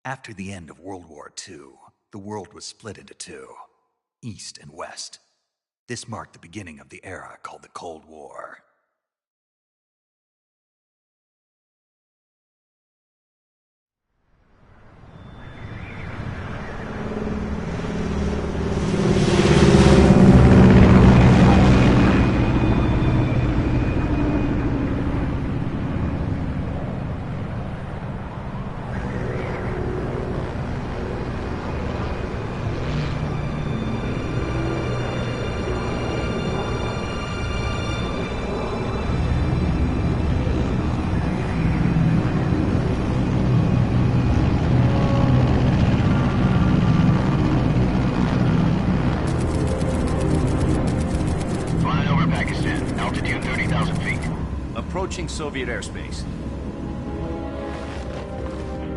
After the end of World War II, the world was split into two, East and West. This marked the beginning of the era called the Cold War. Approaching Soviet airspace.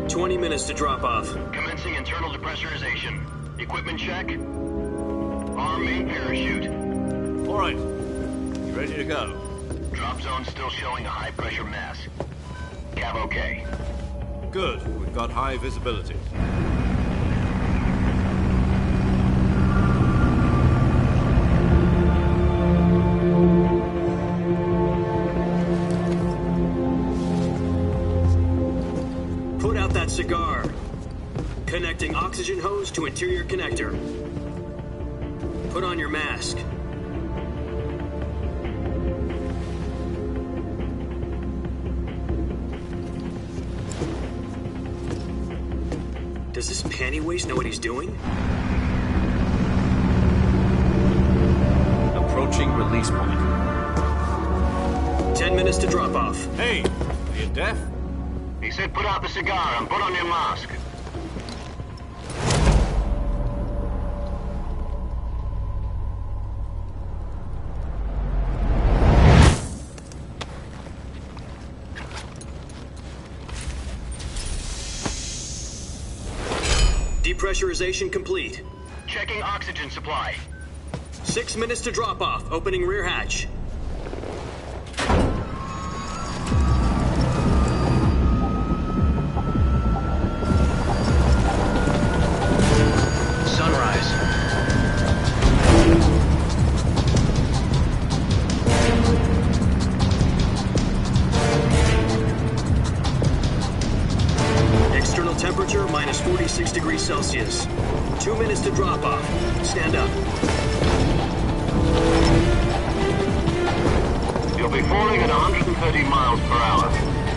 20 minutes to drop off. Commencing internal depressurization. Equipment check. Arm main parachute. All right. You ready to go? Drop zone still showing a high pressure mass. Cav okay. Good. We've got high visibility. Cigar. Connecting oxygen hose to interior connector. Put on your mask. Does this panty waste know what he's doing? Approaching release point. 10 minutes to drop off. Hey, are you deaf? He said put out the cigar and put on your mask. Depressurization complete. Checking oxygen supply. 6 minutes to drop off. Opening rear hatch. Temperature minus 46 degrees Celsius. 2 minutes to drop off. Stand up. You'll be falling at 130 miles per hour.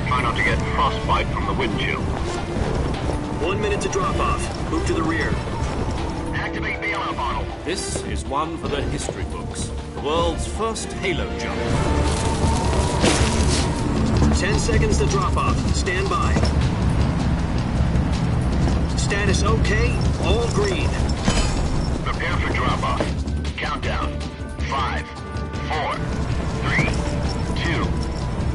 Try not to get frostbite from the wind chill. 1 minute to drop off. Move to the rear. Activate bailout bottle. This is one for the history books. The world's first halo jump. 10 seconds to drop off. Stand by. Status okay, all green. Prepare for drop-off. Countdown. 5, 4, 3, 2,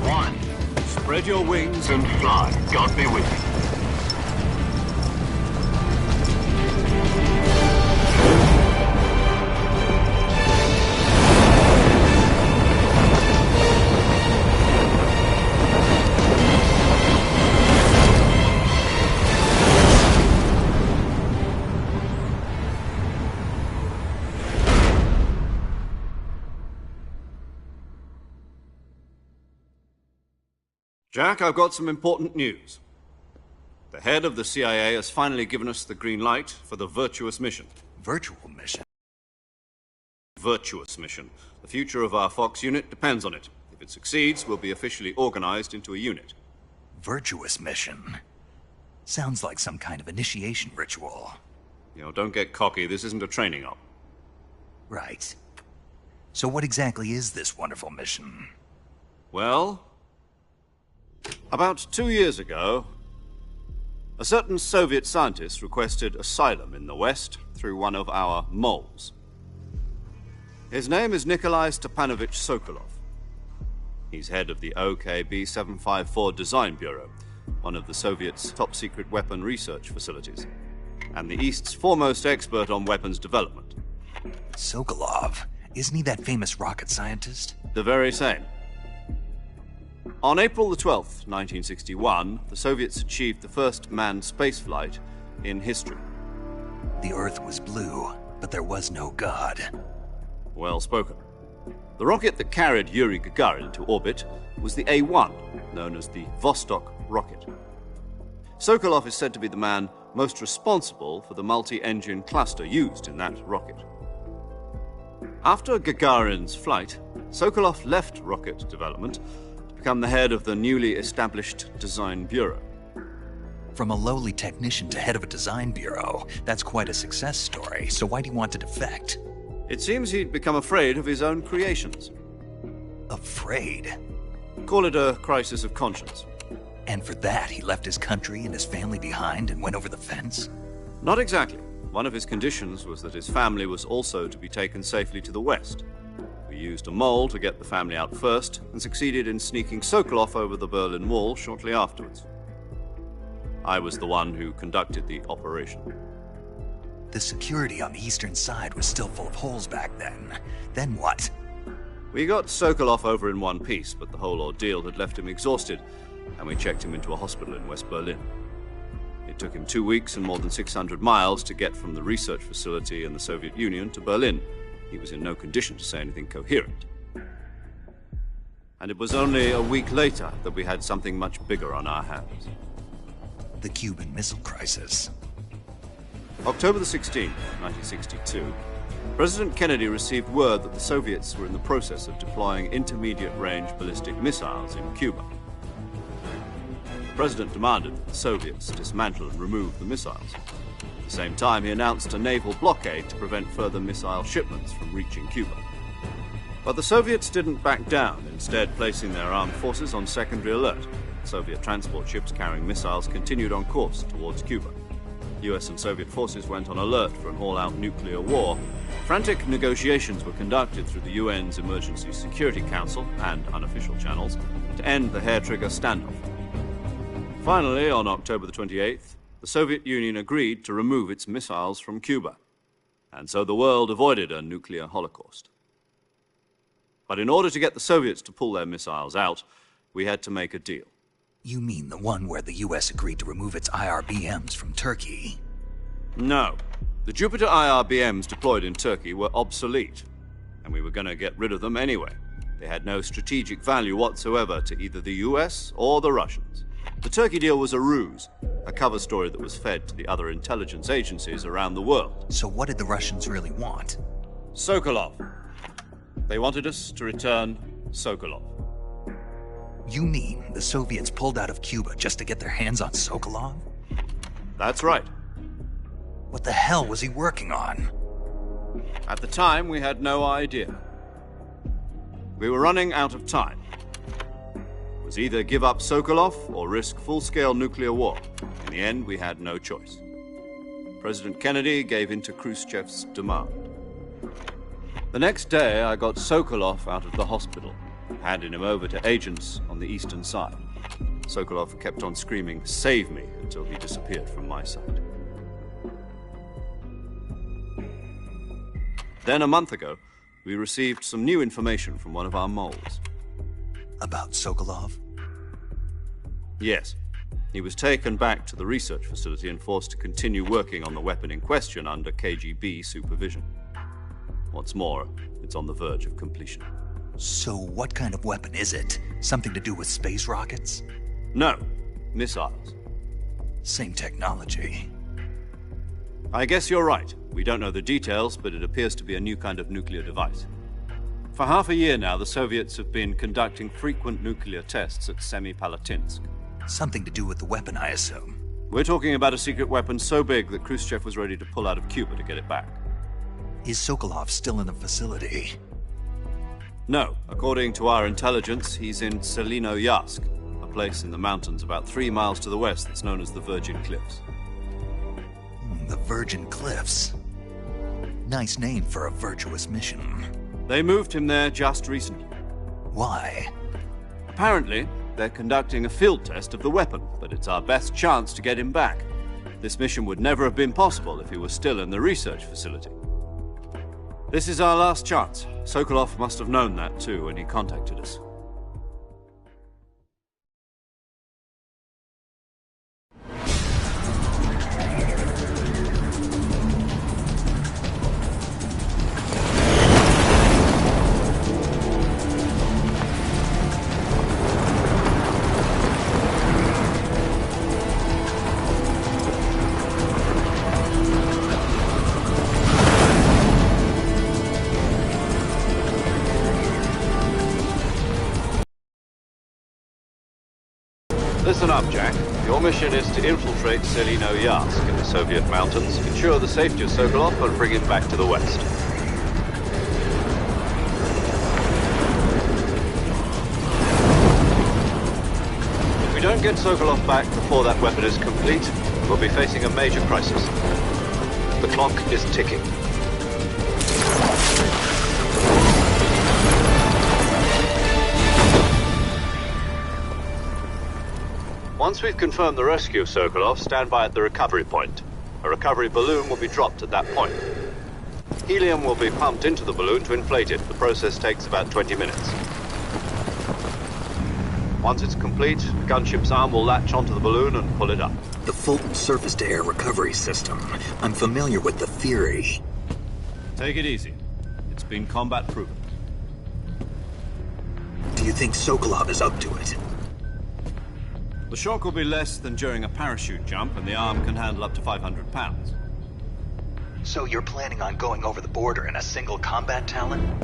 1. Spread your wings And fly. God be with you. Jack, I've got some important news. The head of the CIA has finally given us the green light for the virtuous mission. Virtual mission? Virtuous mission. The future of our Fox unit depends on it. If it succeeds, we'll be officially organized into a unit. Virtuous mission? Sounds like some kind of initiation ritual. You know, don't get cocky. This isn't a training op. Right. So what exactly is this wonderful mission? Well, about 2 years ago, a certain Soviet scientist requested asylum in the West through one of our moles. His name is Nikolai Stepanovich Sokolov. He's head of the OKB 754 Design Bureau, one of the Soviets' top-secret weapon research facilities, and the East's foremost expert on weapons development. Sokolov? Isn't he that famous rocket scientist? The very same. On April the 12th, 1961, the Soviets achieved the first manned spaceflight in history. The Earth was blue, but there was no God. Well spoken. The rocket that carried Yuri Gagarin to orbit was the A1, known as the Vostok rocket. Sokolov is said to be the man most responsible for the multi-engine cluster used in that rocket. After Gagarin's flight, Sokolov left rocket development to become the head of the newly established Design Bureau. From a lowly technician to head of a design bureau, that's quite a success story, so why'd he want to defect? It seems he'd become afraid of his own creations. Afraid? Call it a crisis of conscience. And for that, he left his country and his family behind and went over the fence? Not exactly. One of his conditions was that his family was also to be taken safely to the west. We used a mole to get the family out first and succeeded in sneaking Sokolov over the Berlin Wall shortly afterwards. I was the one who conducted the operation. The security on the eastern side was still full of holes back then. Then what? We got Sokolov over in one piece, but the whole ordeal had left him exhausted, and we checked him into a hospital in West Berlin. It took him 2 weeks and more than 600 miles to get from the research facility in the Soviet Union to Berlin. He was in no condition to say anything coherent. And it was only a week later that we had something much bigger on our hands. The Cuban Missile Crisis. October the 16th, 1962, President Kennedy received word that the Soviets were in the process of deploying intermediate-range ballistic missiles in Cuba. The President demanded that the Soviets dismantle and remove the missiles. At the same time, he announced a naval blockade to prevent further missile shipments from reaching Cuba. But the Soviets didn't back down, instead placing their armed forces on secondary alert. Soviet transport ships carrying missiles continued on course towards Cuba. US and Soviet forces went on alert for an all-out nuclear war. Frantic negotiations were conducted through the UN's Emergency Security Council and unofficial channels to end the hair-trigger standoff. Finally, on October the 28th, the Soviet Union agreed to remove its missiles from Cuba, and so the world avoided a nuclear holocaust. But in order to get the Soviets to pull their missiles out, we had to make a deal. You mean the one where the US agreed to remove its IRBMs from Turkey? No. The Jupiter IRBMs deployed in Turkey were obsolete, and we were going to get rid of them anyway. They had no strategic value whatsoever to either the US or the Russians. The Turkey deal was a ruse, a cover story that was fed to the other intelligence agencies around the world. So what did the Russians really want? Sokolov. They wanted us to return Sokolov. You mean the Soviets pulled out of Cuba just to get their hands on Sokolov? That's right. What the hell was he working on? At the time, we had no idea. We were running out of time. It was either give up Sokolov or risk full-scale nuclear war. In the end, we had no choice. President Kennedy gave in to Khrushchev's demand. The next day, I got Sokolov out of the hospital, handing him over to agents on the eastern side. Sokolov kept on screaming, "Save me," until he disappeared from my sight. Then a month ago, we received some new information from one of our moles. About Sokolov? Yes. He was taken back to the research facility and forced to continue working on the weapon in question under KGB supervision. What's more, it's on the verge of completion. So what kind of weapon is it? Something to do with space rockets? No, missiles. Same technology. I guess you're right. We don't know the details, but it appears to be a new kind of nuclear device. For half a year now, the Soviets have been conducting frequent nuclear tests at Semipalatinsk. Something to do with the weapon, I assume. We're talking about a secret weapon so big that Khrushchev was ready to pull out of Cuba to get it back. Is Sokolov still in the facility? No. According to our intelligence, he's in Selinoyarsk, a place in the mountains about 3 miles to the west that's known as the Virgin Cliffs. The Virgin Cliffs. Nice name for a virtuous mission. They moved him there just recently. Why? Apparently, they're conducting a field test of the weapon, but it's our best chance to get him back. This mission would never have been possible if he was still in the research facility. This is our last chance. Sokolov must have known that too when he contacted us. Listen up, Jack. Your mission is to infiltrate Selino Yask in the Soviet mountains, ensure the safety of Sokolov, and bring him back to the West. If we don't get Sokolov back before that weapon is complete, we'll be facing a major crisis. The clock is ticking. Once we've confirmed the rescue of Sokolov, stand by at the recovery point. A recovery balloon will be dropped at that point. Helium will be pumped into the balloon to inflate it. The process takes about 20 minutes. Once it's complete, the gunship's arm will latch onto the balloon and pull it up. The Fulton surface-to-air recovery system. I'm familiar with the theory. Take it easy. It's been combat-proven. Do you think Sokolov is up to it? The shock will be less than during a parachute jump, and the arm can handle up to 500 pounds. So you're planning on going over the border in a single combat Talon?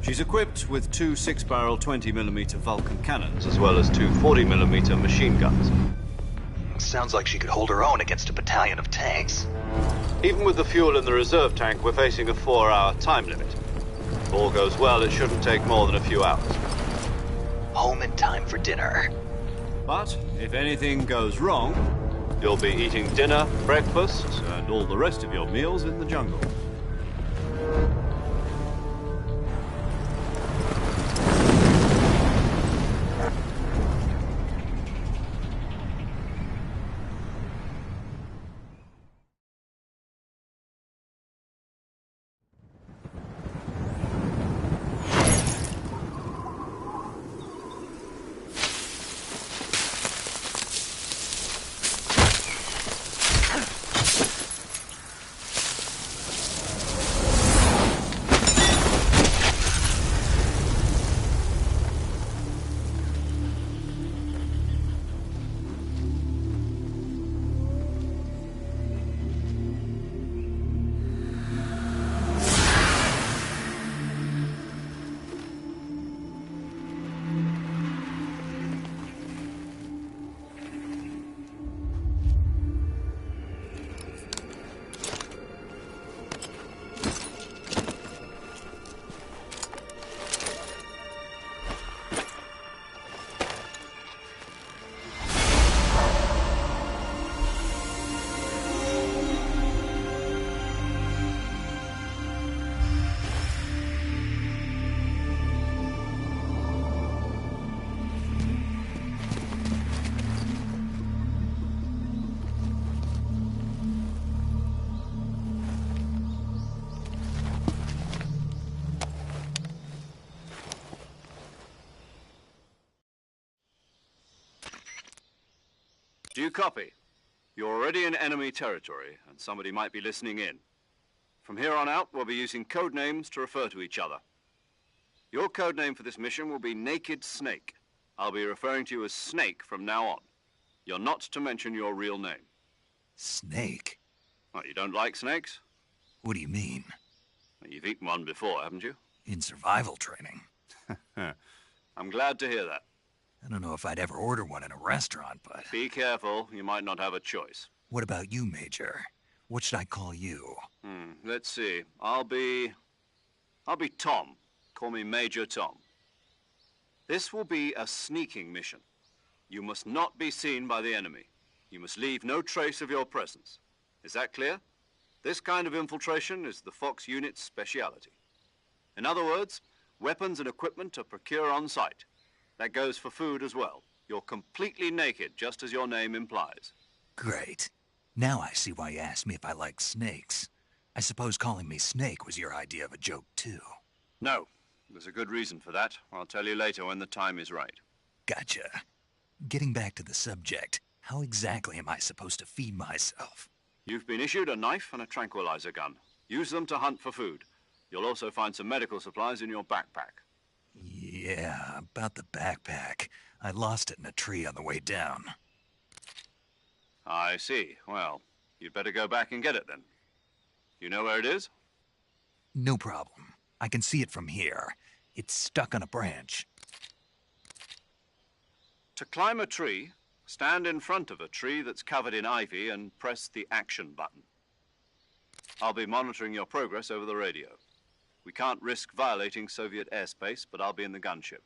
She's equipped with two 6-barrel 20mm Vulcan cannons, as well as two 40mm machine guns. Sounds like she could hold her own against a battalion of tanks. Even with the fuel in the reserve tank, we're facing a 4-hour time limit. If all goes well, it shouldn't take more than a few hours. Home in time for dinner. But if anything goes wrong, you'll be eating dinner, breakfast, and all the rest of your meals in the jungle. Do you copy? You're already in enemy territory, and somebody might be listening in. From here on out, we'll be using code names to refer to each other. Your code name for this mission will be Naked Snake. I'll be referring to you as Snake from now on. You're not to mention your real name. Snake? What, you don't like snakes? What do you mean? Well, you've eaten one before, haven't you? In survival training. I'm glad to hear that. I don't know if I'd ever order one in a restaurant, but... Be careful, you might not have a choice. What about you, Major? What should I call you? Let's see. I'll be Tom. Call me Major Tom. This will be a sneaking mission. You must not be seen by the enemy. You must leave no trace of your presence. Is that clear? This kind of infiltration is the Fox unit's speciality. In other words, weapons and equipment are procured on site. That goes for food as well. You're completely naked, just as your name implies. Great. Now I see why you asked me if I like snakes. I suppose calling me Snake was your idea of a joke, too. No. There's a good reason for that. I'll tell you later when the time is right. Gotcha. Getting back to the subject, how exactly am I supposed to feed myself? You've been issued a knife and a tranquilizer gun. Use them to hunt for food. You'll also find some medical supplies in your backpack. Yeah, about the backpack. I lost it in a tree on the way down. I see. Well, you'd better go back and get it then. You know where it is? No problem. I can see it from here. It's stuck on a branch. To climb a tree, stand in front of a tree that's covered in ivy and press the action button. I'll be monitoring your progress over the radio. We can't risk violating Soviet airspace, but I'll be in the gunship.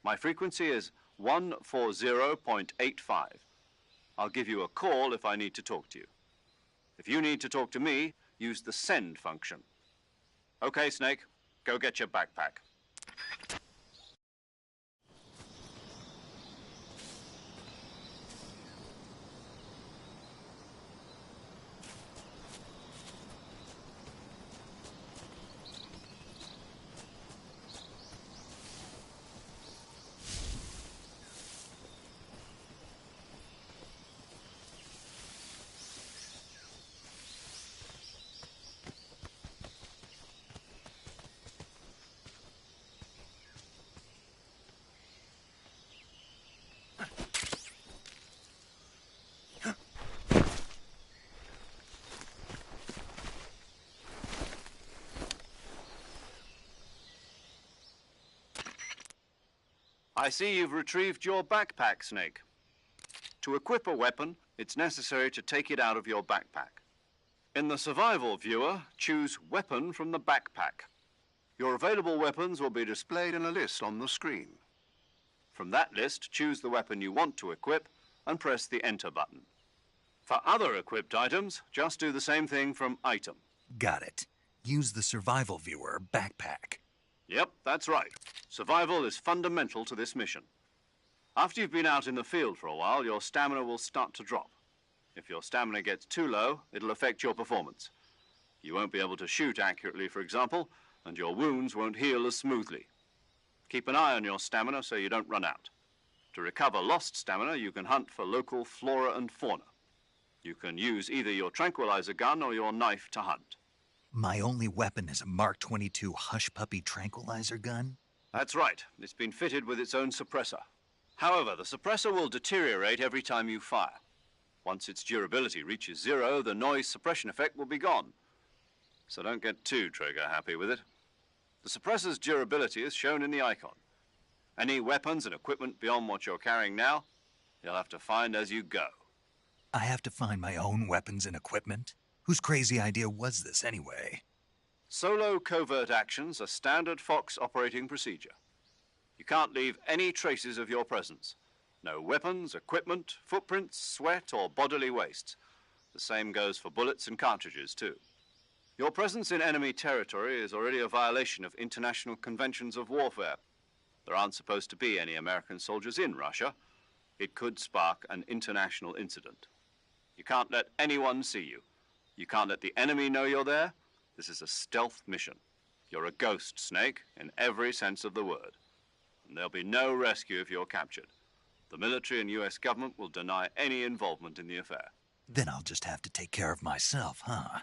My frequency is 140.85. I'll give you a call if I need to talk to you. If you need to talk to me, use the send function. Okay, Snake, go get your backpack. I see you've retrieved your backpack, Snake. To equip a weapon, it's necessary to take it out of your backpack. In the survival viewer, choose Weapon from the backpack. Your available weapons will be displayed in a list on the screen. From that list, choose the weapon you want to equip and press the Enter button. For other equipped items, just do the same thing from Item. Got it. Use the survival viewer backpack. Yep, that's right. Survival is fundamental to this mission. After you've been out in the field for a while, your stamina will start to drop. If your stamina gets too low, it'll affect your performance. You won't be able to shoot accurately, for example, and your wounds won't heal as smoothly. Keep an eye on your stamina so you don't run out. To recover lost stamina, you can hunt for local flora and fauna. You can use either your tranquilizer gun or your knife to hunt. My only weapon is a Mark 22 Hush Puppy tranquilizer gun? That's right. It's been fitted with its own suppressor. However, the suppressor will deteriorate every time you fire. Once its durability reaches 0, the noise suppression effect will be gone. So don't get too trigger happy with it. The suppressor's durability is shown in the icon. Any weapons and equipment beyond what you're carrying now, you'll have to find as you go. I have to find my own weapons and equipment? Whose crazy idea was this anyway? Solo covert actions are standard Fox operating procedure. You can't leave any traces of your presence. No weapons, equipment, footprints, sweat, or bodily waste. The same goes for bullets and cartridges, too. Your presence in enemy territory is already a violation of international conventions of warfare. There aren't supposed to be any American soldiers in Russia. It could spark an international incident. You can't let anyone see you. You can't let the enemy know you're there. This is a stealth mission. You're a ghost, Snake, in every sense of the word. And there'll be no rescue if you're captured. The military and U.S. government will deny any involvement in the affair. Then I'll just have to take care of myself, huh?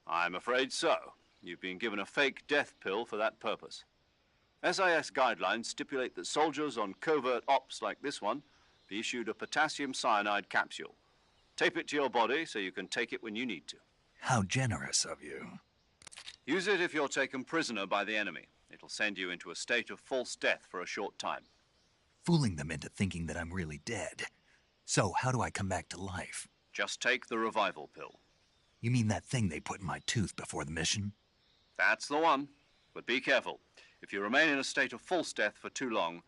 I'm afraid so. You've been given a fake death pill for that purpose. SIS guidelines stipulate that soldiers on covert ops like this one be issued a potassium cyanide capsule. Tape it to your body so you can take it when you need to. How generous of you. Use it if you're taken prisoner by the enemy. It'll send you into a state of false death for a short time. Fooling them into thinking that I'm really dead. So how do I come back to life? Just take the revival pill. You mean that thing they put in my tooth before the mission? That's the one. But be careful. If you remain in a state of false death for too long,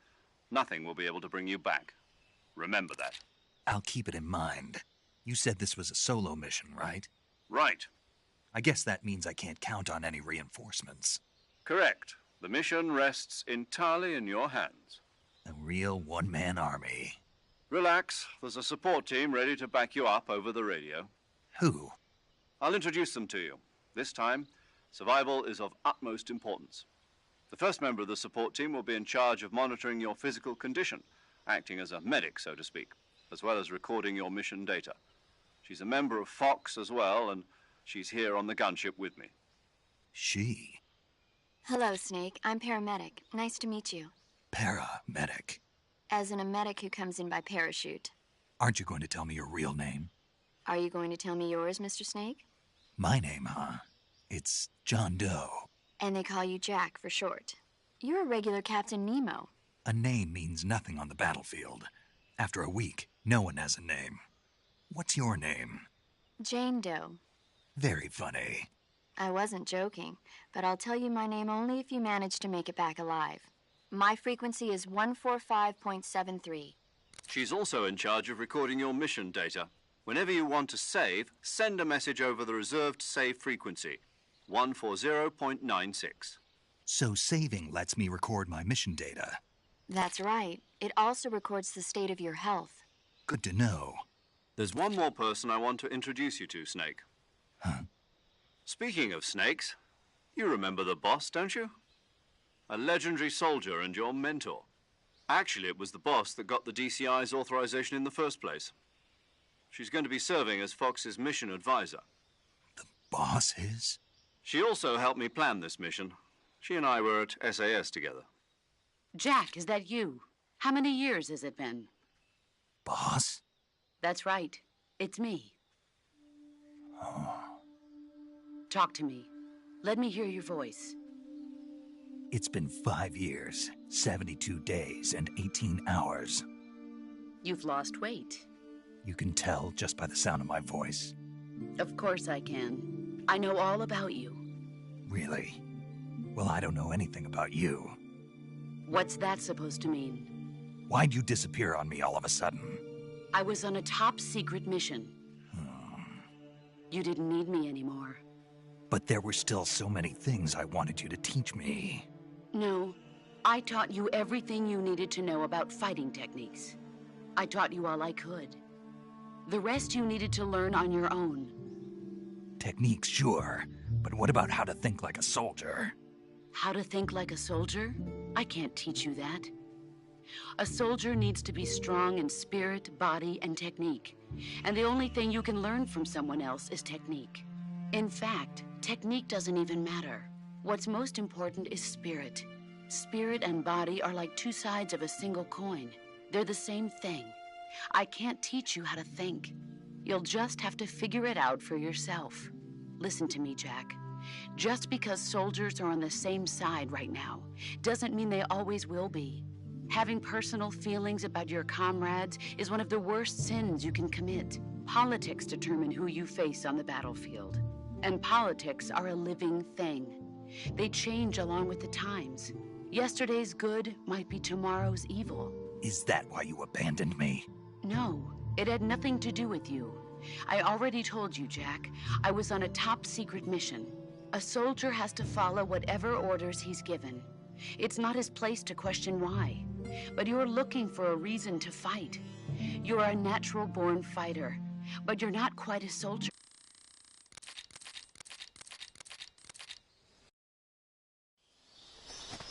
nothing will be able to bring you back. Remember that. I'll keep it in mind. You said this was a solo mission, right? Right. I guess that means I can't count on any reinforcements. Correct. The mission rests entirely in your hands. A real one-man army. Relax. There's a support team ready to back you up over the radio. Who? I'll introduce them to you. This time, survival is of utmost importance. The first member of the support team will be in charge of monitoring your physical condition, acting as a medic, so to speak, as well as recording your mission data. She's a member of Fox as well, and she's here on the gunship with me. She? Hello, Snake. I'm paramedic. Nice to meet you. Paramedic. As in a medic who comes in by parachute. Aren't you going to tell me your real name? Are you going to tell me yours, Mr. Snake? My name, huh? It's John Doe. And they call you Jack for short. You're a regular Captain Nemo. A name means nothing on the battlefield. After a week, no one has a name. What's your name? Jane Doe. Very funny. I wasn't joking, but I'll tell you my name only if you manage to make it back alive. My frequency is 145.73. She's also in charge of recording your mission data. Whenever you want to save, send a message over the reserved save frequency, 140.96. So saving lets me record my mission data. That's right. It also records the state of your health. Good to know. There's one more person I want to introduce you to, Snake. Huh? Speaking of snakes, you remember the boss, don't you? A legendary soldier and your mentor. Actually, it was the boss that got the DCI's authorization in the first place. She's going to be serving as Fox's mission advisor. The boss is? She also helped me plan this mission. She and I were at SAS together. Jack, is that you? How many years has it been? Boss? That's right. It's me. Oh. Talk to me. Let me hear your voice. It's been 5 years, 72 days, and 18 hours. You've lost weight. You can tell just by the sound of my voice. Of course I can. I know all about you. Really? Well, I don't know anything about you. What's that supposed to mean? Why'd you disappear on me all of a sudden? I was on a top-secret mission. You didn't need me anymore. But there were still so many things I wanted you to teach me. No, I taught you everything you needed to know about fighting techniques. I taught you all I could. The rest you needed to learn on your own. Techniques, sure. But what about how to think like a soldier? How to think like a soldier? I can't teach you that. A soldier needs to be strong in spirit, body, and technique. And the only thing you can learn from someone else is technique. In fact, technique doesn't even matter. What's most important is spirit. Spirit and body are like two sides of a single coin. They're the same thing. I can't teach you how to think. You'll just have to figure it out for yourself. Listen to me, Jack. Just because soldiers are on the same side right now doesn't mean they always will be. Having personal feelings about your comrades is one of the worst sins you can commit. Politics determine who you face on the battlefield. And politics are a living thing. They change along with the times. Yesterday's good might be tomorrow's evil. Is that why you abandoned me? No, it had nothing to do with you. I already told you, Jack. I was on a top-secret mission. A soldier has to follow whatever orders he's given. It's not his place to question why. But you're looking for a reason to fight. You're a natural-born fighter, but you're not quite a soldier.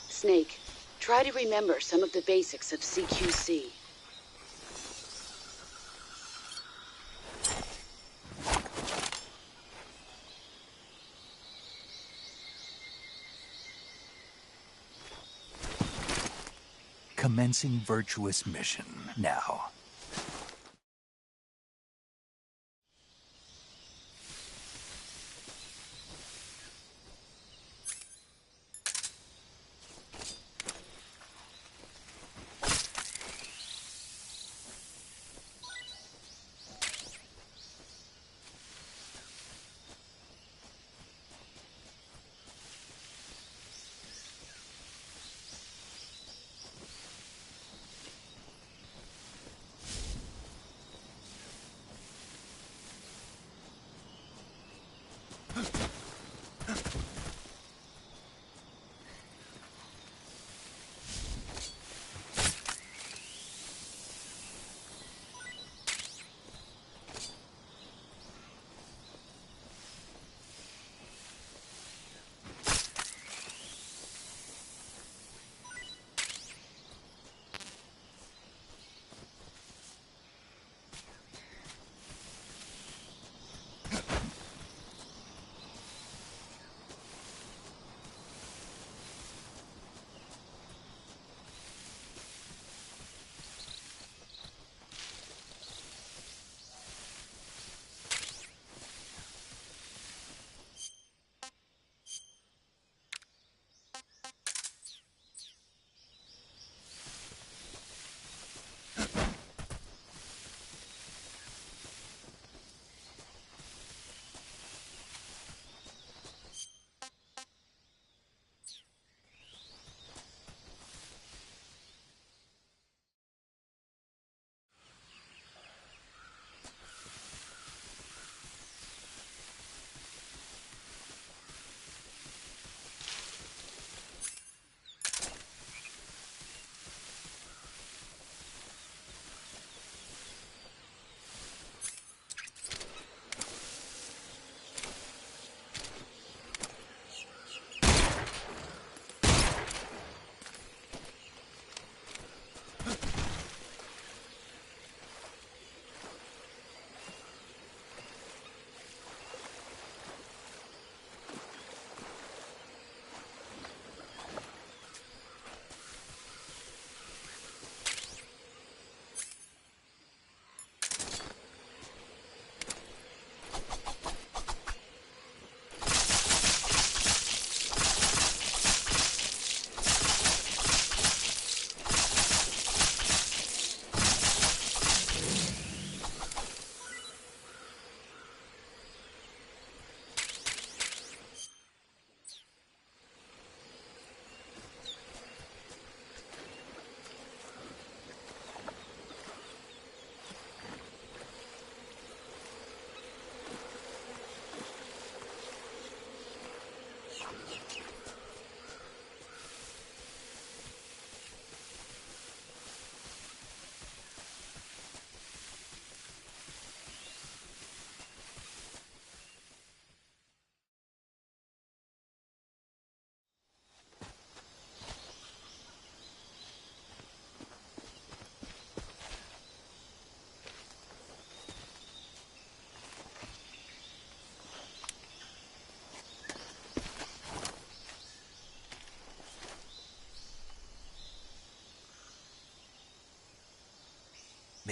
Snake, try to remember some of the basics of CQC. Commencing virtuous mission now.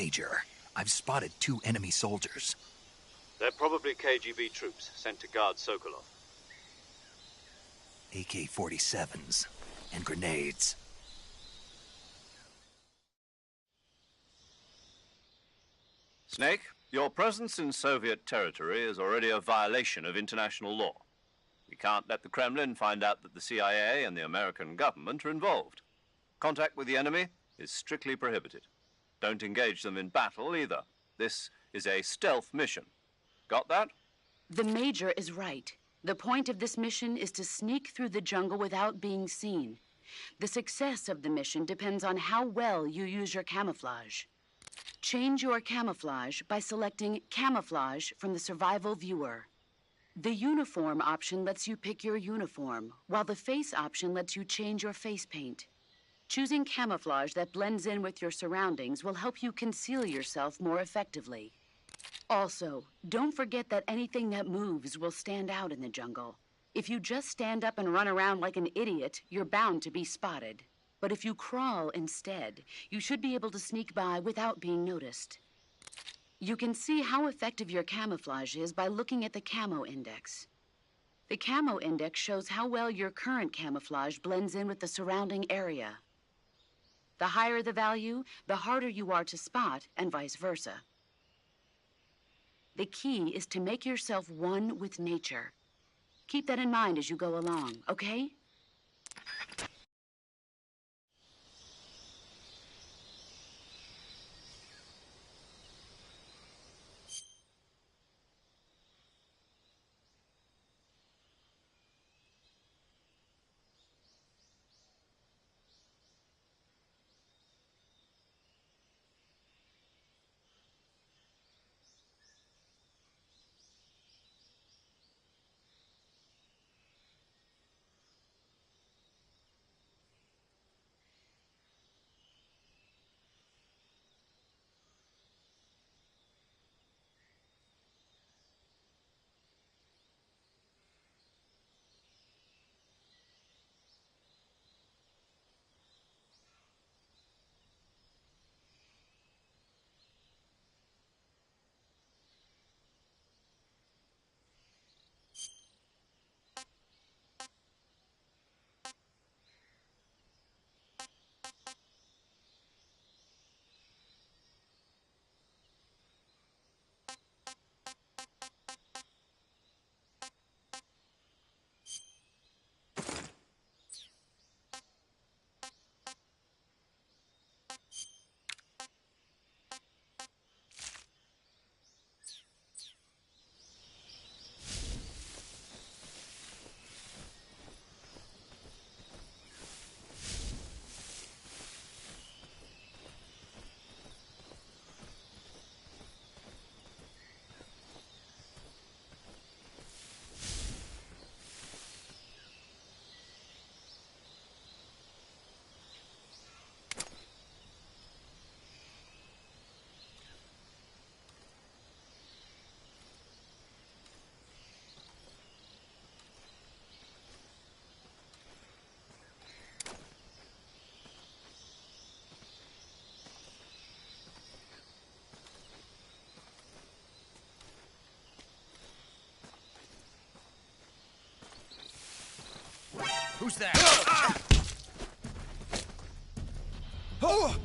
Major, I've spotted 2 enemy soldiers. They're probably KGB troops sent to guard Sokolov. AK-47s and grenades. Snake, your presence in Soviet territory is already a violation of international law. We can't let the Kremlin find out that the CIA and the American government are involved. Contact with the enemy is strictly prohibited. Don't engage them in battle either. This is a stealth mission. Got that? The Major is right. The point of this mission is to sneak through the jungle without being seen. The success of the mission depends on how well you use your camouflage. Change your camouflage by selecting Camouflage from the Survival Viewer. The Uniform option lets you pick your uniform, while the Face option lets you change your face paint. Choosing camouflage that blends in with your surroundings will help you conceal yourself more effectively. Also, don't forget that anything that moves will stand out in the jungle. If you just stand up and run around like an idiot, you're bound to be spotted. But if you crawl instead, you should be able to sneak by without being noticed. You can see how effective your camouflage is by looking at the Camo Index. The Camo Index shows how well your current camouflage blends in with the surrounding area. The higher the value, the harder you are to spot, and vice versa. The key is to make yourself one with nature. Keep that in mind as you go along, okay? Who's that? Oh!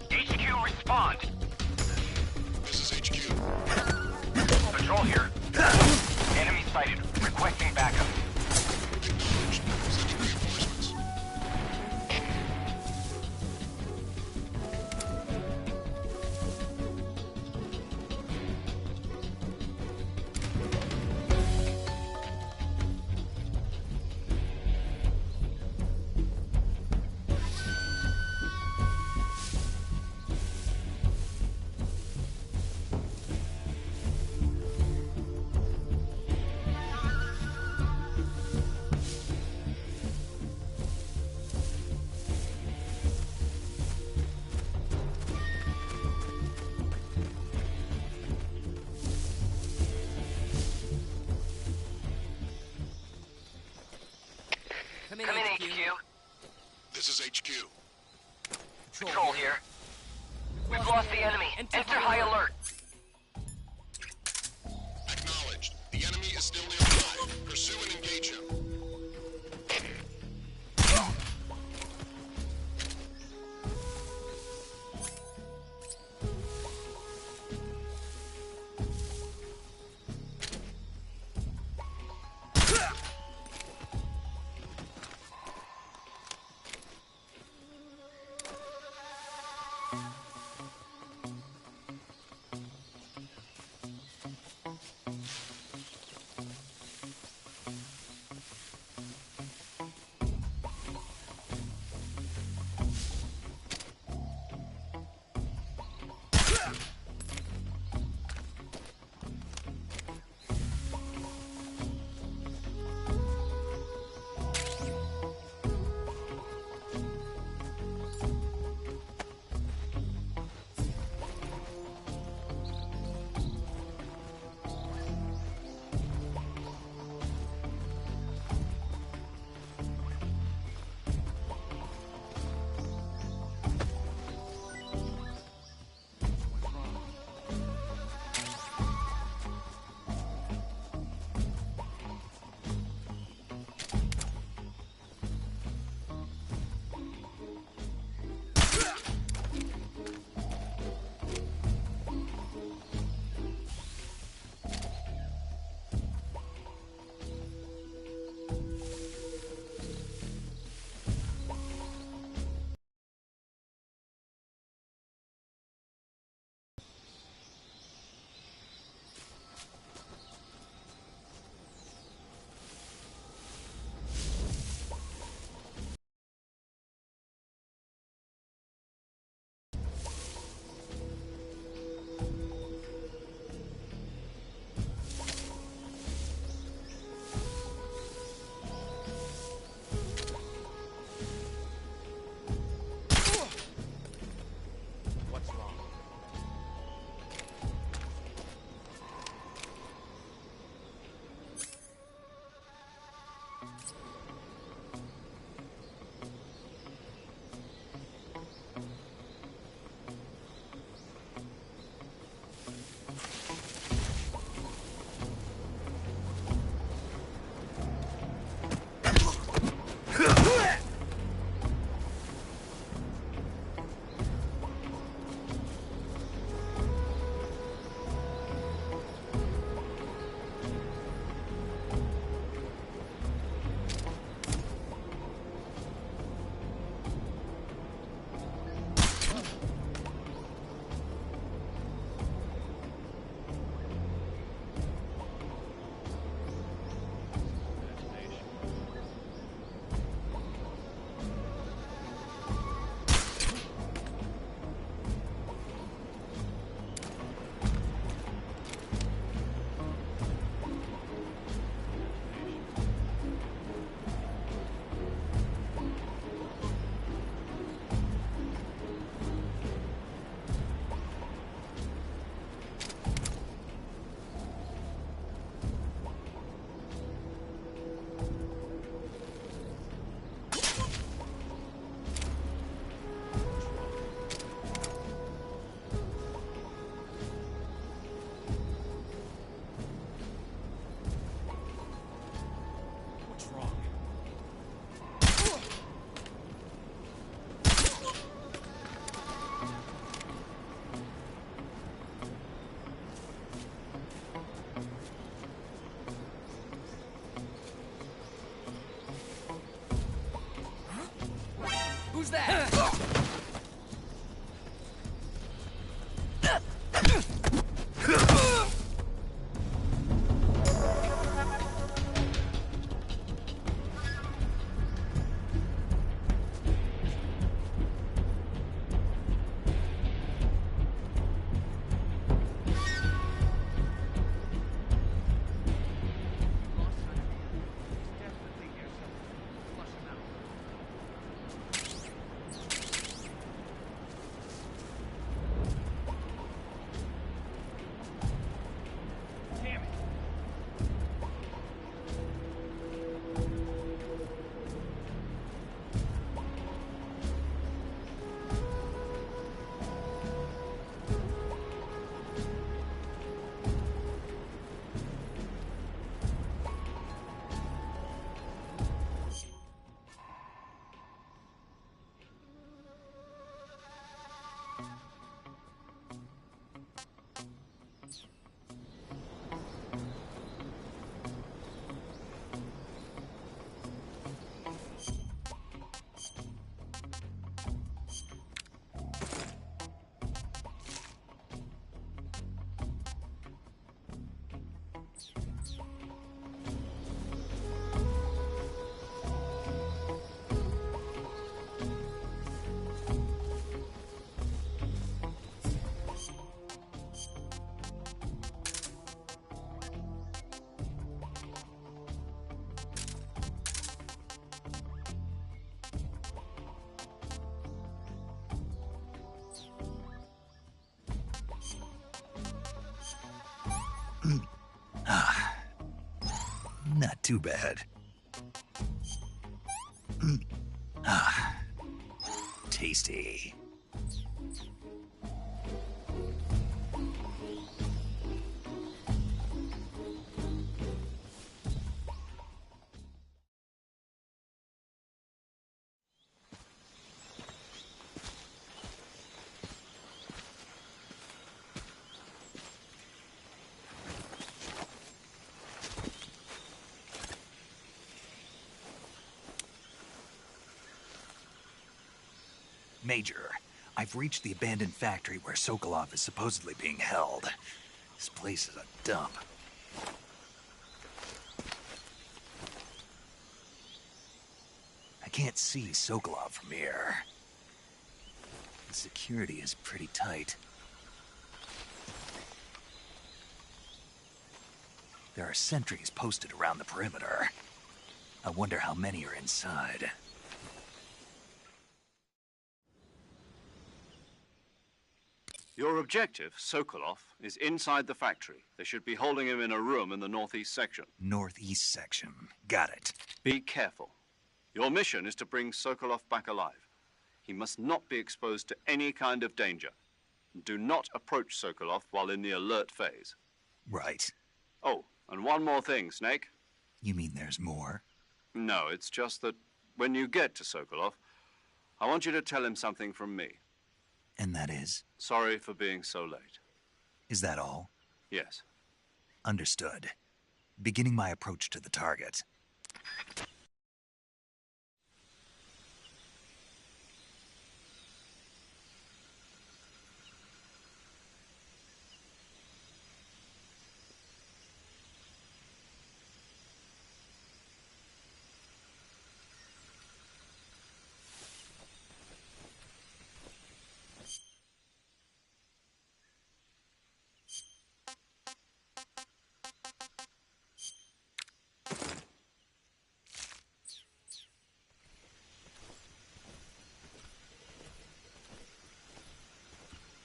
HQ, respond. This is HQ. Patrol here. Enemy sighted. Requesting backup. We've lost the enemy. Enter high alert. Acknowledged. The enemy is still nearby. Pursue and engage him. Who's that? Not too bad. Tasty. Major, I've reached the abandoned factory where Sokolov is supposedly being held. This place is a dump. I can't see Sokolov from here. The security is pretty tight. There are sentries posted around the perimeter. I wonder how many are inside. Your objective, Sokolov, is inside the factory. They should be holding him in a room in the northeast section. Northeast section. Got it. Be careful. Your mission is to bring Sokolov back alive. He must not be exposed to any kind of danger. Do not approach Sokolov while in the alert phase. Right. Oh, and one more thing, Snake. You mean there's more? No, it's just that when you get to Sokolov, I want you to tell him something from me. And that is? Sorry for being so late. Is that all? Yes. Understood. Beginning my approach to the target.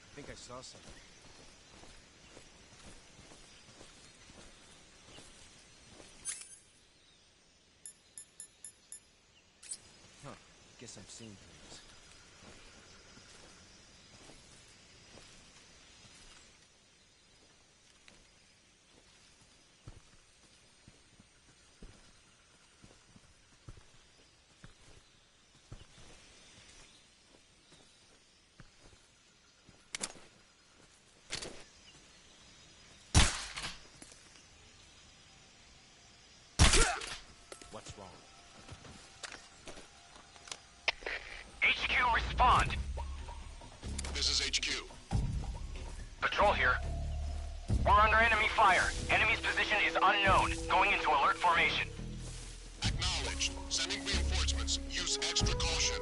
I think I saw something. Huh. Guess I'm seeing things. What's wrong? HQ, respond. This is HQ. Patrol here. We're under enemy fire. Enemy's position is unknown. Going into alert formation. Acknowledged. Sending reinforcements. Use extra caution.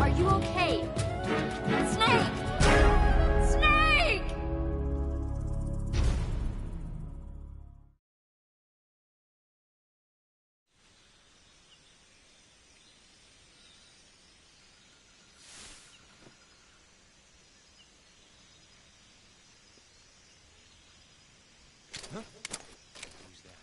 Are you okay? Snake! Snake! Who's that?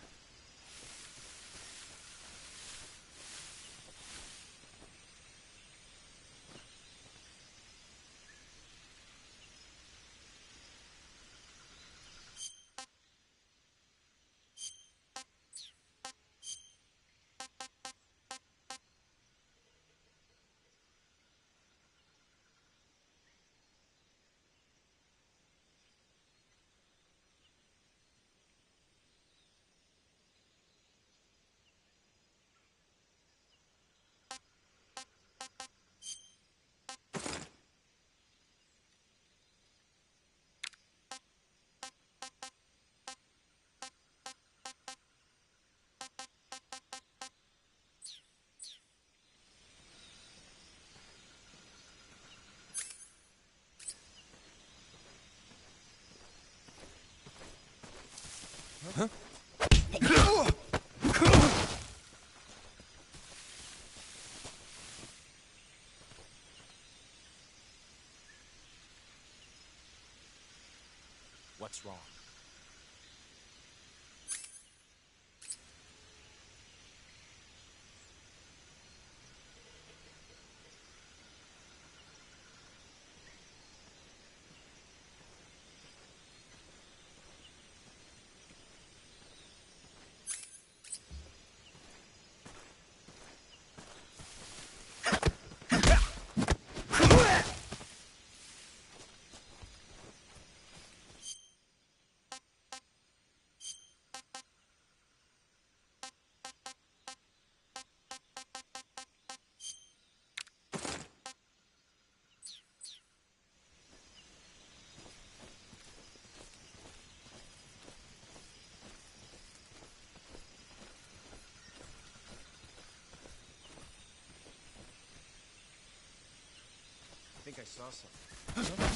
What's wrong? I think I saw something.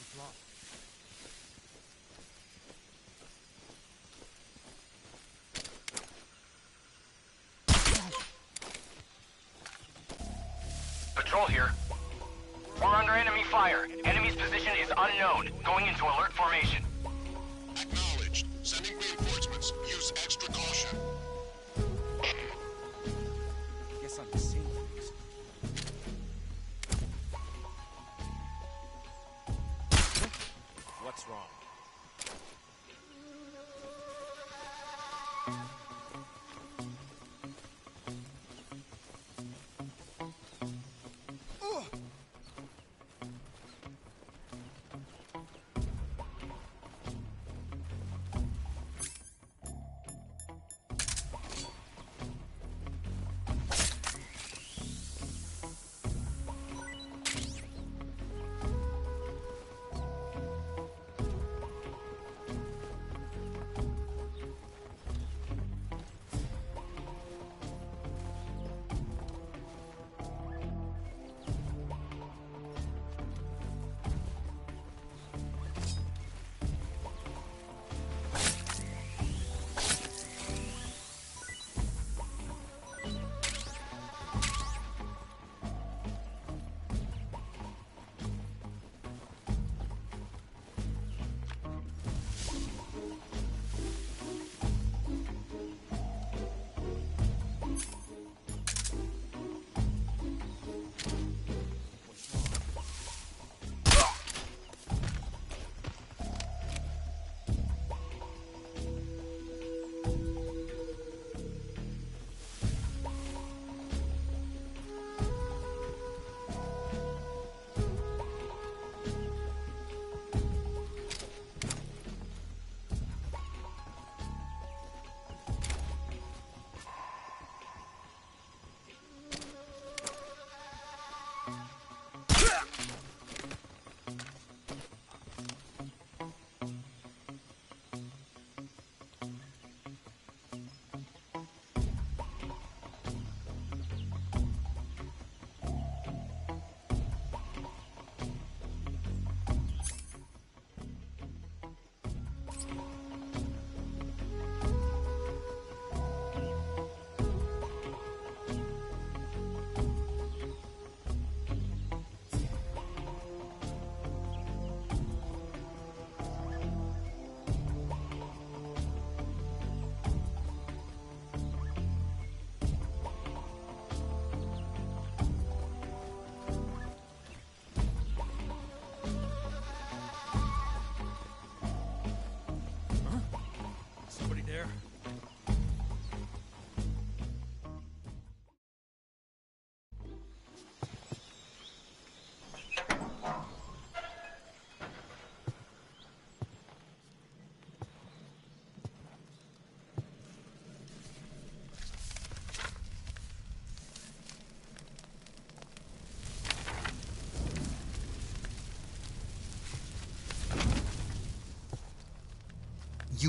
What's wrong? Patrol here. We're under enemy fire. Enemy's position is unknown. Going into alert formation. Acknowledged. Sending reinforcements. Use extra caution. Guess I'm seeing things. What's wrong?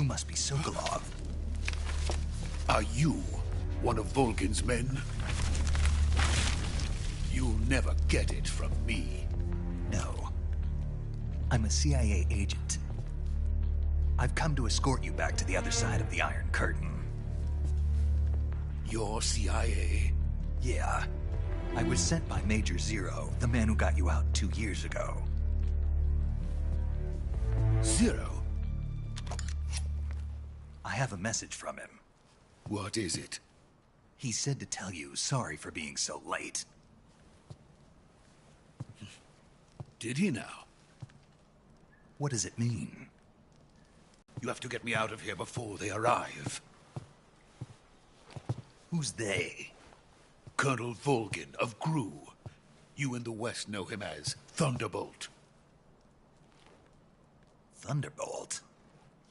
must be Sokolov. Are you one of Volgin's men? You'll never get it from me. No. I'm a CIA agent. I've come to escort you back to the other side of the Iron Curtain. You're CIA? Yeah. I was sent by Major Zero, the man who got you out 2 years ago. Zero? I have a message from him. What is it? He said to tell you sorry for being so late. Did he now? What does it mean? You have to get me out of here before they arrive. Who's they? Colonel Volgin of GRU. You in the West know him as Thunderbolt. Thunderbolt?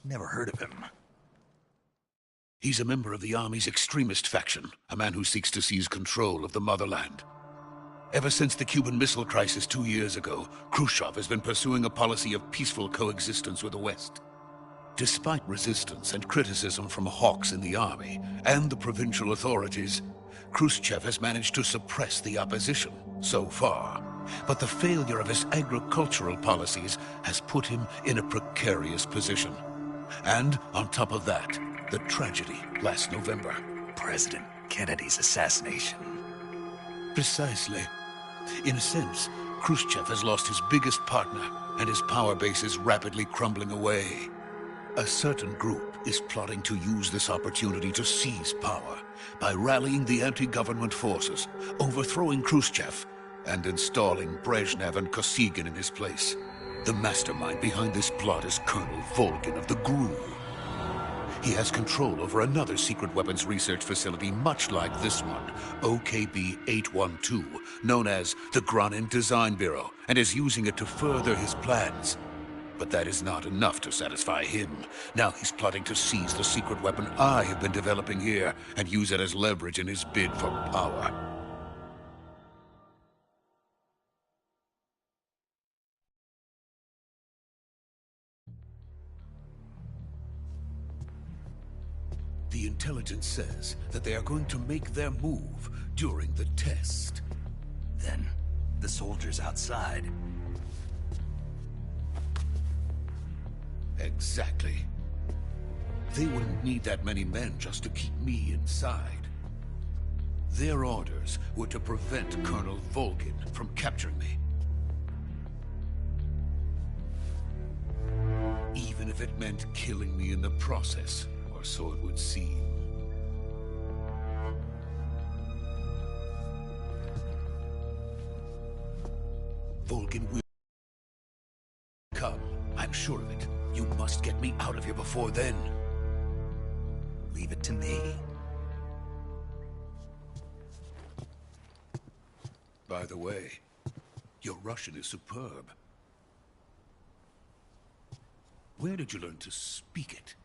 Never heard of him. He's a member of the Army's extremist faction, a man who seeks to seize control of the motherland. Ever since the Cuban Missile Crisis 2 years ago, Khrushchev has been pursuing a policy of peaceful coexistence with the West. Despite resistance and criticism from hawks in the army and the provincial authorities, Khrushchev has managed to suppress the opposition so far. But the failure of his agricultural policies has put him in a precarious position. And on top of that, the tragedy last November. President Kennedy's assassination. Precisely. In a sense, Khrushchev has lost his biggest partner, and his power base is rapidly crumbling away. A certain group is plotting to use this opportunity to seize power by rallying the anti-government forces, overthrowing Khrushchev, and installing Brezhnev and Kosygin in his place. The mastermind behind this plot is Colonel Volgin of the GRU. He has control over another secret weapons research facility much like this one, OKB-812, known as the Granin Design Bureau, and is using it to further his plans. But that is not enough to satisfy him. Now he's plotting to seize the secret weapon I have been developing here and use it as leverage in his bid for power. The intelligence says that they are going to make their move during the test. Then, the soldiers outside. Exactly. They wouldn't need that many men just to keep me inside. Their orders were to prevent Colonel Volgin from capturing me. Even if it meant killing me in the process, or so it would seem. Volgin will come. I'm sure of it. You must get me out of here before then. Leave it to me. By the way, your Russian is superb. Where did you learn to speak it?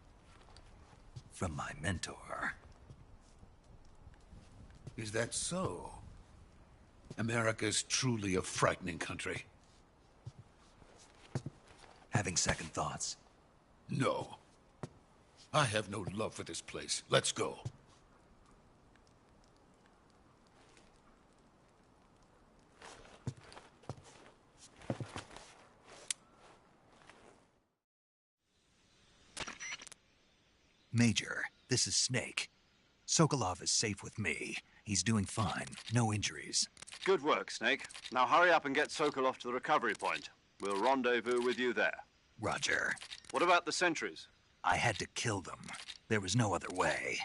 From my mentor. Is that so? America's truly a frightening country. Having second thoughts? No. I have no love for this place. Let's go. Major, this is Snake. Sokolov is safe with me. He's doing fine. No injuries. Good work, Snake. Now hurry up and get Sokolov to the recovery point. We'll rendezvous with you there. Roger. What about the sentries? I had to kill them. There was no other way.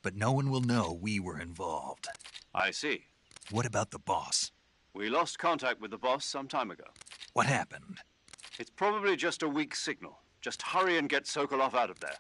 But no one will know we were involved. I see. What about the boss? We lost contact with the boss some time ago. What happened? It's probably just a weak signal. Just hurry and get Sokolov out of there.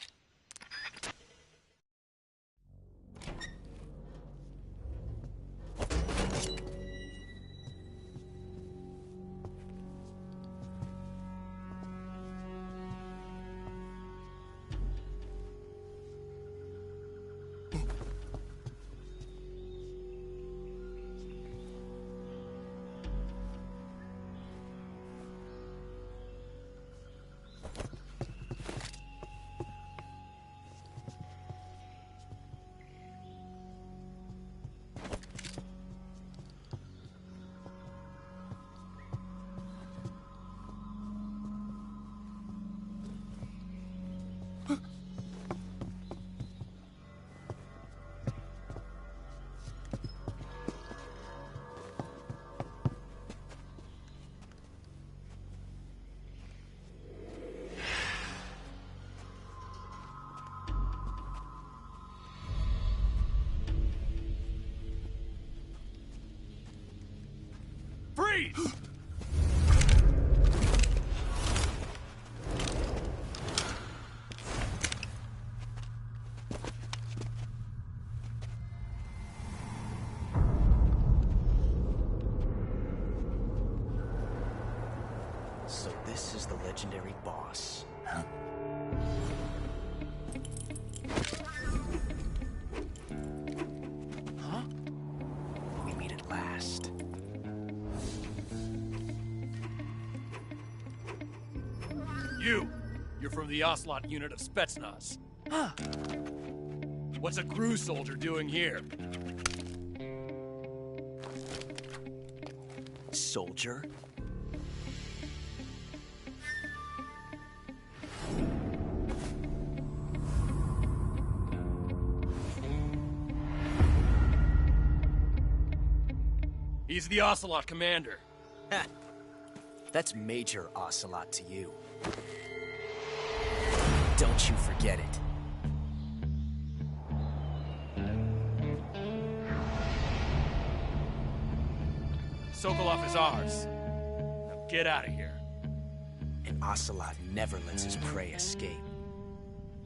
Freeze! So this is the legendary boss. Huh? Huh? We meet at last. You're from the Ocelot unit of Spetsnaz. Huh. What's a crew soldier doing here? Soldier? He's the Ocelot commander. Ha! That's Major Ocelot to you. Don't you forget it. Sokolov is ours. Now get out of here. And Ocelot never lets his prey escape.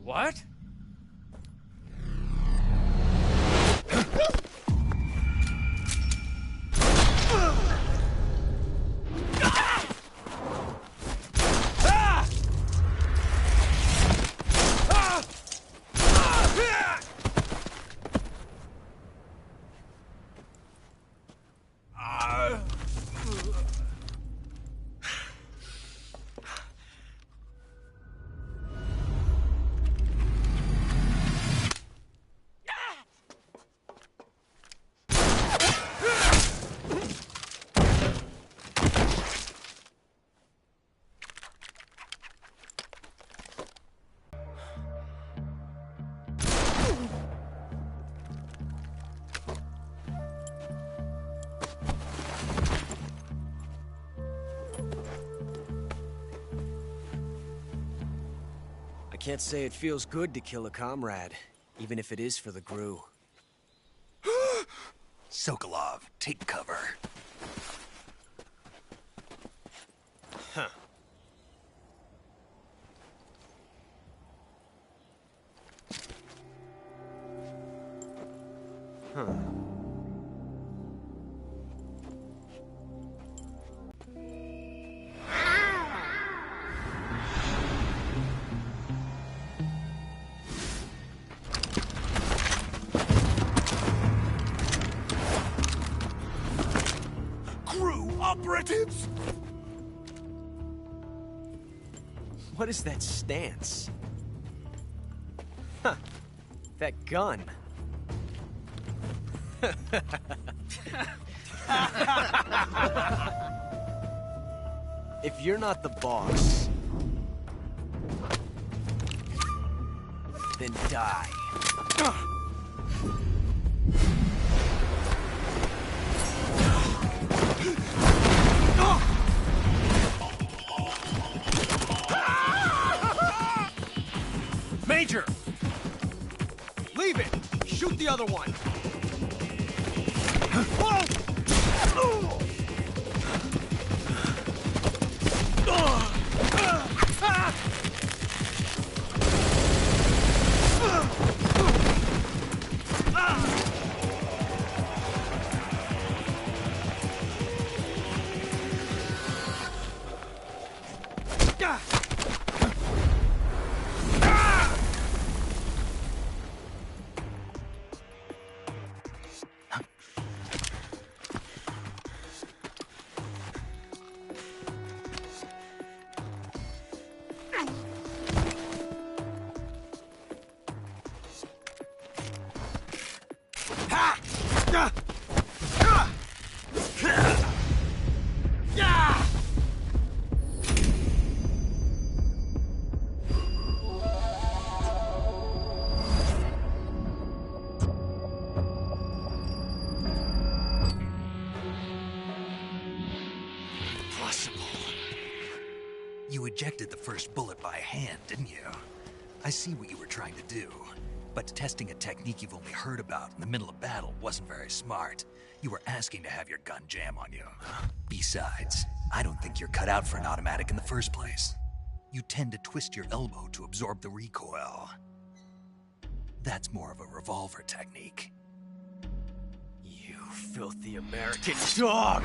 What? I can't say it feels good to kill a comrade, even if it is for the GRU. Sokolov, take cover. Huh. Huh. Operatives? What is that stance? Huh. That gun. If you're not the boss, then die. Major! Leave it! Shoot the other one! You ejected the first bullet by hand, didn't you? I see what you were trying to do. But testing a technique you've only heard about in the middle of battle wasn't very smart. You were asking to have your gun jam on you. Besides, I don't think you're cut out for an automatic in the first place. You tend to twist your elbow to absorb the recoil. That's more of a revolver technique. You filthy American dog!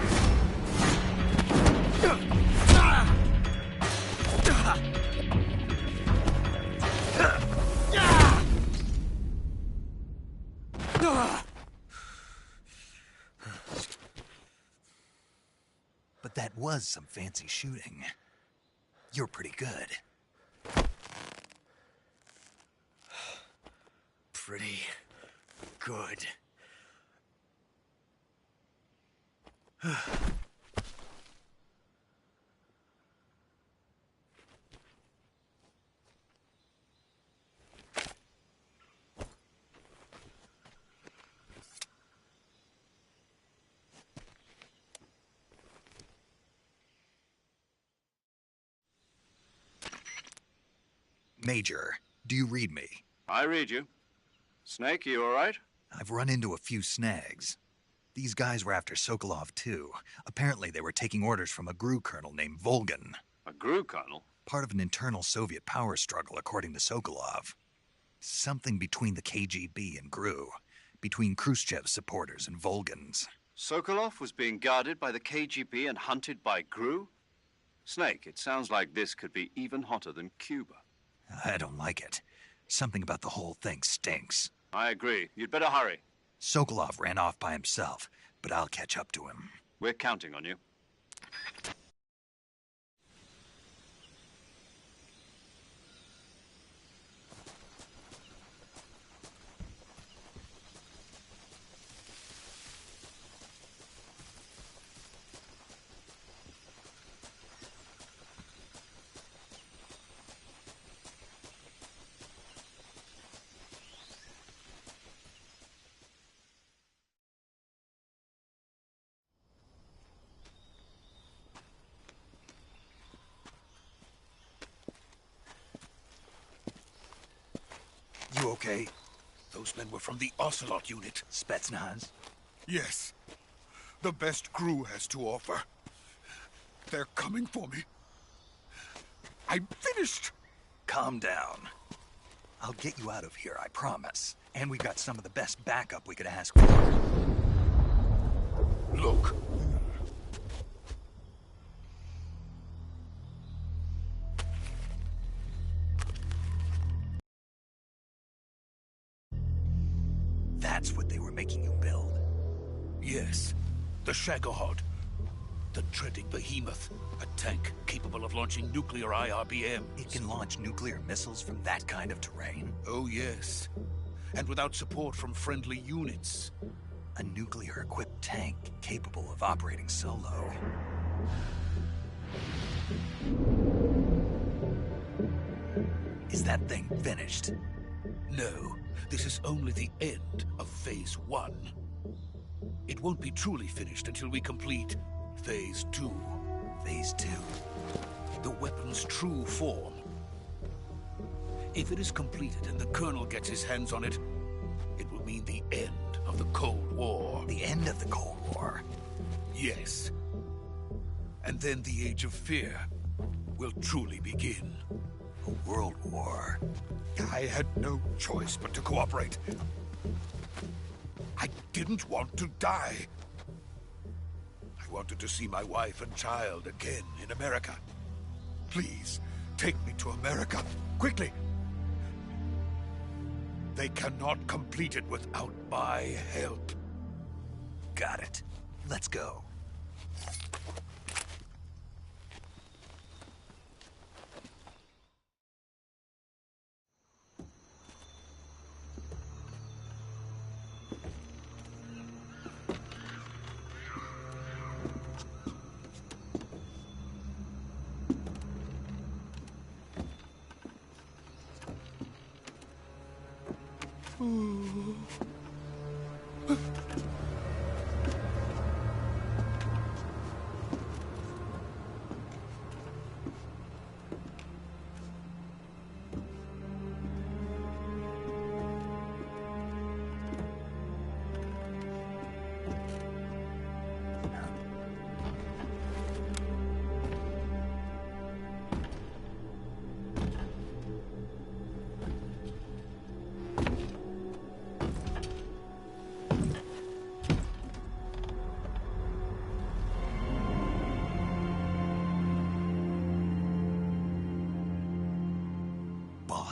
But that was some fancy shooting. You're pretty good. Pretty good. Major, do you read me? I read you. Snake, you all right? I've run into a few snags. These guys were after Sokolov, too. Apparently they were taking orders from a GRU colonel named Volgan. A GRU colonel? Part of an internal Soviet power struggle, according to Sokolov. Something between the KGB and GRU. Between Khrushchev's supporters and Volgan's. Sokolov was being guarded by the KGB and hunted by GRU? Snake, it sounds like this could be even hotter than Cuba. I don't like it. Something about the whole thing stinks. I agree. You'd better hurry. Sokolov ran off by himself, but I'll catch up to him. We're counting on you. You okay? Those men were from the Ocelot unit. Spetsnaz? Yes. The best GRU has to offer. They're coming for me. I'm finished. Calm down. I'll get you out of here, I promise. And we got some of the best backup we could ask for. Look. That's what they were making you build? Yes. The Shagohod. The dreaded behemoth. A tank capable of launching nuclear IRBMs. It can launch nuclear missiles from that kind of terrain? Oh, yes. And without support from friendly units. A nuclear-equipped tank capable of operating solo. Is that thing finished? No. This is only the end of Phase 1. It won't be truly finished until we complete Phase 2. Phase 2? The weapon's true form. If it is completed and the Colonel gets his hands on it, it will mean the end of the Cold War. The end of the Cold War? Yes. And then the Age of Fear will truly begin. A world war. I had no choice but to cooperate. I didn't want to die. I wanted to see my wife and child again in America. Please, take me to America, quickly. They cannot complete it without my help. Got it. Let's go.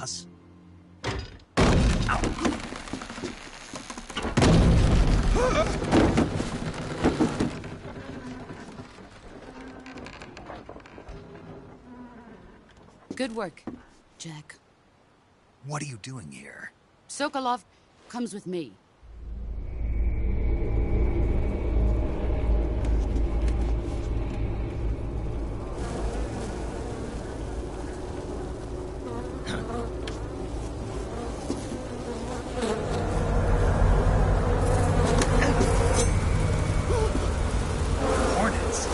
boss. Good work, Jack. What are you doing here? Sokolov comes with me. Hornets.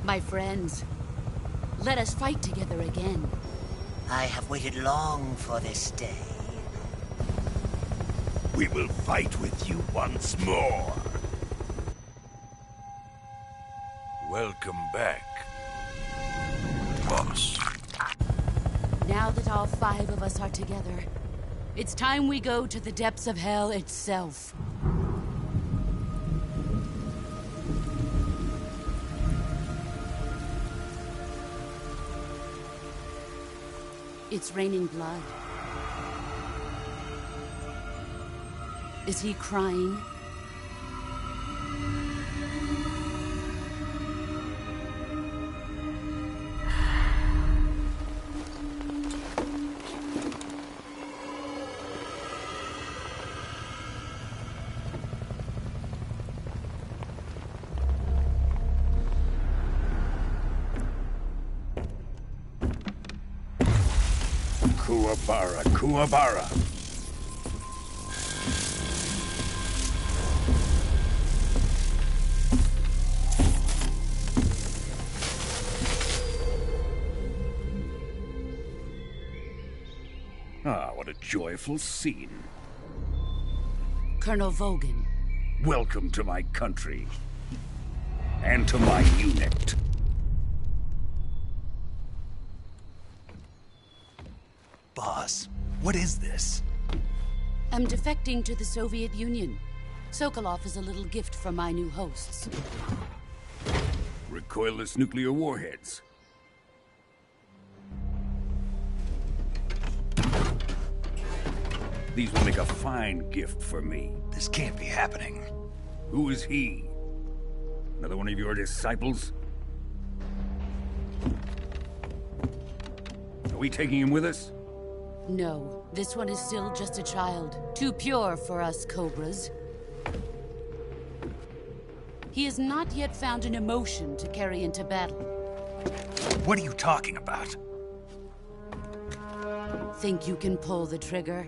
My friends, let us fight together again. I have waited long for this day. We will fight with you once more. Welcome back, boss. Now that all 5 of us are together, it's time we go to the depths of hell itself. It's raining blood. Is he crying? Kuwabara, Kuwabara. Ah, what a joyful scene. Colonel Vogan. Welcome to my country. And to my unit. Boss, what is this? I'm defecting to the Soviet Union. Sokolov is a little gift from my new hosts. Recoilless nuclear warheads. These will make a fine gift for me. This can't be happening. Who is he? Another one of your disciples? Are we taking him with us? No, this one is still just a child. Too pure for us Cobras. He has not yet found an emotion to carry into battle. What are you talking about? Think you can pull the trigger?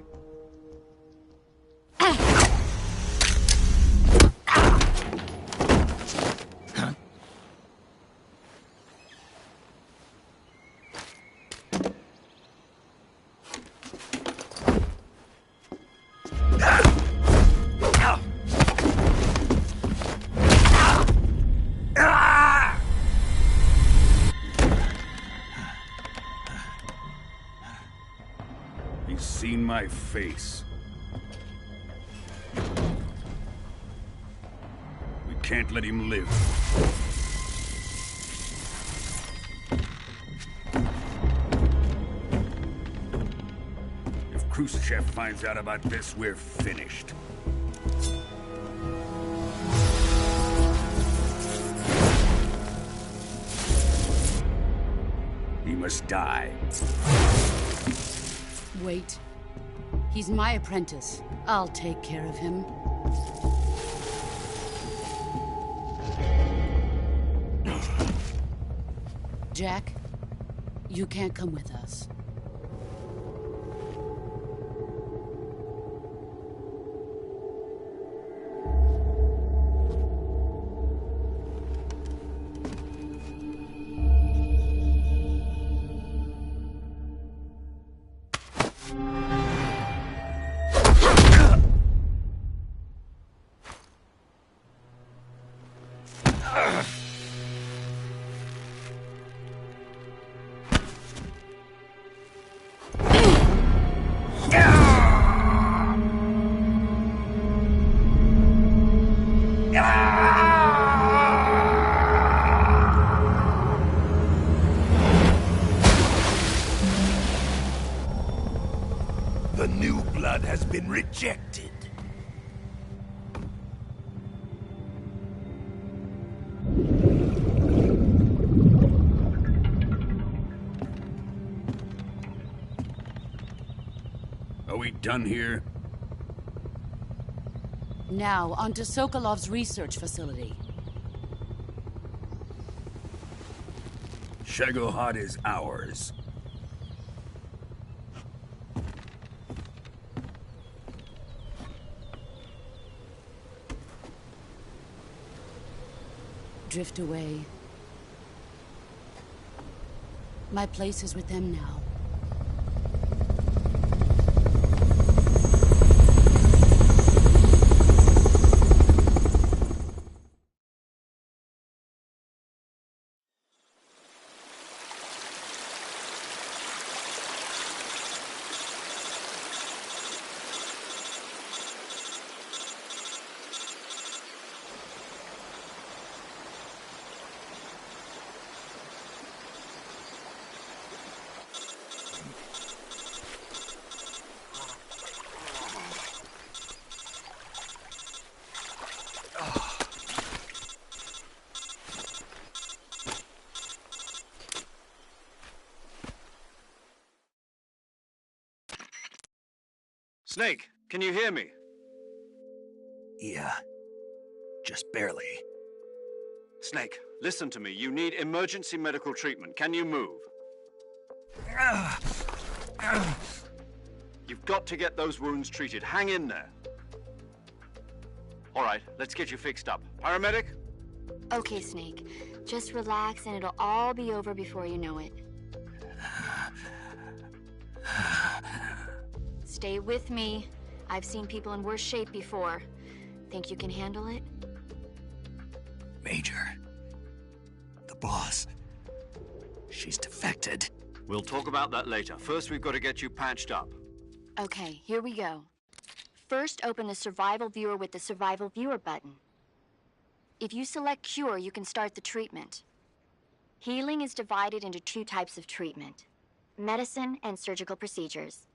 He's seen my face. We can't let him live. If Khrushchev finds out about this, we're finished. He must die. Wait. He's my apprentice. I'll take care of him. Jack, you can't come with us. The new blood has been rejected. Are we done here? Now, on to Sokolov's research facility. Shagohod is ours. Drift away. My place is with them now. Snake, can you hear me? Yeah. Just barely. Snake, listen to me. You need emergency medical treatment. Can you move? You've got to get those wounds treated. Hang in there. All right, let's get you fixed up. Paramedic? Okay, Snake. Just relax and it'll all be over before you know it. Stay with me. I've seen people in worse shape before. Think you can handle it? Major. The boss. She's defected. We'll talk about that later. First, we've got to get you patched up. Okay, here we go. First, open the Survival Viewer with the Survival Viewer button. If you select Cure, you can start the treatment. Healing is divided into two types of treatment: medicine and surgical procedures.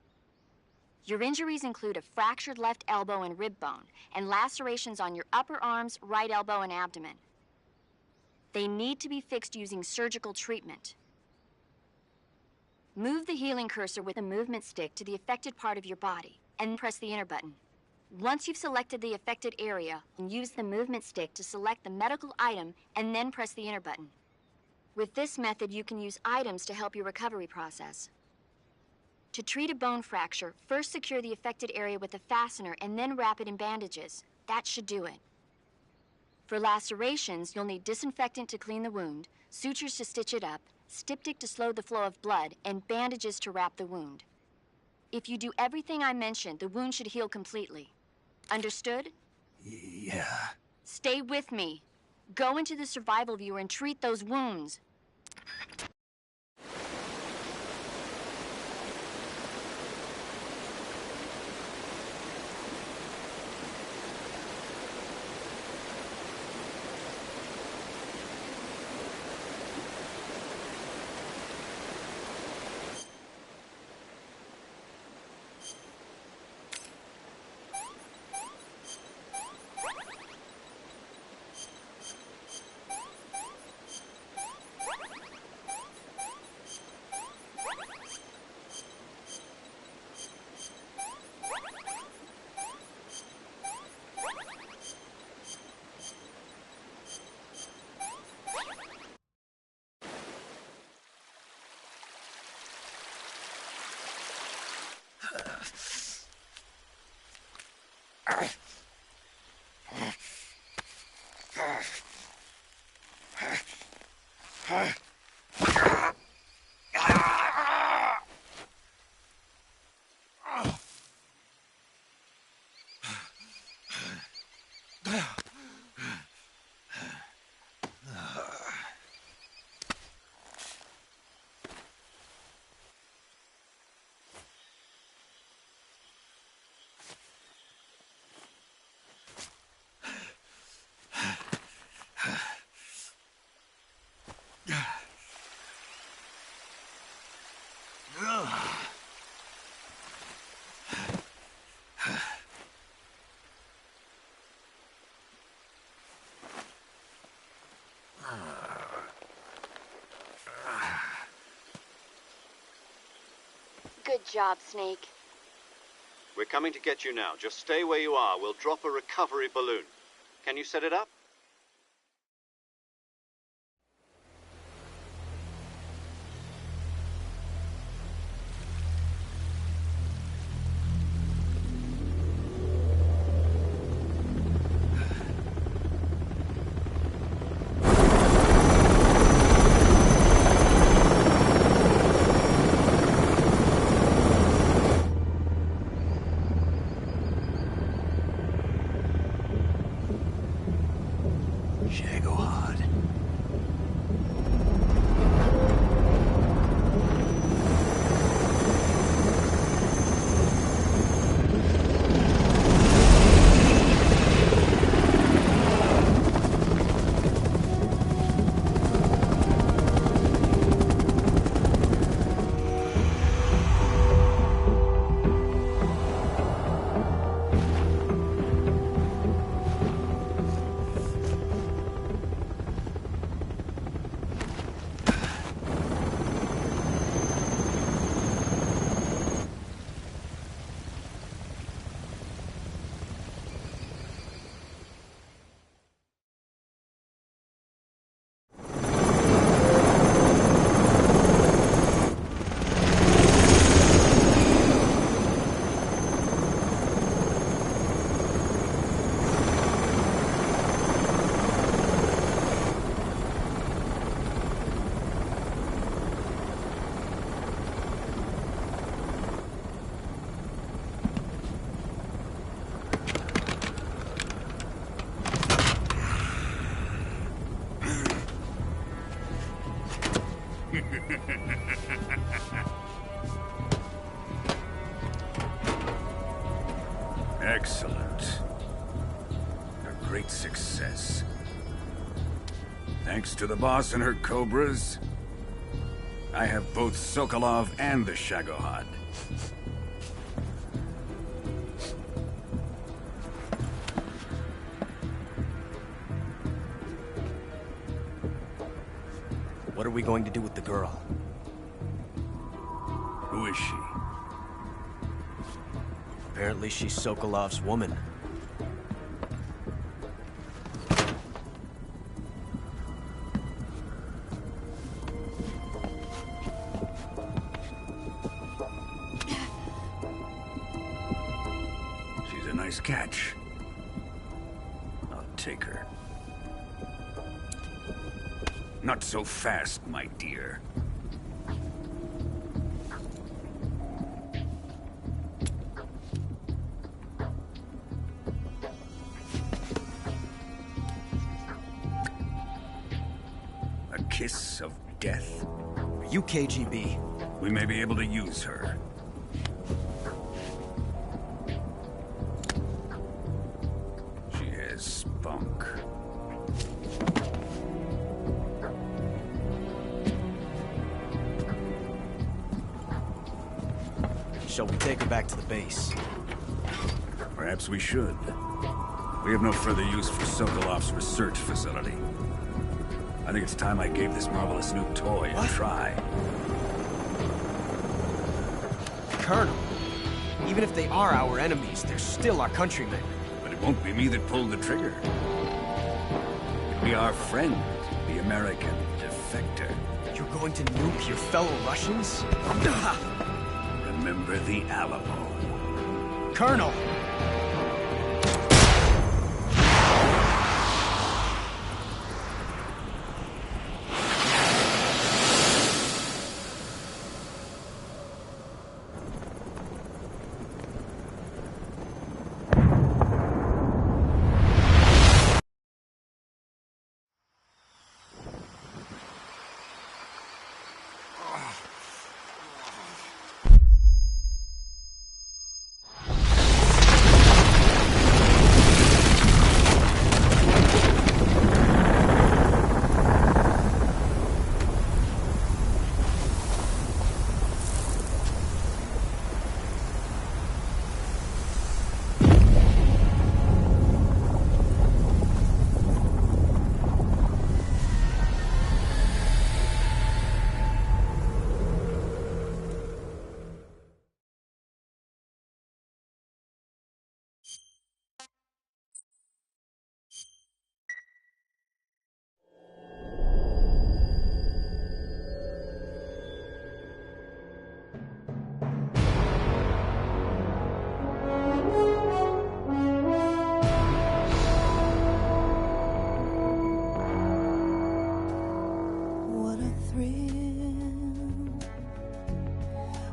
Your injuries include a fractured left elbow and rib bone, and lacerations on your upper arms, right elbow, and abdomen. They need to be fixed using surgical treatment. Move the healing cursor with the movement stick to the affected part of your body, and press the enter button. Once you've selected the affected area, use the movement stick to select the medical item, and then press the enter button. With this method, you can use items to help your recovery process. To treat a bone fracture, first secure the affected area with a fastener and then wrap it in bandages. That should do it. For lacerations, you'll need disinfectant to clean the wound, sutures to stitch it up, styptic to slow the flow of blood, and bandages to wrap the wound. If you do everything I mentioned, the wound should heal completely. Understood? Yeah. Stay with me. Go into the Survival Viewer and treat those wounds. Good job, Snake. We're coming to get you now. Just stay where you are. We'll drop a recovery balloon. Can you set it up? Excellent. A great success. Thanks to the boss and her cobras, I have both Sokolov and the Shagohod. What are we going to do with the girl? Who is she? Apparently she's Sokolov's woman. She's a nice catch. I'll take her. Not so fast, my dear. A kiss of death? Are you KGB? We may be able to use her. She has spunk. Shall we take her back to the base? Perhaps we should. We have no further use for Sokolov's research facility. I think it's time I gave this marvelous new toy a try. Colonel, even if they are our enemies, they're still our countrymen. But it won't be me that pulled the trigger. It'll be our friend, the American defector. You're going to nuke your fellow Russians? Remember the Alamo. Colonel!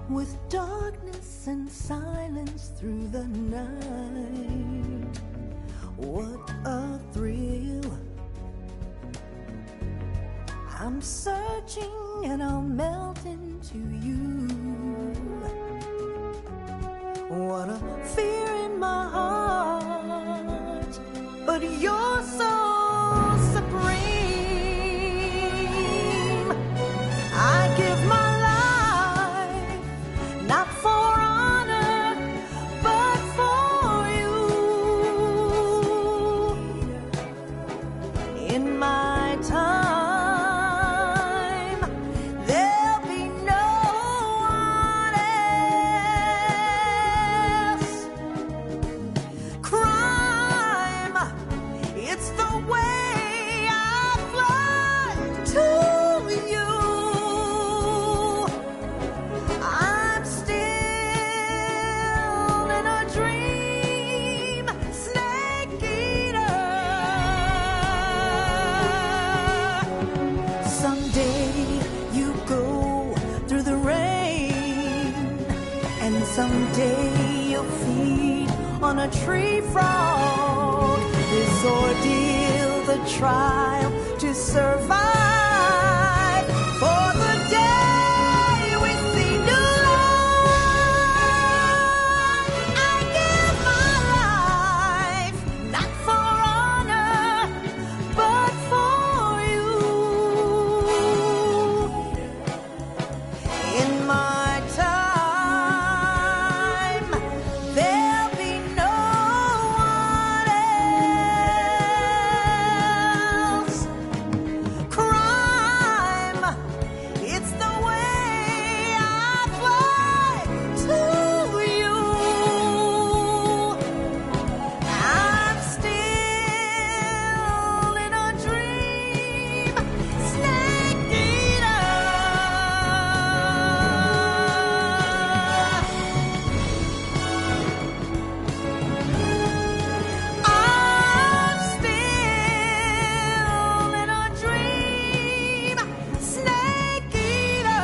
with darkness and silence through the night. What a thrill. I'm searching and I'll melt into you. What a fear in my heart, but you're so supreme. I give my life, not for honor, but for you. In my time, there'll be no one else. Crime, it's the way I fly to you. I'm still in a dream, snake eater. Someday you go through the rain, and someday you'll feed on a tree frog. This ordeal, the trial to survive, for the day we see new life. I give my life, not for honor, but for you. In my time, there'll be no one else. Crime, it's the way I fly to you. I'm still in a dream, snake eater. I'm still in a dream, snake eater.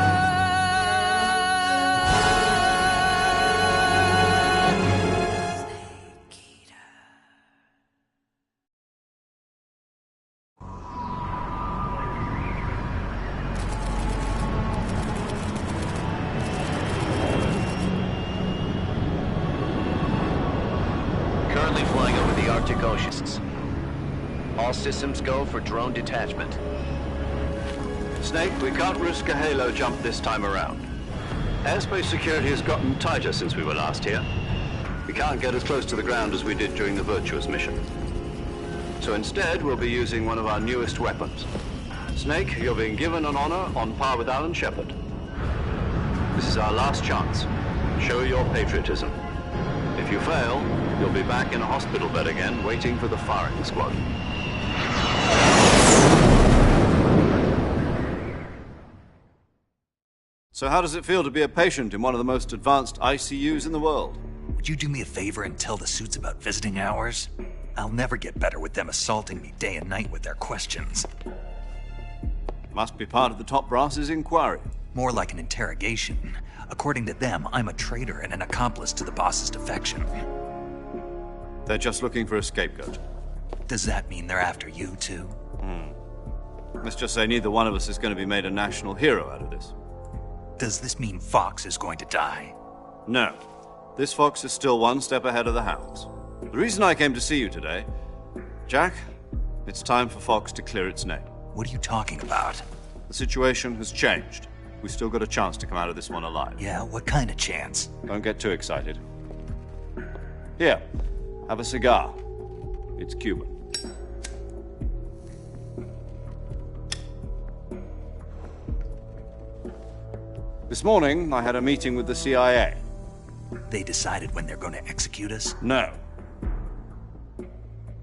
Currently flying over the Arctic Oceans. All systems go for drone detachment. Snake, we can't risk a halo jump this time around. Airspace security has gotten tighter since we were last here. We can't get as close to the ground as we did during the Virtuous mission. So instead, we'll be using one of our newest weapons. Snake, you're being given an honor on par with Alan Shepard. This is our last chance. Show your patriotism. If you fail, you'll be back in a hospital bed again, waiting for the firing squad. So how does it feel to be a patient in one of the most advanced ICUs in the world? Would you do me a favor and tell the suits about visiting hours? I'll never get better with them assaulting me day and night with their questions. Must be part of the top brass's inquiry. More like an interrogation. According to them, I'm a traitor and an accomplice to the boss's defection. They're just looking for a scapegoat. Does that mean they're after you, too? Let's just say neither one of us is going to be made a national hero out of this. Does this mean Fox is going to die? No. This fox is still one step ahead of the hounds. The reason I came to see you today, Jack, it's time for Fox to clear its name. What are you talking about? The situation has changed. We've still got a chance to come out of this one alive. Yeah, what kind of chance? Don't get too excited. Here, have a cigar. It's Cuban. This morning, I had a meeting with the CIA. They decided when they're going to execute us? No.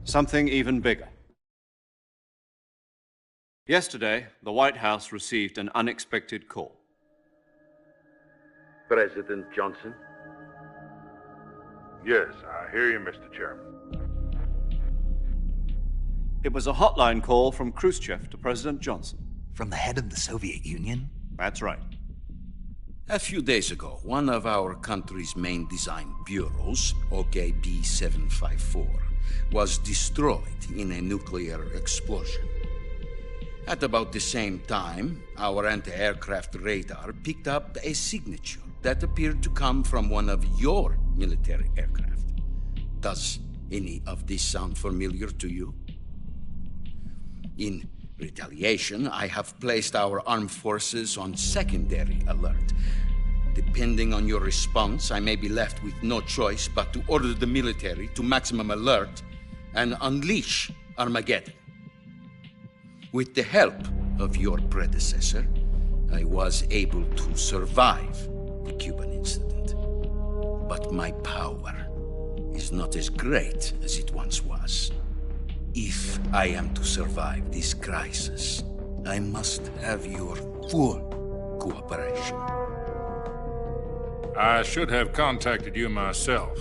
Something even bigger. Yesterday, the White House received an unexpected call. President Johnson? Yes, I hear you, Mr. Chairman. It was a hotline call from Khrushchev to President Johnson. From the head of the Soviet Union? That's right. A few days ago, one of our country's main design bureaus, OKB-754, was destroyed in a nuclear explosion. At about the same time, our anti-aircraft radar picked up a signature that appeared to come from one of your military aircraft. Does any of this sound familiar to you? In retaliation, I have placed our armed forces on secondary alert. Depending on your response, I may be left with no choice but to order the military to maximum alert and unleash Armageddon. With the help of your predecessor, I was able to survive the Cuban incident. But my power is not as great as it once was. If I am to survive this crisis, I must have your full cooperation. I should have contacted you myself.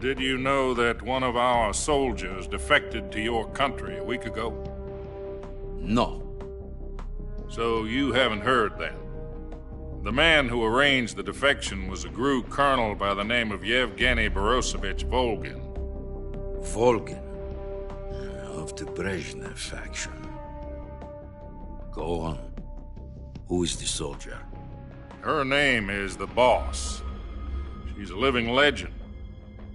Did you know that one of our soldiers defected to your country a week ago? No. So you haven't heard then? The man who arranged the defection was a GRU colonel by the name of Yevgeny Borosovich Volgin. Volgin? Of the Brezhnev faction. Go on. Who is the soldier? Her name is the Boss. She's a living legend.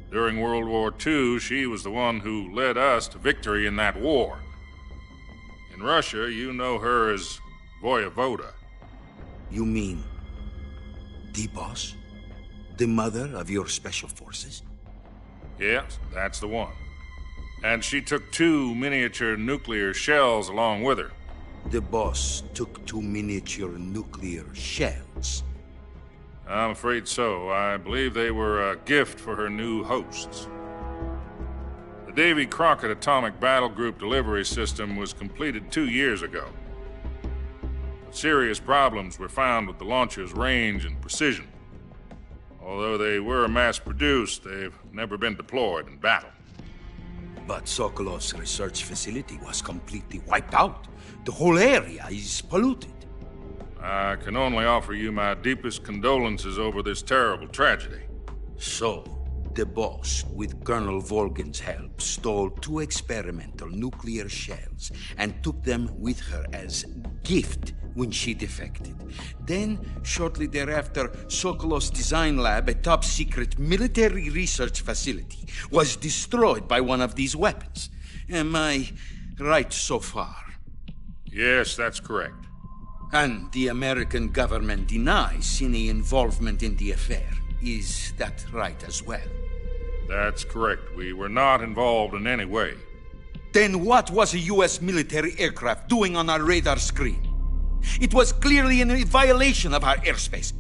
During World War II, she was the one who led us to victory in that war. In Russia, you know her as Voyevoda. You mean the Boss? The mother of your special forces? Yes, that's the one. And she took 2 miniature nuclear shells along with her. The Boss took 2 miniature nuclear shells? I'm afraid so. I believe they were a gift for her new hosts. The Davy Crockett Atomic Battle Group delivery system was completed 2 years ago. But serious problems were found with the launcher's range and precision. Although they were mass-produced, they've never been deployed in battle. But Sokolov's research facility was completely wiped out. The whole area is polluted. I can only offer you my deepest condolences over this terrible tragedy. So, the Boss, with Colonel Volgin's help, stole 2 experimental nuclear shells and took them with her as gift when she defected. Then, shortly thereafter, Sokolov's design lab, a top-secret military research facility, was destroyed by one of these weapons. Am I right so far? Yes, that's correct. And the American government denies any involvement in the affair. Is that right as well? That's correct. We were not involved in any way. Then what was a U.S. military aircraft doing on our radar screen? It was clearly in violation of our airspace.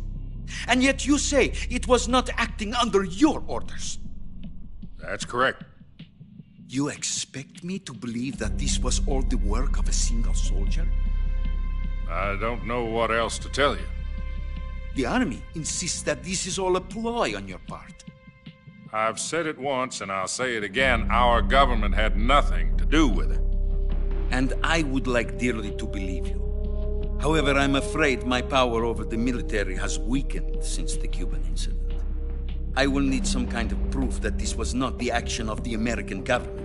And yet you say it was not acting under your orders. That's correct. You expect me to believe that this was all the work of a single soldier? I don't know what else to tell you. The army insists that this is all a ploy on your part. I've said it once and I'll say it again. Our government had nothing to do with it. And I would like dearly to believe you. However, I'm afraid my power over the military has weakened since the Cuban incident. I will need some kind of proof that this was not the action of the American government.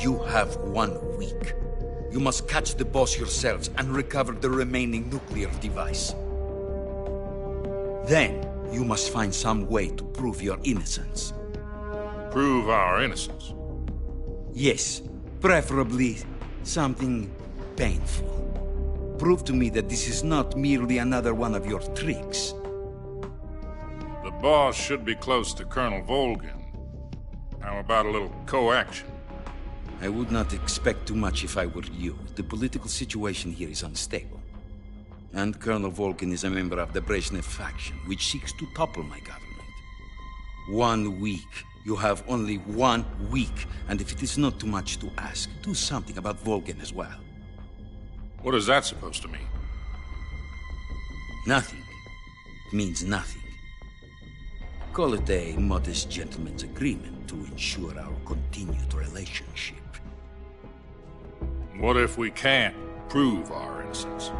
You have 1 week. You must catch the Boss yourselves and recover the remaining nuclear device. Then, you must find some way to prove your innocence. Prove our innocence? Yes, preferably something painful. Prove to me that this is not merely another one of your tricks. The Boss should be close to Colonel Volgin. How about a little co-action? I would not expect too much if I were you. The political situation here is unstable. And Colonel Volgin is a member of the Brezhnev faction, which seeks to topple my government. 1 week. You have only 1 week. And if it is not too much to ask, do something about Volgin as well. What is that supposed to mean? Nothing. It means nothing. Call it a modest gentleman's agreement to ensure our continued relationship. What if we can't prove our innocence?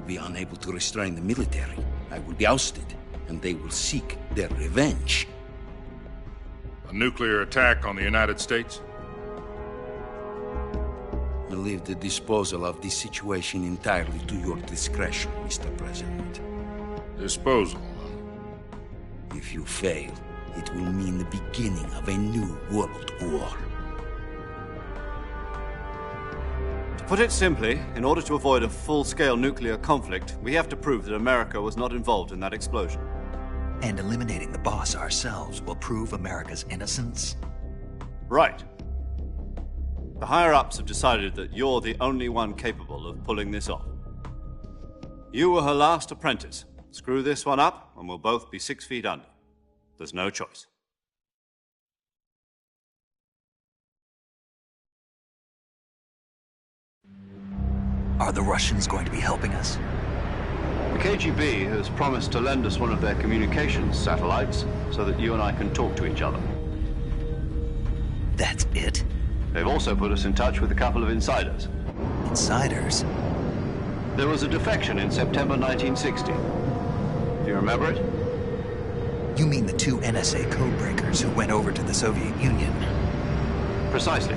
be unable to restrain the military. I will be ousted, and they will seek their revenge. A nuclear attack on the United States? I leave the disposal of this situation entirely to your discretion, Mr. President. Disposal? If you fail, it will mean the beginning of a new world war. To put it simply, in order to avoid a full-scale nuclear conflict, we have to prove that America was not involved in that explosion. And eliminating the boss ourselves will prove America's innocence? Right. The higher-ups have decided that you're the only one capable of pulling this off. You were her last apprentice. Screw this one up, and we'll both be 6 feet under. There's no choice. Are the Russians going to be helping us? The KGB has promised to lend us one of their communications satellites so that you and I can talk to each other. That's it? They've also put us in touch with a couple of insiders. Insiders? There was a defection in September 1960. Do you remember it? You mean the 2 NSA codebreakers who went over to the Soviet Union? Precisely.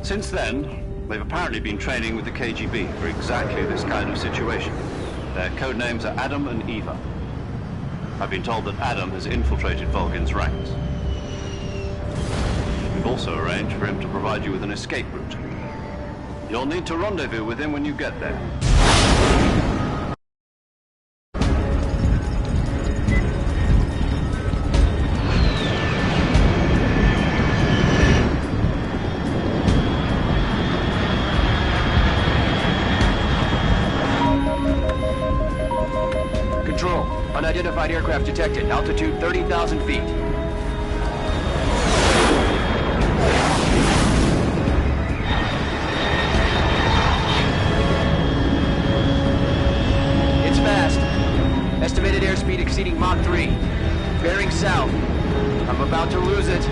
Since then, they've apparently been training with the KGB for exactly this kind of situation. Their code names are Adam and Eva. I've been told that Adam has infiltrated Volgin's ranks. We've also arranged for him to provide you with an escape route. You'll need to rendezvous with him when you get there. Control, unidentified aircraft detected. Altitude 30,000 feet. It's fast. Estimated airspeed exceeding Mach 3. Bearing south. I'm about to lose it.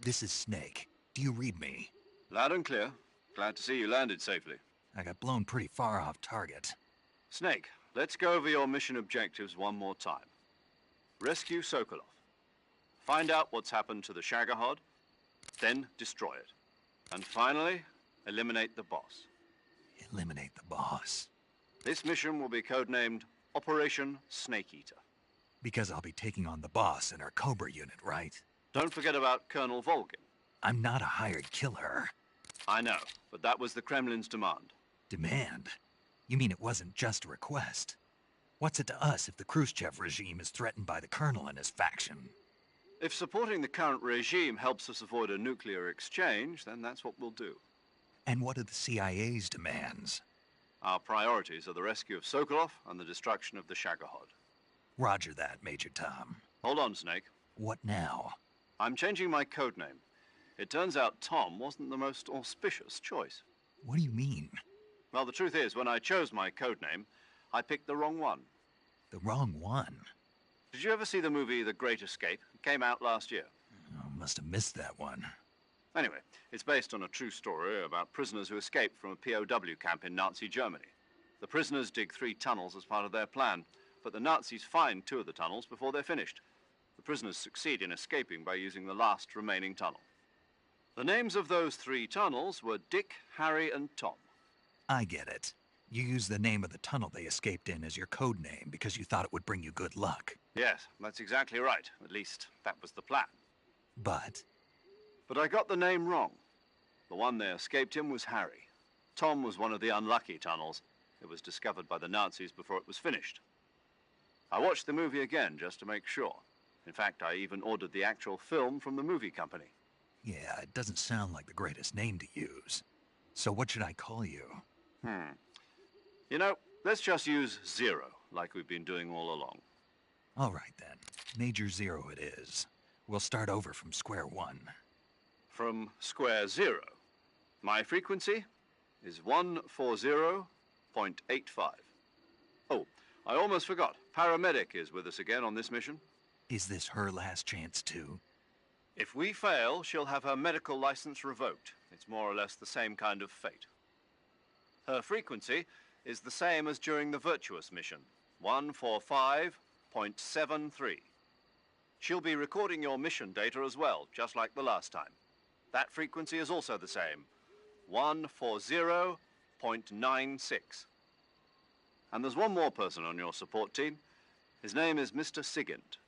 This is Snake. Do you read me? Loud and clear. Glad to see you landed safely. I got blown pretty far off target. Snake, let's go over your mission objectives one more time. Rescue Sokolov. Find out what's happened to the Shagohod, then destroy it. And finally, eliminate the boss. Eliminate the boss? This mission will be codenamed Operation Snake Eater. Because I'll be taking on the boss in our Cobra unit, right? Don't forget about Colonel Volgin. I'm not a hired killer. I know, but that was the Kremlin's demand. Demand? You mean it wasn't just a request? What's it to us if the Khrushchev regime is threatened by the Colonel and his faction? If supporting the current regime helps us avoid a nuclear exchange, then that's what we'll do. And what are the CIA's demands? Our priorities are the rescue of Sokolov and the destruction of the Shagohod. Roger that, Major Tom. Hold on, Snake. What now? I'm changing my codename. It turns out Tom wasn't the most auspicious choice. What do you mean? Well, the truth is, when I chose my codename, I picked the wrong one. The wrong one? Did you ever see the movie The Great Escape? It came out last year. must have missed that one. Anyway, it's based on a true story about prisoners who escaped from a POW camp in Nazi Germany. The prisoners dig 3 tunnels as part of their plan, but the Nazis find 2 of the tunnels before they're finished. The prisoners succeed in escaping by using the last remaining tunnel. The names of those 3 tunnels were Dick, Harry, and Tom. I get it. You used the name of the tunnel they escaped in as your code name because you thought it would bring you good luck. Yes, that's exactly right. At least, that was the plan. But I got the name wrong. The one they escaped in was Harry. Tom was one of the unlucky tunnels. It was discovered by the Nazis before it was finished. I watched the movie again just to make sure. In fact, I even ordered the actual film from the movie company. yeah, it doesn't sound like the greatest name to use. So what should I call you? You know, let's just use Zero, like we've been doing all along. All right, then. Major Zero it is. We'll start over from square one. From square 0. My frequency is 140.85. Oh, I almost forgot. Paramedic is with us again on this mission. Is this her last chance, too? If we fail, she'll have her medical license revoked. It's more or less the same kind of fate. Her frequency is the same as during the Virtuous mission, 145.73. She'll be recording your mission data as well, just like the last time. That frequency is also the same, 140.96. And there's one more person on your support team. His name is Mr. Sigint.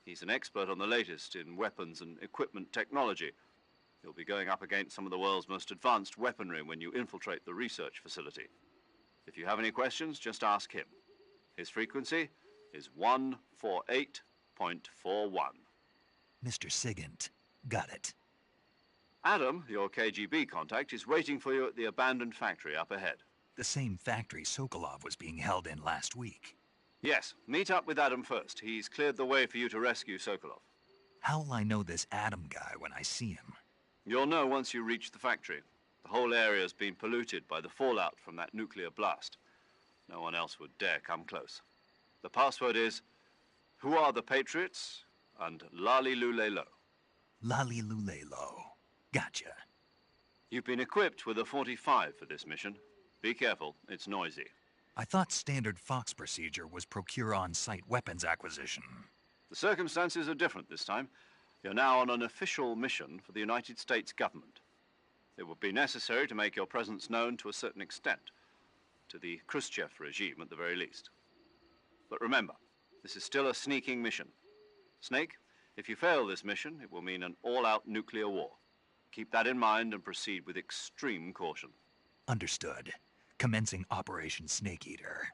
He's an expert on the latest in weapons and equipment technology. You'll be going up against some of the world's most advanced weaponry when you infiltrate the research facility. If you have any questions, just ask him. His frequency is 148.41. Mr. Sigint. Got it. Adam, your KGB contact, is waiting for you at the abandoned factory up ahead. The same factory Sokolov was being held in last week. Yes, meet up with Adam first. He's cleared the way for you to rescue Sokolov. How'll I know this Adam guy when I see him? You'll know once you reach the factory. The whole area's been polluted by the fallout from that nuclear blast. No one else would dare come close. The password is, "Who are the Patriots?" and Lali Lulelo. Lali Lulelo. Gotcha. You've been equipped with a 45 for this mission. Be careful, it's noisy. I thought standard Fox procedure was procure on-site weapons acquisition. The circumstances are different this time. You're now on an official mission for the United States government. It would be necessary to make your presence known to a certain extent, to the Khrushchev regime at the very least. But remember, this is still a sneaking mission. Snake, if you fail this mission, it will mean an all-out nuclear war. Keep that in mind and proceed with extreme caution. Understood. Commencing Operation Snake Eater.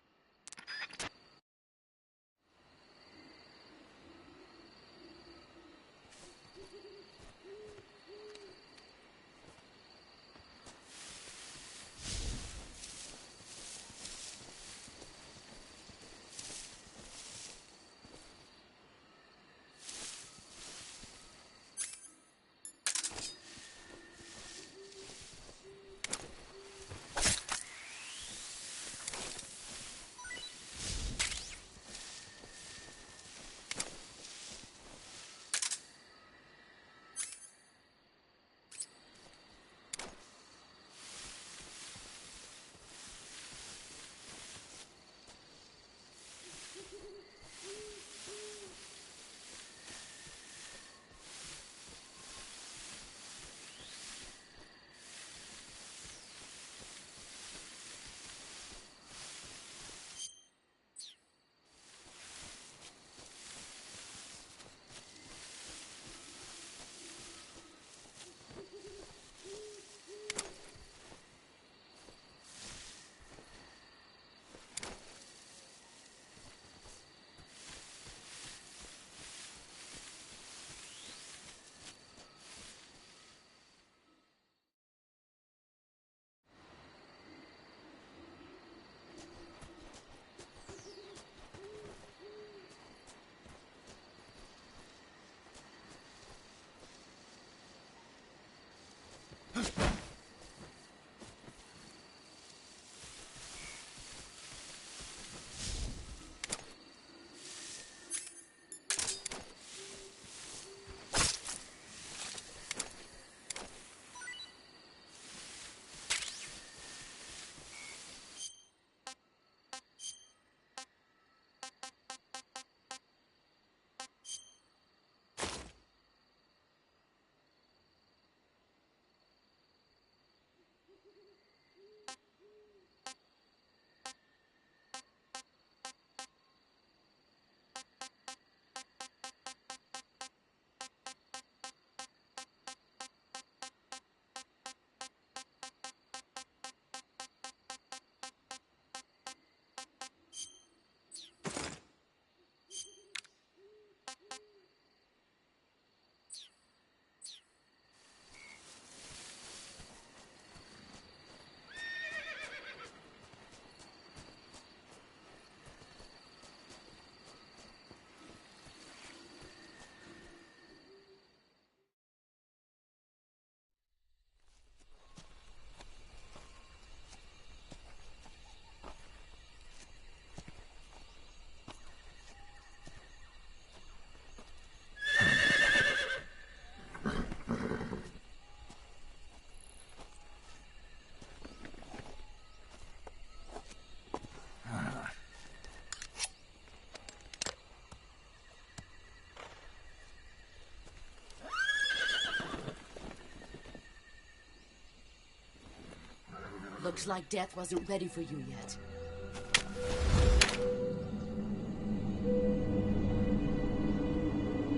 Looks like death wasn't ready for you yet.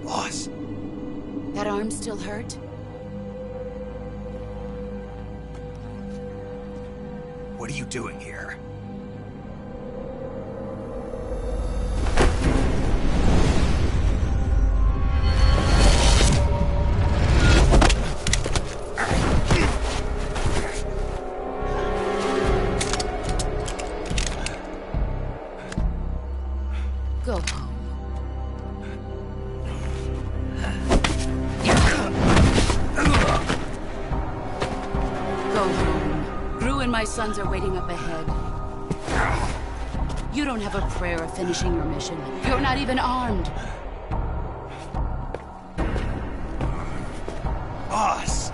Boss. That arm still hurt? What are you doing here? Go home. Go home. Gru and my sons are waiting up ahead. You don't have a prayer of finishing your mission. You're not even armed. Boss!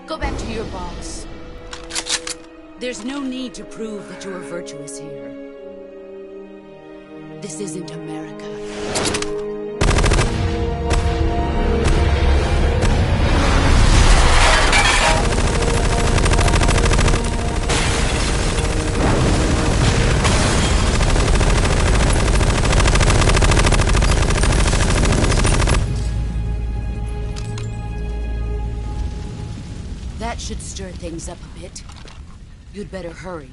Go back to your boss. There's no need to prove that you are virtuous here. This isn't America. That should stir things up a bit. You'd better hurry.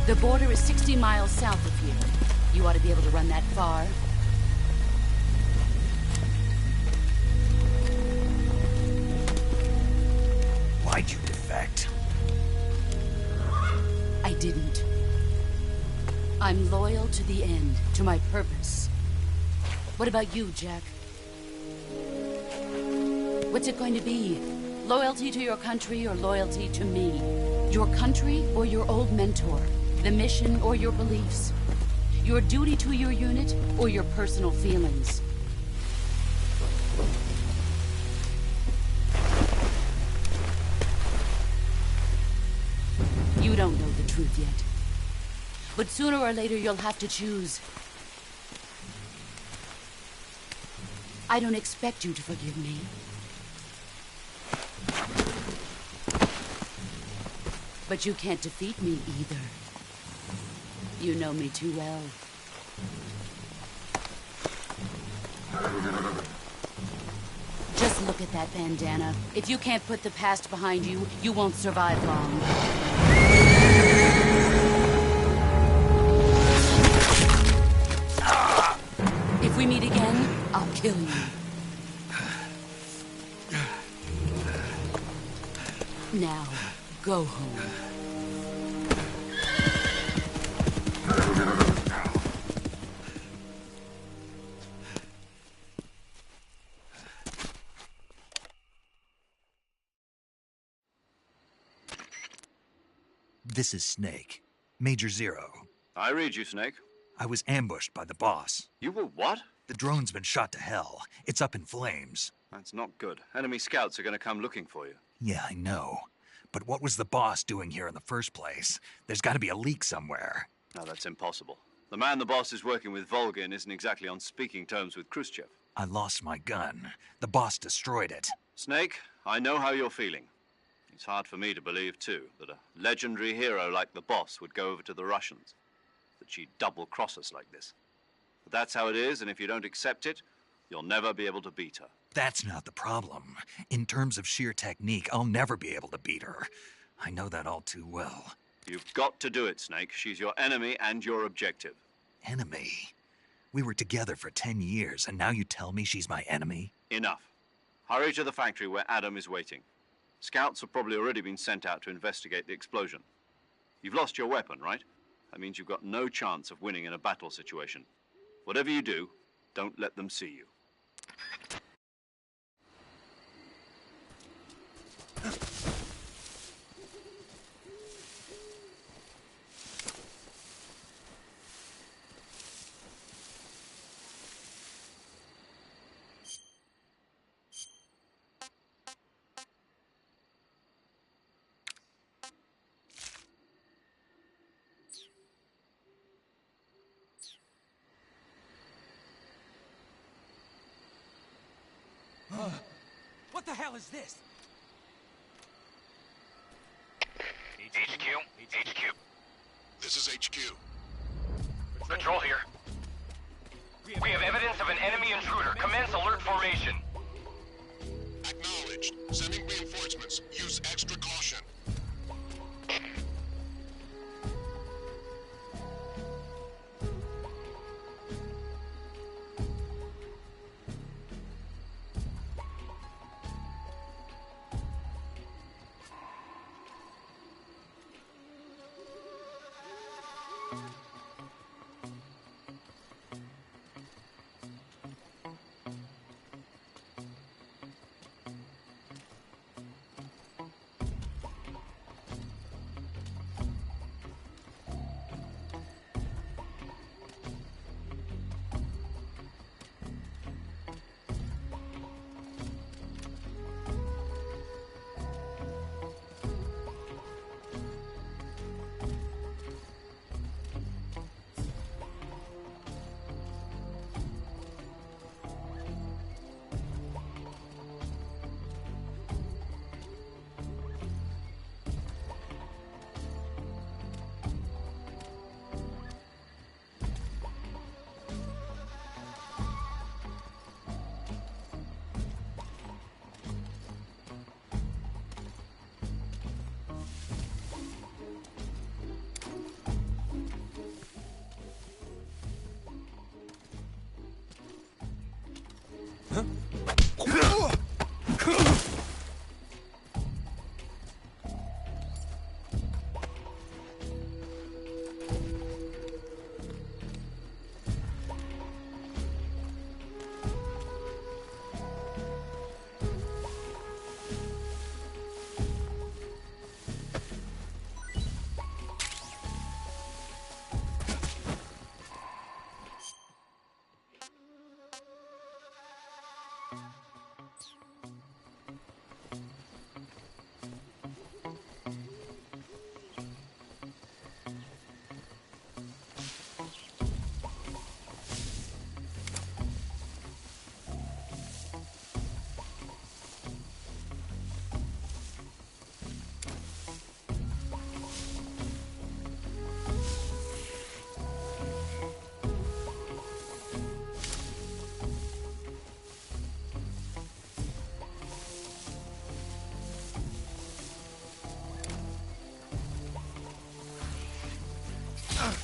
The border is 60 miles south of here. You ought to be able to run that far. Why'd you defect? I didn't. I'm loyal to the end, to my purpose. What about you, Jack? What's it going to be? Loyalty to your country or loyalty to me? Your country or your old mentor? The mission or your beliefs? Your duty to your unit or your personal feelings? You don't know the truth yet. But sooner or later you'll have to choose. I don't expect you to forgive me. But you can't defeat me either. You know me too well. Just look at that bandana. If you can't put the past behind you, you won't survive long. If we meet again, I'll kill you. Now, go home. This is Snake. Major Zero. I read you, Snake. I was ambushed by the boss. You were what? The drone's been shot to hell. It's up in flames. That's not good. Enemy scouts are going to come looking for you. Yeah, I know. But what was the boss doing here in the first place? There's got to be a leak somewhere. No, that's impossible. The man the boss is working with, Volgin, isn't exactly on speaking terms with Khrushchev. I lost my gun. The boss destroyed it. Snake, I know how you're feeling. It's hard for me to believe, too, that a legendary hero like the boss would go over to the Russians. That she'd double-cross us like this. But that's how it is, and if you don't accept it, you'll never be able to beat her. That's not the problem. In terms of sheer technique, I'll never be able to beat her. I know that all too well. You've got to do it, Snake. She's your enemy and your objective. Enemy? We were together for 10 years, and now you tell me she's my enemy? Enough. Hurry to the factory where Adam is waiting. Scouts have probably already been sent out to investigate the explosion. You've lost your weapon, right? That means you've got no chance of winning in a battle situation. Whatever you do, don't let them see you. the hell is this? HQ. This is HQ. Patrol here. We have evidence of an enemy intruder. Commence alert formation. Acknowledged. Sending reinforcements. Use extra caution.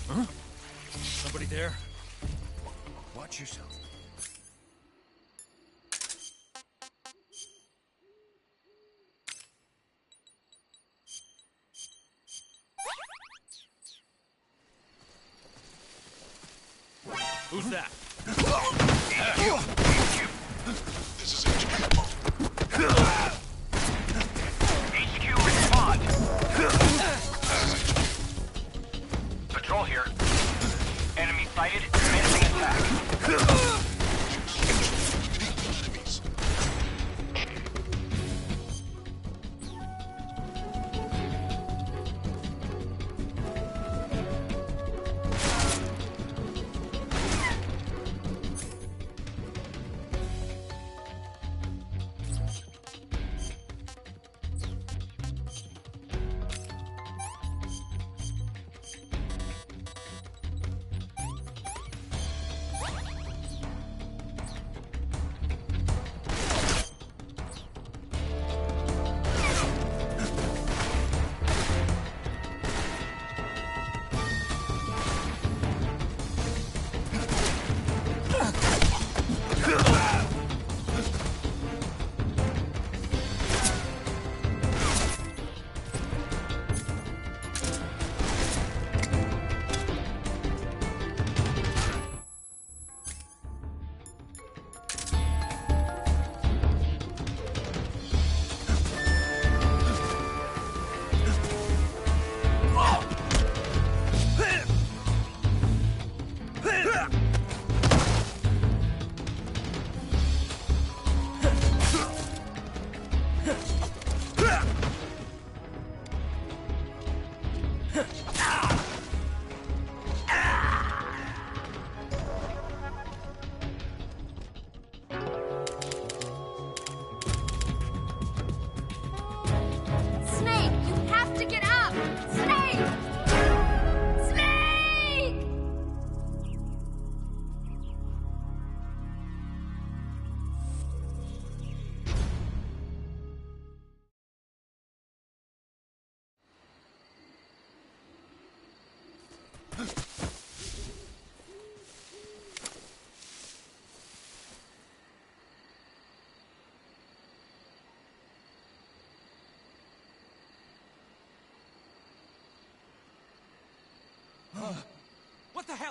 Huh? Somebody there? Watch yourself. Who's that? This is HQ. HQ, respond. Patrol here. Enemy sighted. Commencing attack.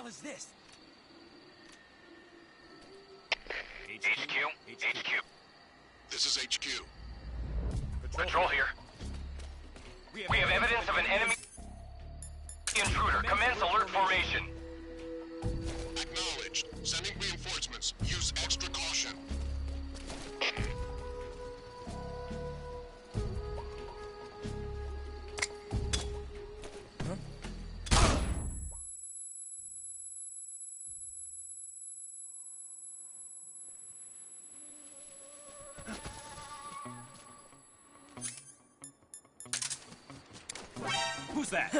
hell is this? HQ. This is HQ. Patrol here. We have evidence of an enemy intruder. Commence alert formation. Acknowledged. Sending reinforcements. Use extra caution. Who's that?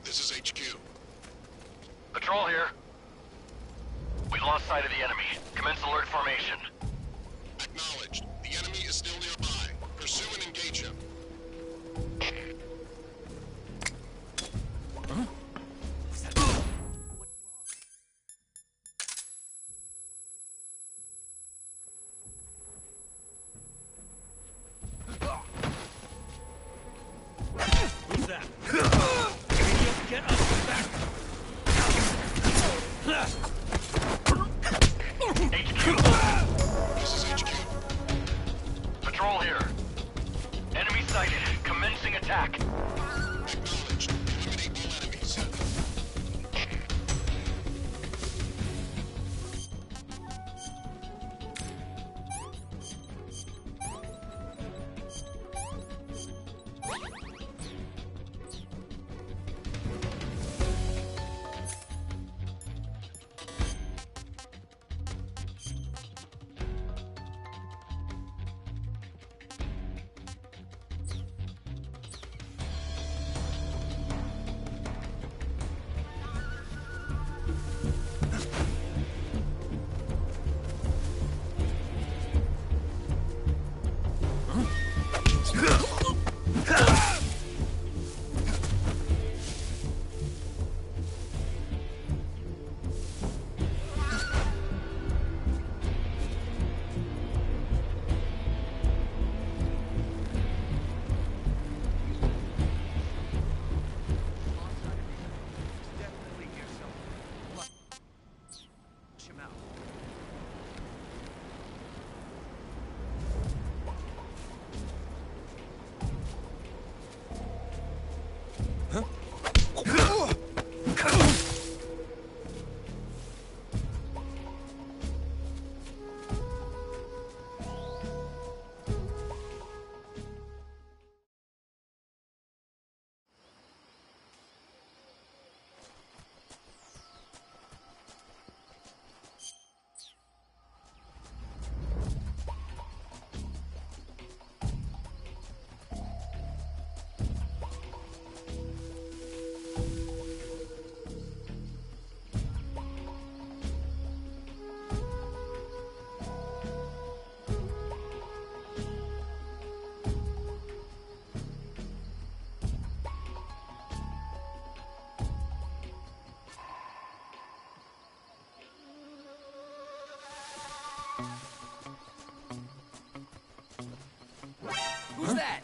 This is HQ. Patrol here. We've lost sight of the enemy. Commence alert formation. Acknowledged. The enemy is still nearby. Pursue and engage him. Huh? Who's that? Get us back! HQ! Who's that?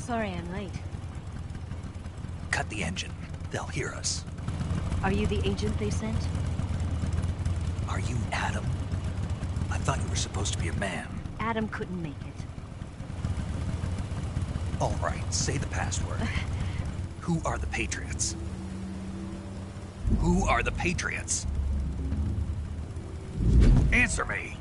Sorry I'm late. Cut the engine. They'll hear us. Are you the agent they sent? Are you Adam? I thought you were supposed to be a man. Adam couldn't make it. All right, say the password. Who are the Patriots? Who are the Patriots? Answer me!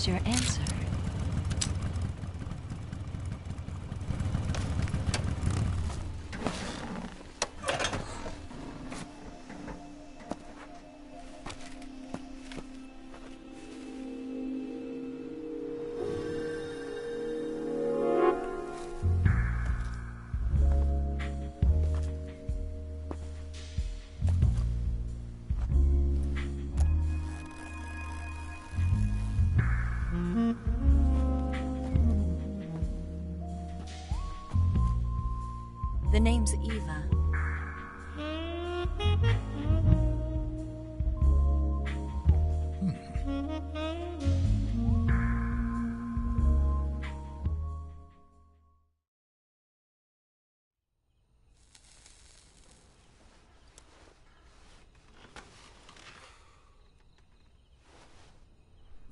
was your answer? The name's Eva.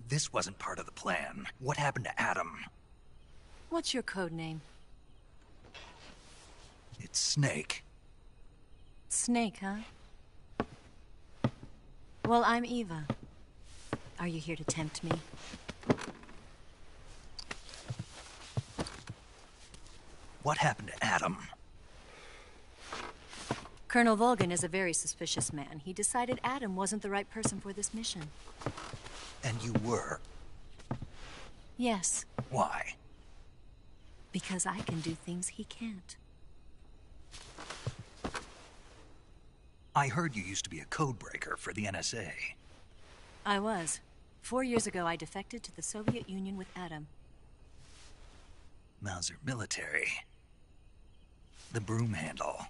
This wasn't part of the plan. What happened to Adam? What's your code name? It's Snake. Snake, huh? Well, I'm Eva. Are you here to tempt me? What happened to Adam? Colonel Volgan is a very suspicious man. He decided Adam wasn't the right person for this mission. And you were? Yes. Why? Because I can do things he can't. I heard you used to be a codebreaker for the NSA. I was. 4 years ago, I defected to the Soviet Union with Adam. Mauser military. The broom handle.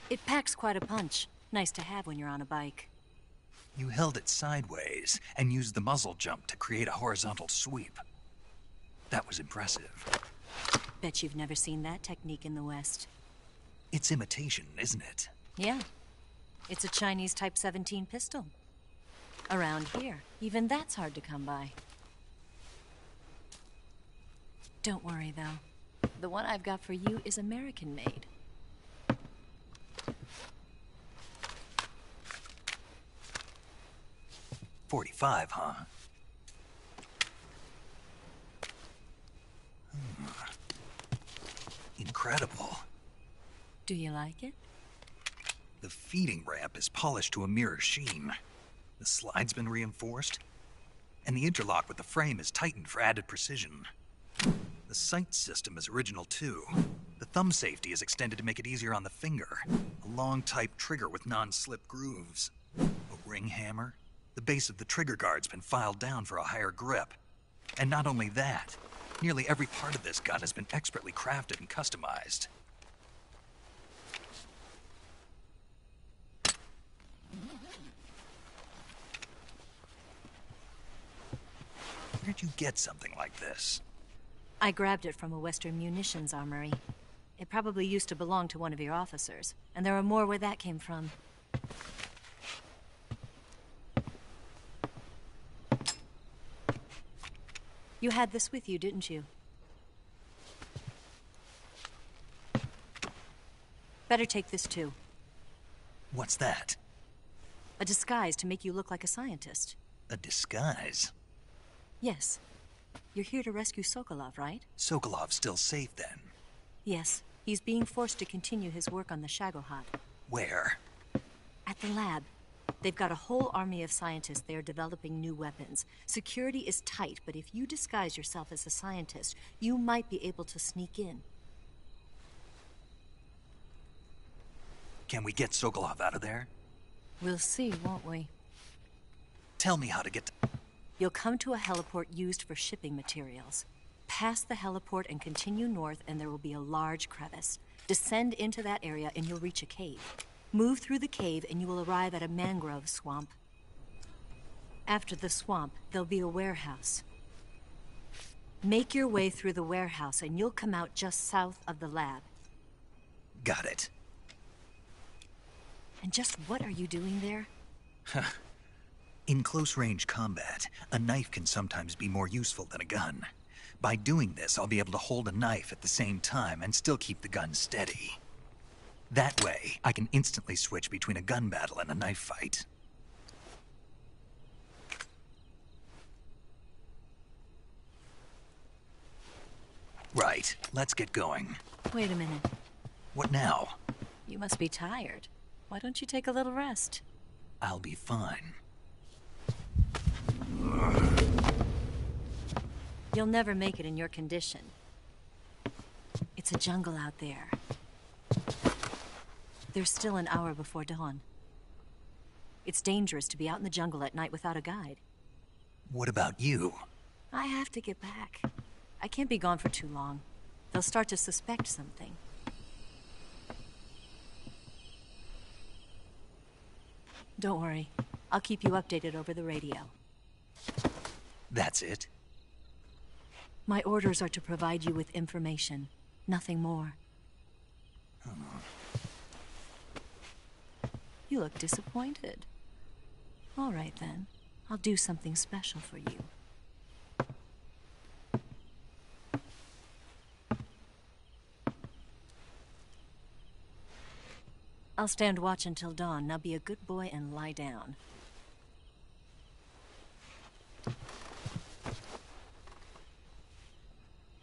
It packs quite a punch. Nice to have when you're on a bike. You held it sideways and used the muzzle jump to create a horizontal sweep. That was impressive. Bet you've never seen that technique in the West. It's imitation, isn't it? Yeah. It's a Chinese Type 17 pistol. Around here, even that's hard to come by. Don't worry, though. The one I've got for you is American-made. .45, huh? Incredible. Do you like it? The feeding ramp is polished to a mirror sheen. The slide's been reinforced, and the interlock with the frame is tightened for added precision. The sight system is original too. The thumb safety is extended to make it easier on the finger. A long type trigger with non-slip grooves. A ring hammer. The base of the trigger guard's been filed down for a higher grip. And not only that, nearly every part of this gun has been expertly crafted and customized. Where'd you get something like this? I grabbed it from a Western munitions armory. It probably used to belong to one of your officers, and there are more where that came from. You had this with you, didn't you? Better take this too. What's that? A disguise to make you look like a scientist. A disguise? Yes. You're here to rescue Sokolov, right? Sokolov's still safe then? Yes. He's being forced to continue his work on the Shagohod. Where? At the lab. They've got a whole army of scientists there developing new weapons. Security is tight, but if you disguise yourself as a scientist, you might be able to sneak in. Can we get Sokolov out of there? We'll see, won't we? Tell me how to get to... You'll come to a heliport used for shipping materials. Pass the heliport and continue north, and there will be a large crevice. Descend into that area, and you'll reach a cave. Move through the cave, and you will arrive at a mangrove swamp. After the swamp, there'll be a warehouse. Make your way through the warehouse, and you'll come out just south of the lab. Got it. And just what are you doing there? In close-range combat, a knife can sometimes be more useful than a gun. By doing this, I'll be able to hold a knife at the same time and still keep the gun steady. That way, I can instantly switch between a gun battle and a knife fight. Right. Let's get going. Wait a minute. What now? You must be tired. Why don't you take a little rest? I'll be fine. You'll never make it in your condition. It's a jungle out there. There's still an hour before dawn. It's dangerous to be out in the jungle at night without a guide. What about you? I have to get back. I can't be gone for too long. They'll start to suspect something. Don't worry. I'll keep you updated over the radio. That's it? My orders are to provide you with information. Nothing more. You look disappointed. All right, then. I'll do something special for you. I'll stand watch until dawn. Now be a good boy and lie down.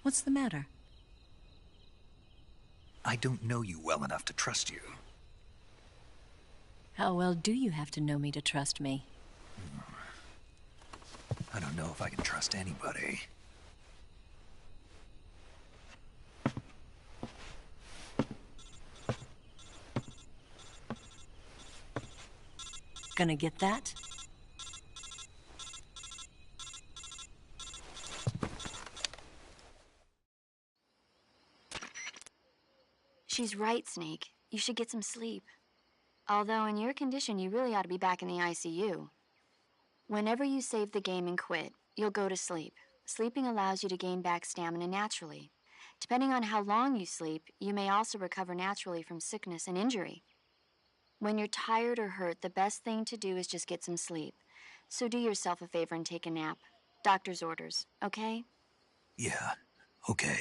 What's the matter? I don't know you well enough to trust you. How well do you have to know me to trust me? I don't know if I can trust anybody. Gonna get that? She's right, Snake. You should get some sleep. Although in your condition, you really ought to be back in the ICU. Whenever you save the game and quit, you'll go to sleep. Sleeping allows you to gain back stamina naturally. Depending on how long you sleep, you may also recover naturally from sickness and injury. When you're tired or hurt, the best thing to do is just get some sleep. So do yourself a favor and take a nap. Doctor's orders, okay? Yeah, okay.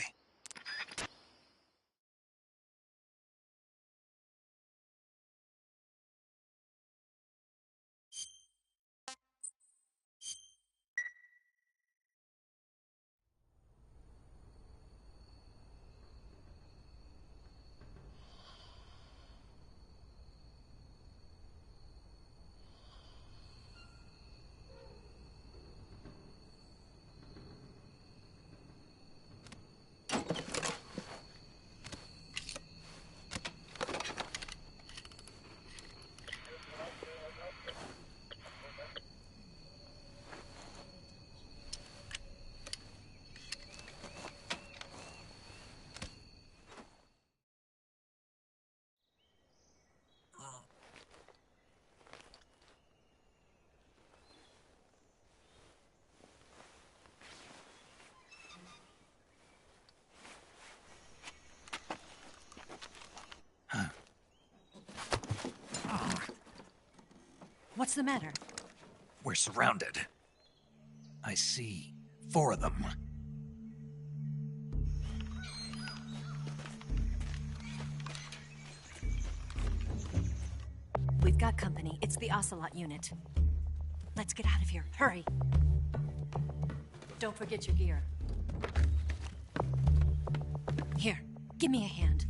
What's the matter? We're surrounded. I see 4 of them. We've got company. It's the Ocelot unit. Let's get out of here. Hurry. Don't forget your gear. Here, give me a hand.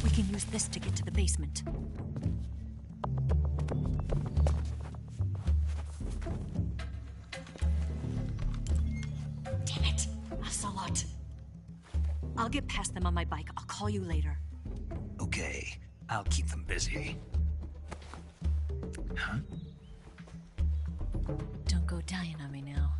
We can use this to get to the basement. Damn it, Ocelot. I'll get past them on my bike. I'll call you later. Okay, I'll keep them busy. Huh? Don't go dying on me now.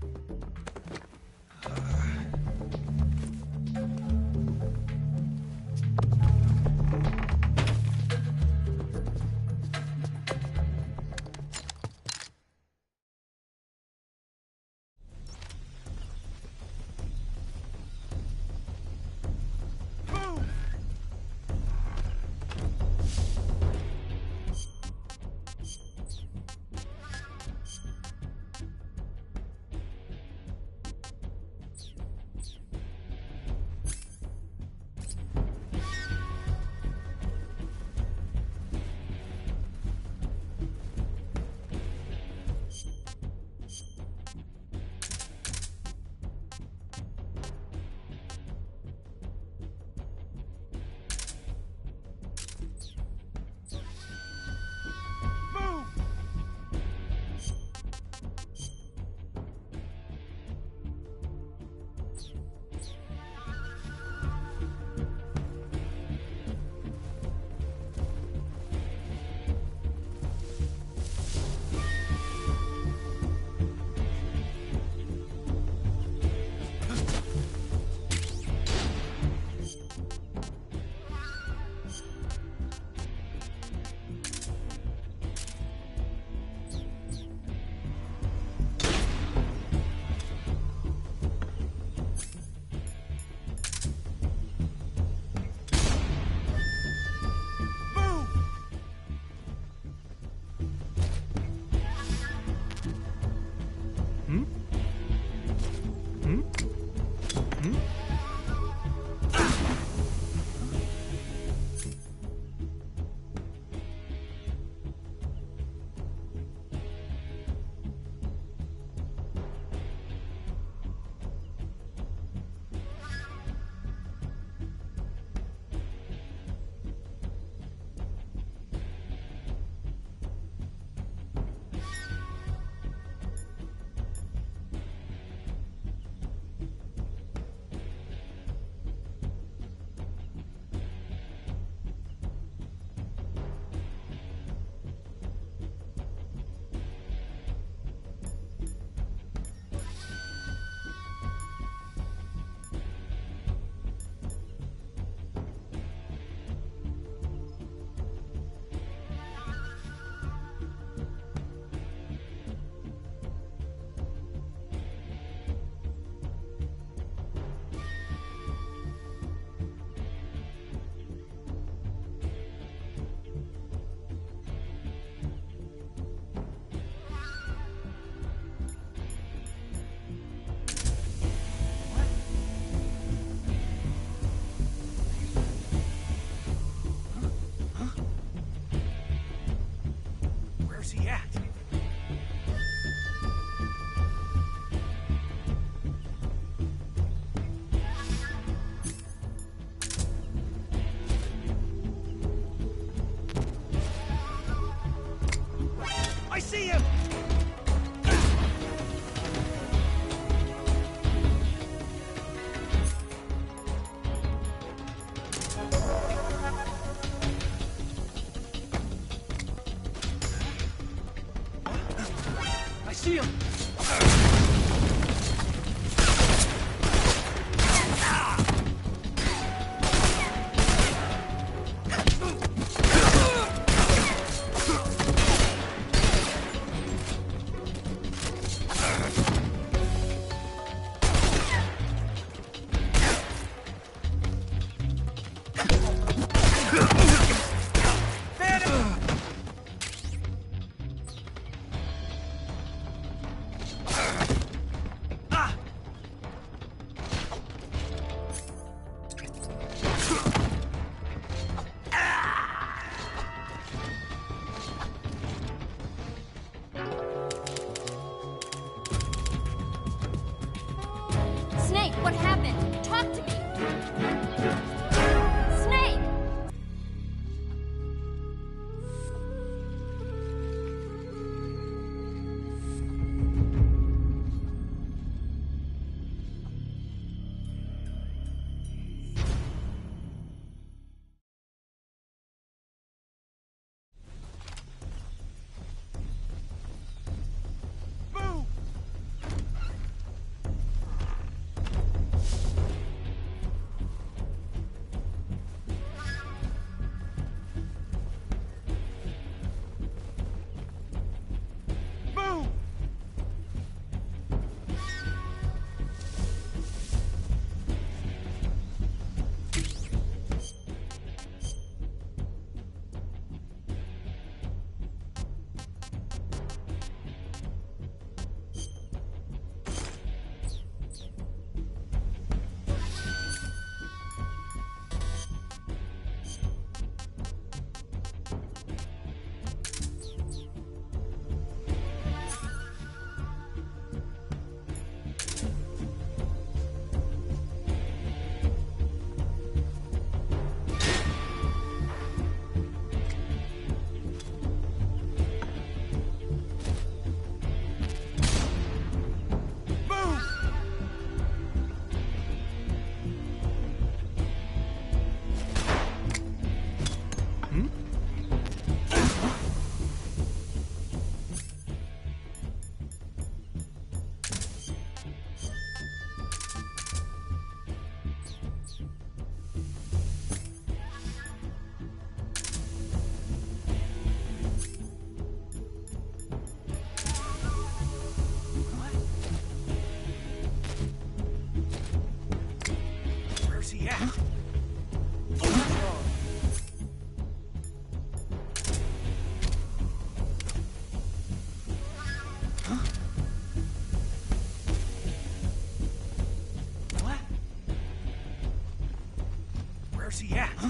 I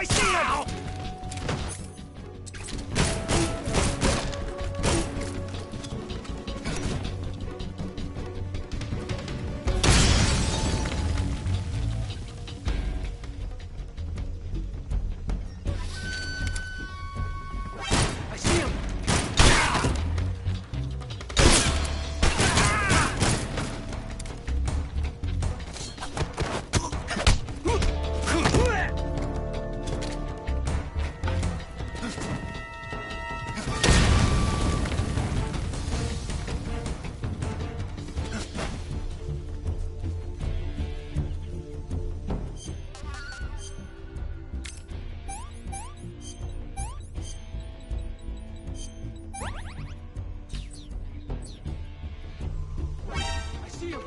see him!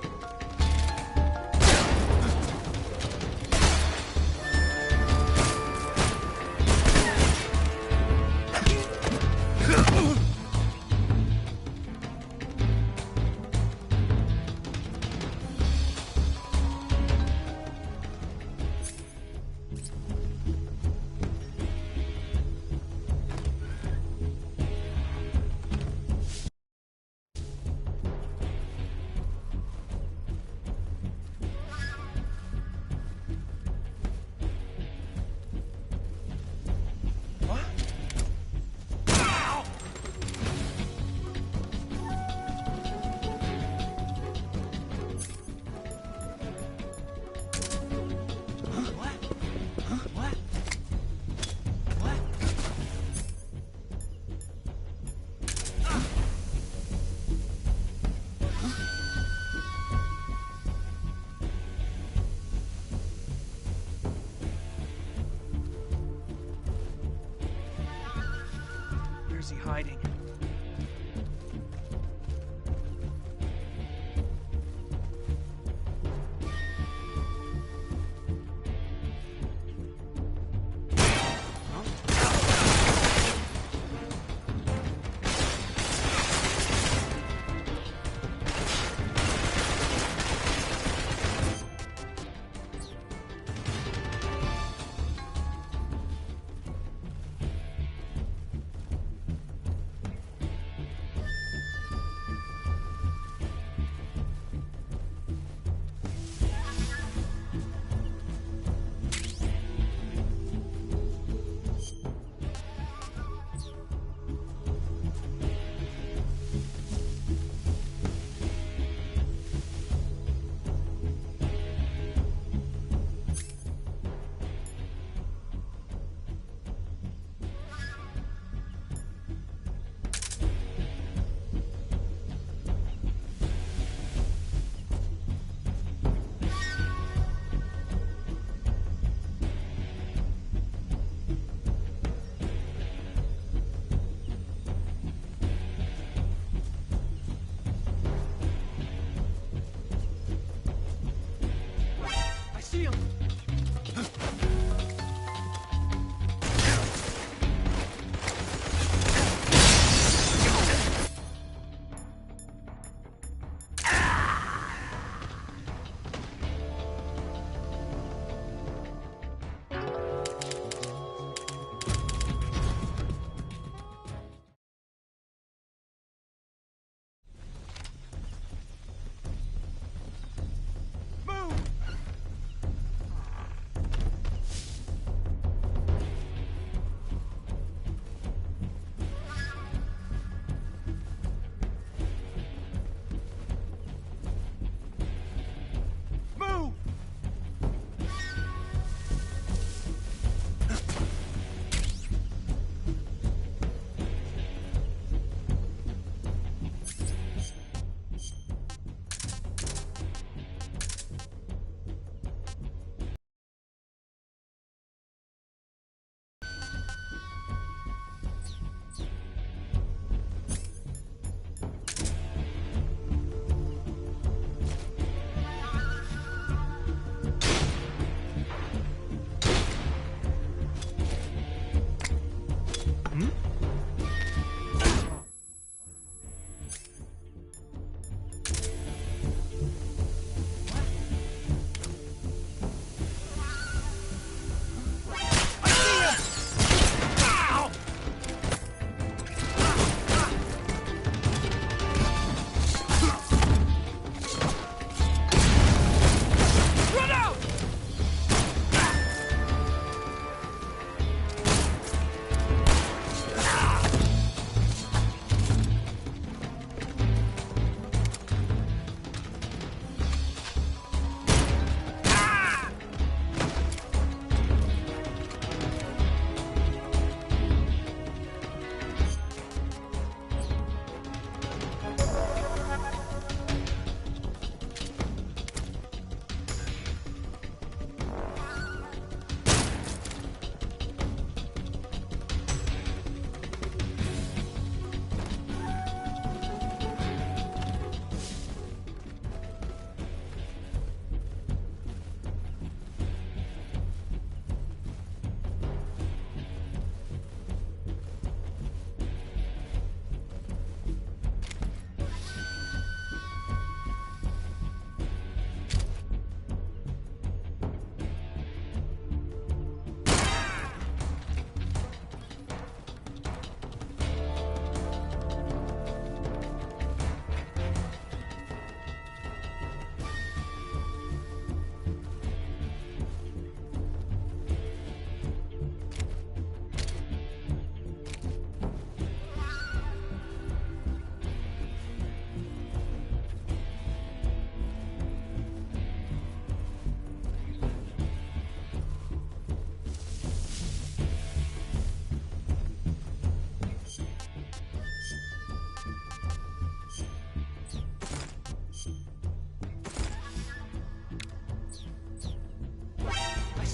Where's he hiding?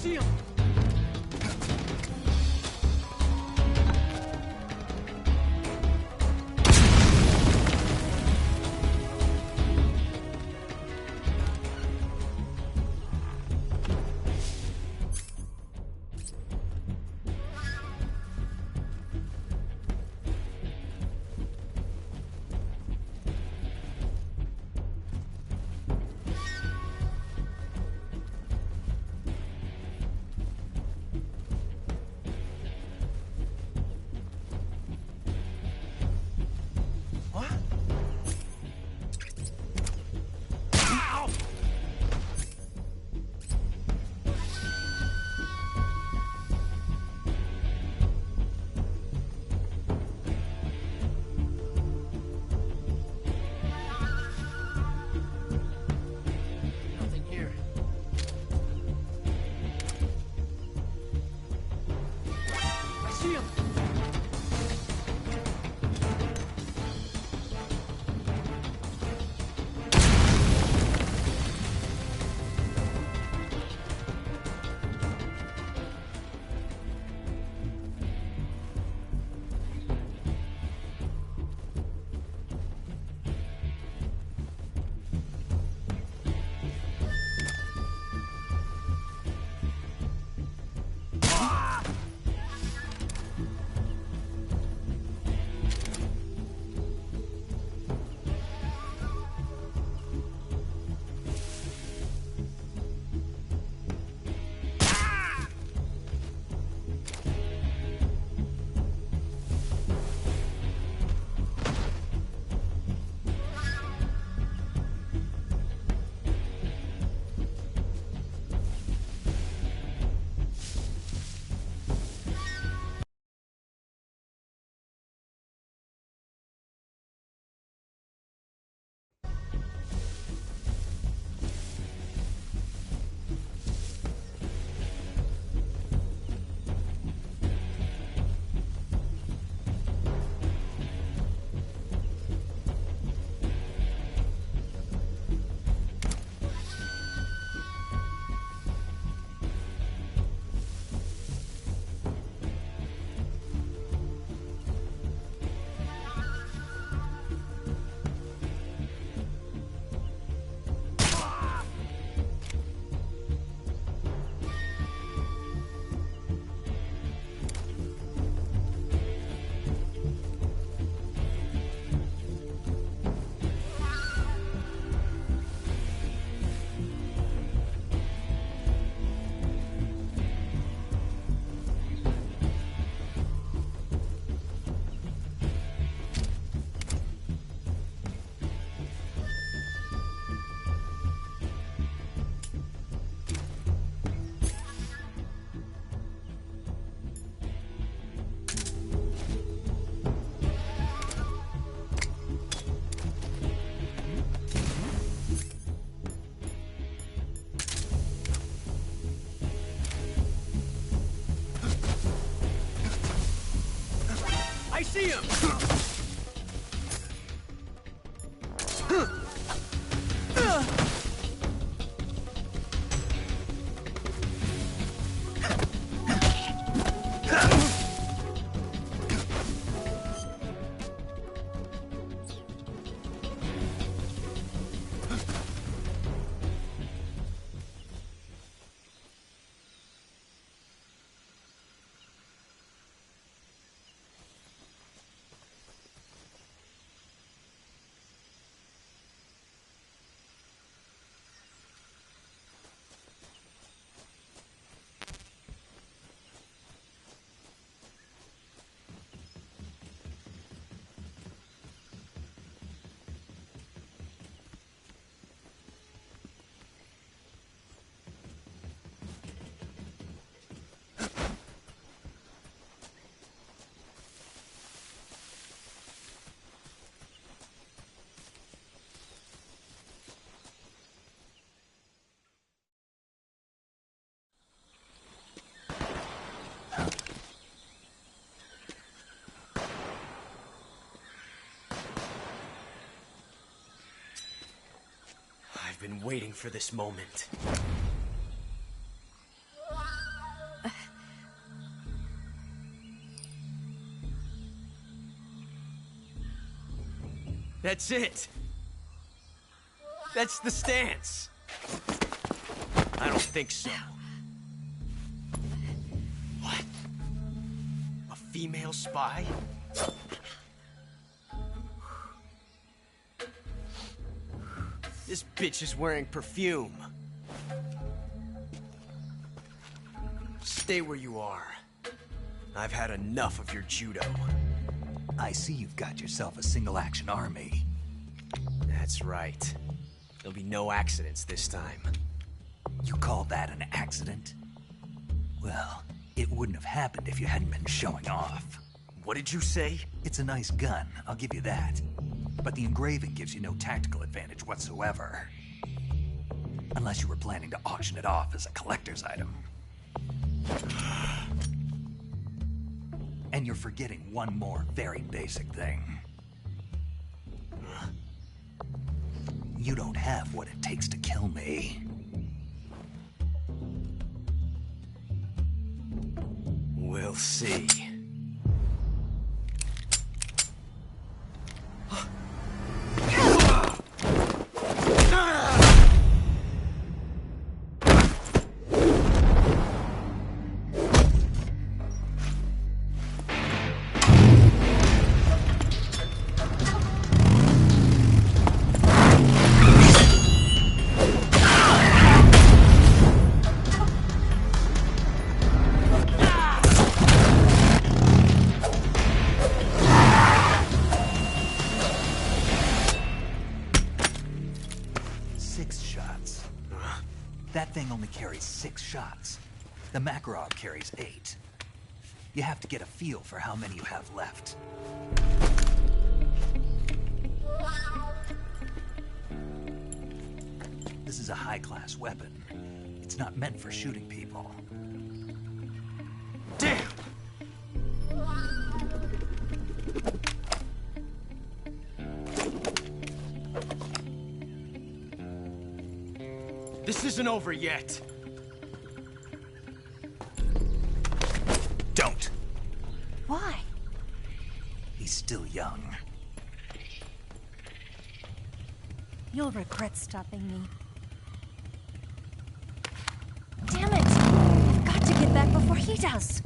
see him! I see him! I've been waiting for this moment. That's it. That's the stance. I don't think so. What? A female spy? This bitch is wearing perfume. Stay where you are. I've had enough of your judo. I see you've got yourself a single-action army. That's right. There'll be no accidents this time. You call that an accident? Well, it wouldn't have happened if you hadn't been showing off. What did you say? It's a nice gun, I'll give you that. But the engraving gives you no tactical advantage whatsoever. Unless you were planning to auction it off as a collector's item. And you're forgetting one more very basic thing. You don't have what it takes to kill me. We'll see. That thing only carries 6 shots. The Makarov carries 8. You have to get a feel for how many you have left. This is a high-class weapon. It's not meant for shooting people. Damn! This isn't over yet. Don't. Why? He's still young. You'll regret stopping me. Damn it! I've got to get back before he does.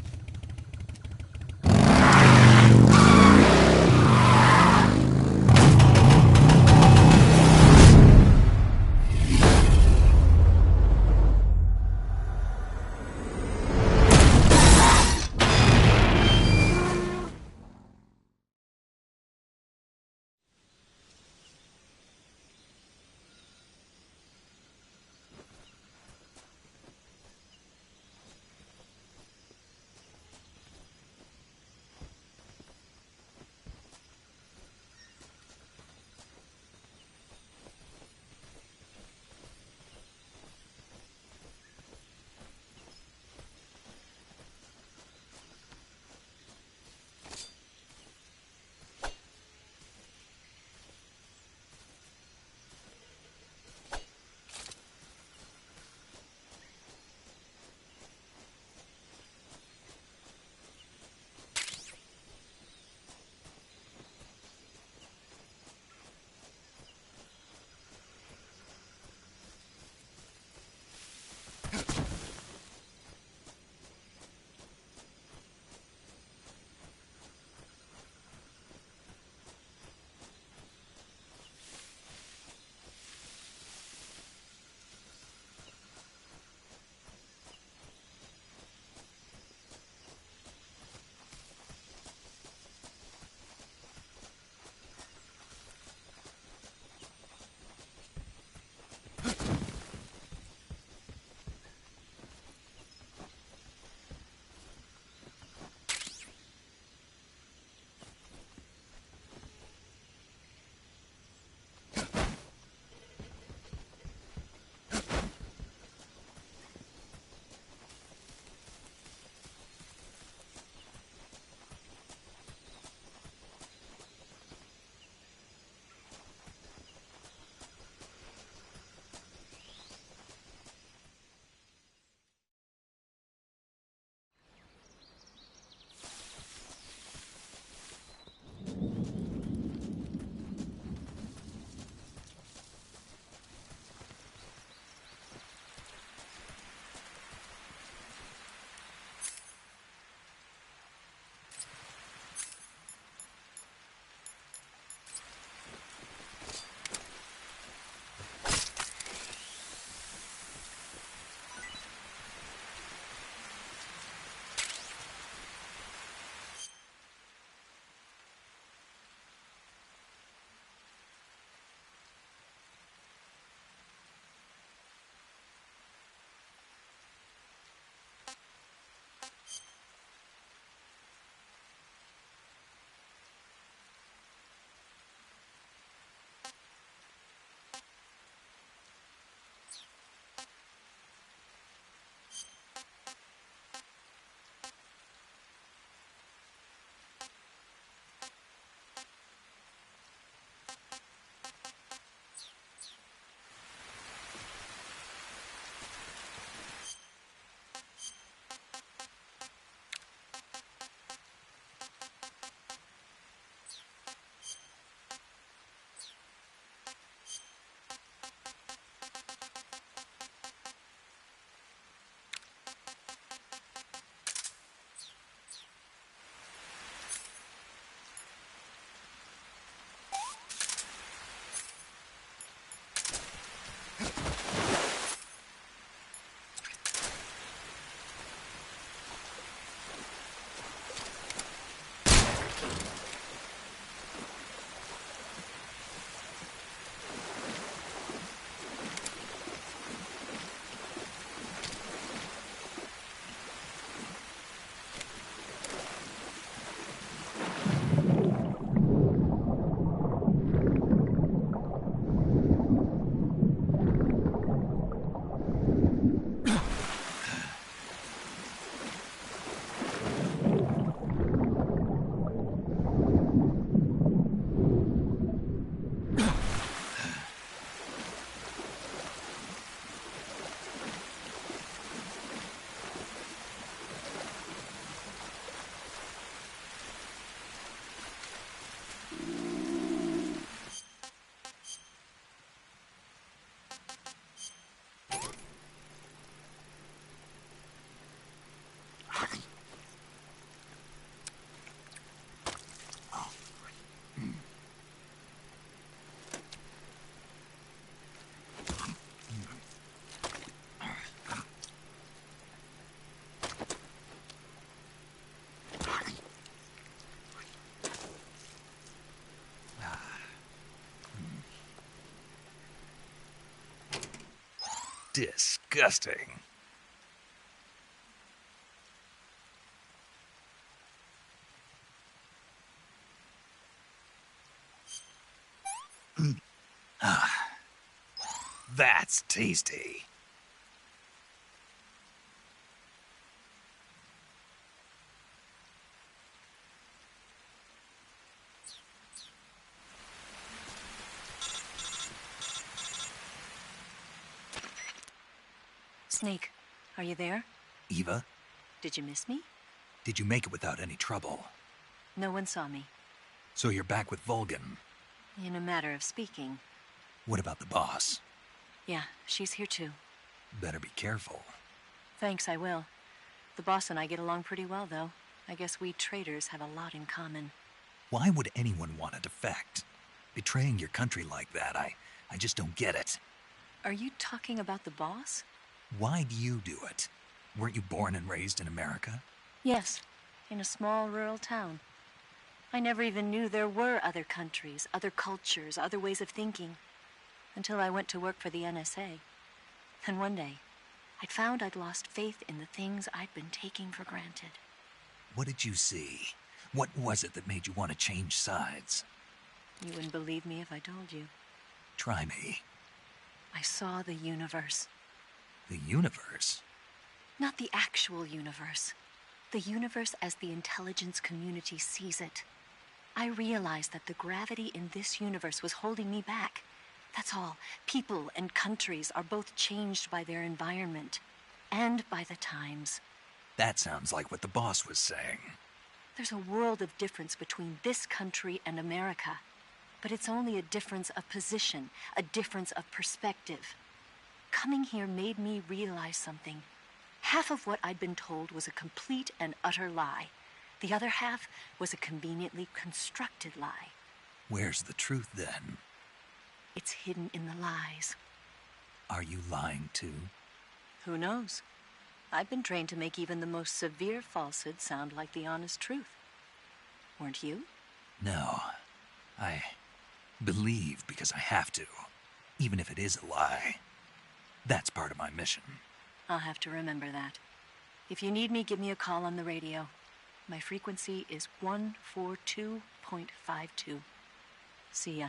Disgusting. That's tasty. Snake, are you there? Eva, Did you miss me? did you make it without any trouble? No one saw me. So you're back with Vulcan. In a matter of speaking. What about the boss? Yeah, she's here too. Better be careful. Thanks, I will. The boss and I get along pretty well, though. I guess we traitors have a lot in common. Why would anyone want to defect? Betraying your country like that, I just don't get it. Are you talking about the boss? Why do you do it? Weren't you born and raised in America? Yes, in a small rural town. I never even knew there were other countries, other cultures, other ways of thinking, until I went to work for the NSA. And one day, I'd found I'd lost faith in the things I'd been taking for granted. What did you see? What was it that made you want to change sides? You wouldn't believe me if I told you. Try me. I saw the universe. The universe? Not the actual universe. The universe as the intelligence community sees it. I realized that the gravity in this universe was holding me back. That's all. People and countries are both changed by their environment and by the times. That sounds like what the boss was saying. There's a world of difference between this country and America. But it's only a difference of position, a difference of perspective. Coming here made me realize something. Half of what I'd been told was a complete and utter lie. The other half was a conveniently constructed lie. Where's the truth, then? It's hidden in the lies. Are you lying, too? Who knows? I've been trained to make even the most severe falsehood sound like the honest truth. Weren't you? No. I believe because I have to, even if it is a lie. That's part of my mission. I'll have to remember that. If you need me, give me a call on the radio. My frequency is 142.52. See ya.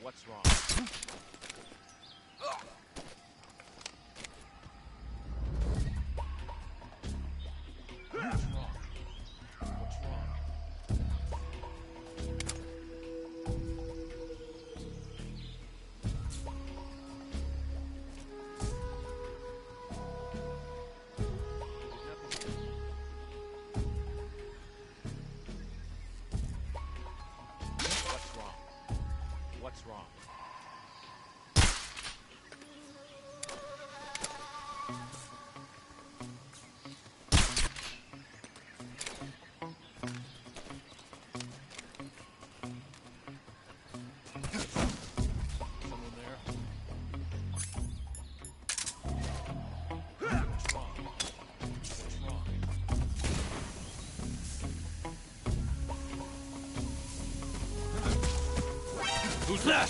What's wrong? What's wrong? Someone there? What's wrong? What's wrong? Who's that?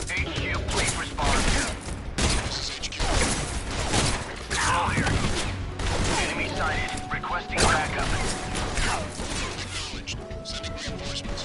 HQ, please respond. This is HQ. Control here. Enemy sighted. Requesting backup. Acknowledged. Sending reinforcements.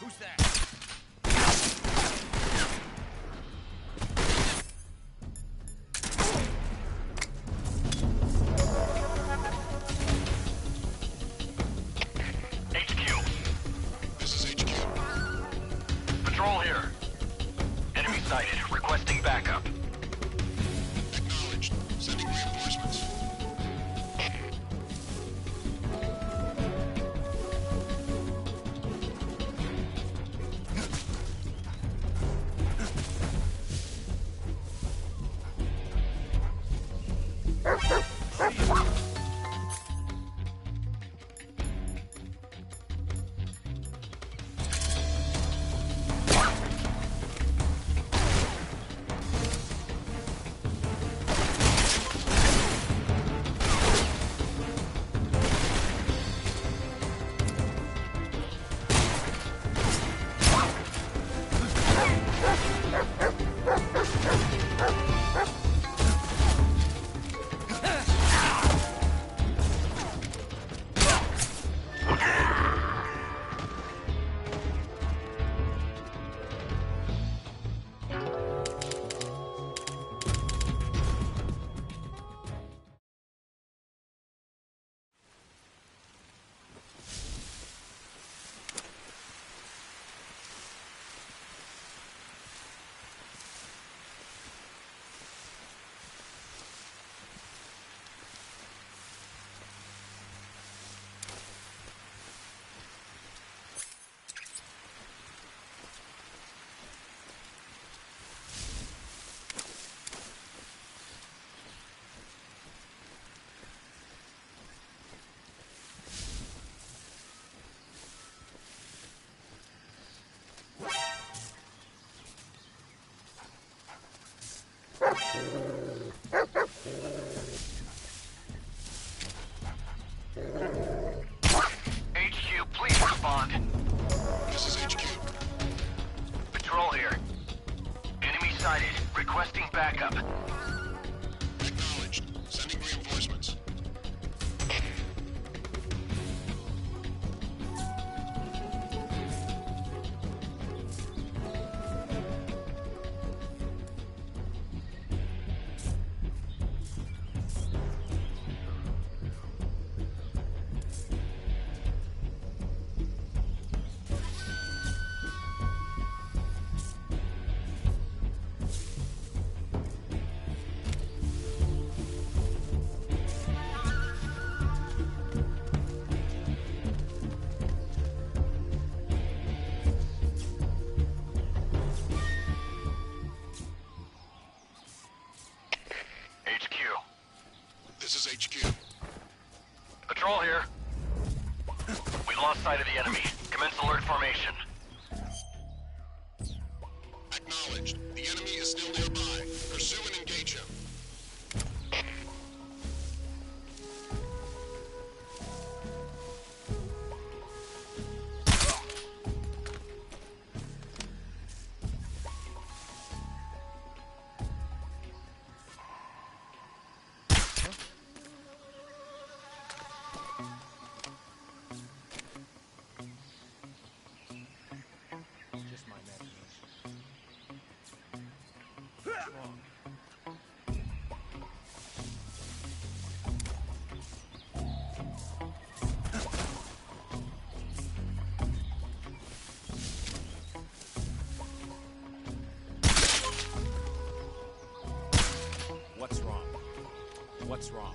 Who's that? HQ. This is HQ. Patrol here. Enemy sighted. Requesting backup. Acknowledged. Sending reinforcements. Requesting backup. Acknowledged. Sending reinforcements. This is HQ. Patrol here. We lost sight of the enemy. Commence alert formation. Acknowledged. The enemy is still nearby. Pursue and engage him. Just my imagination. Wrong. What's wrong? What's wrong?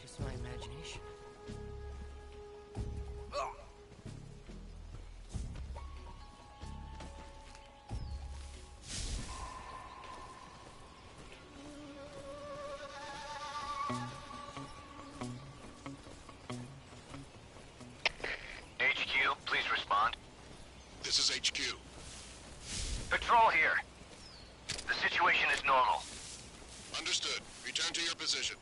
Just my imagination. HQ, please respond. This is HQ. Patrol here. The situation is normal. Understood. Return to your position.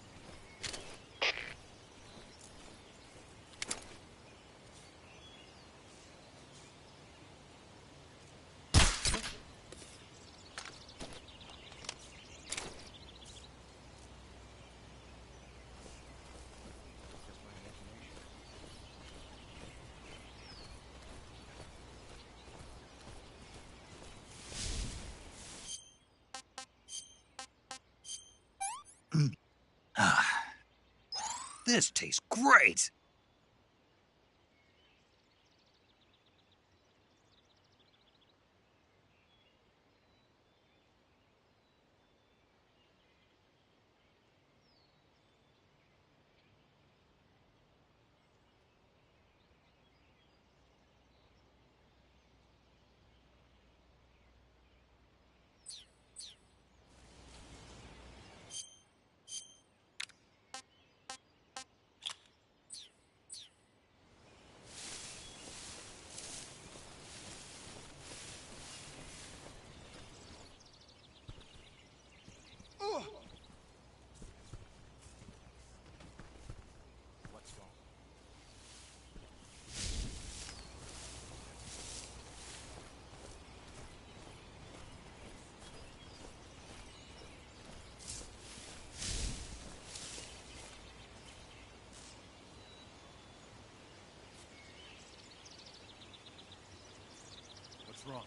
This tastes great! wrong?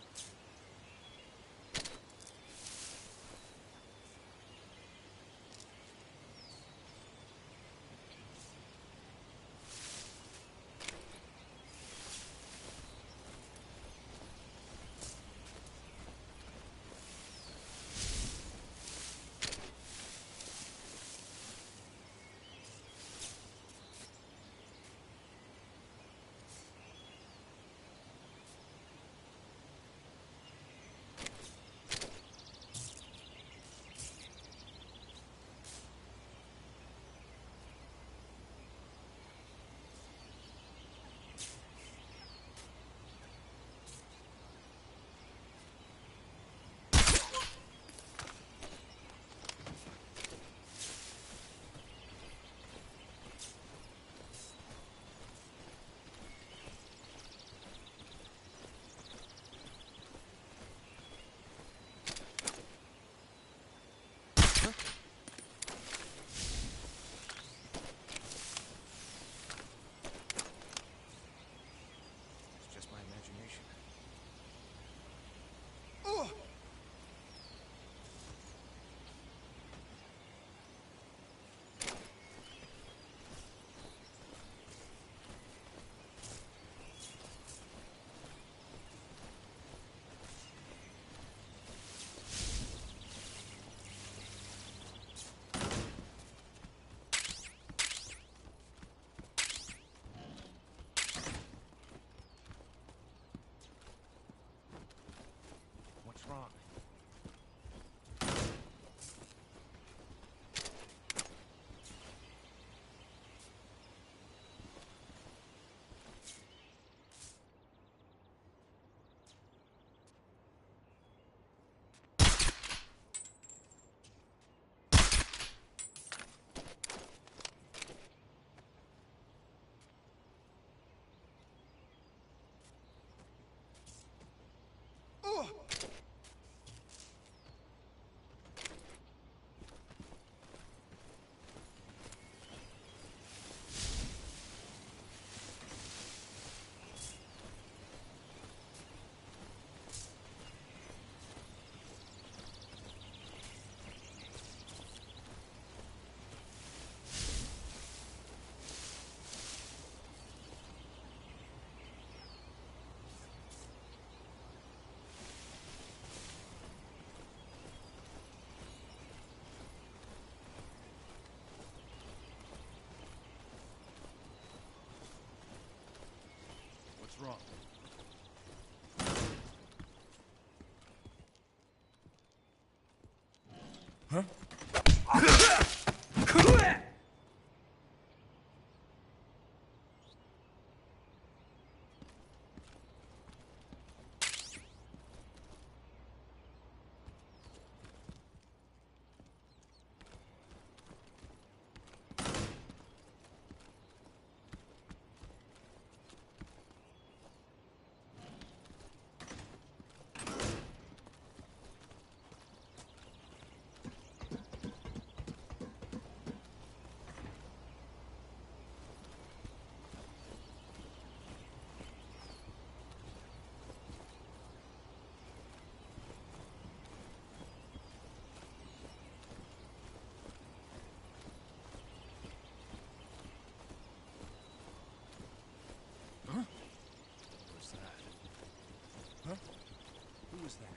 It's just my imagination. What's wrong? What's wrong? Huh? Huh? What was that? Huh? Who was that?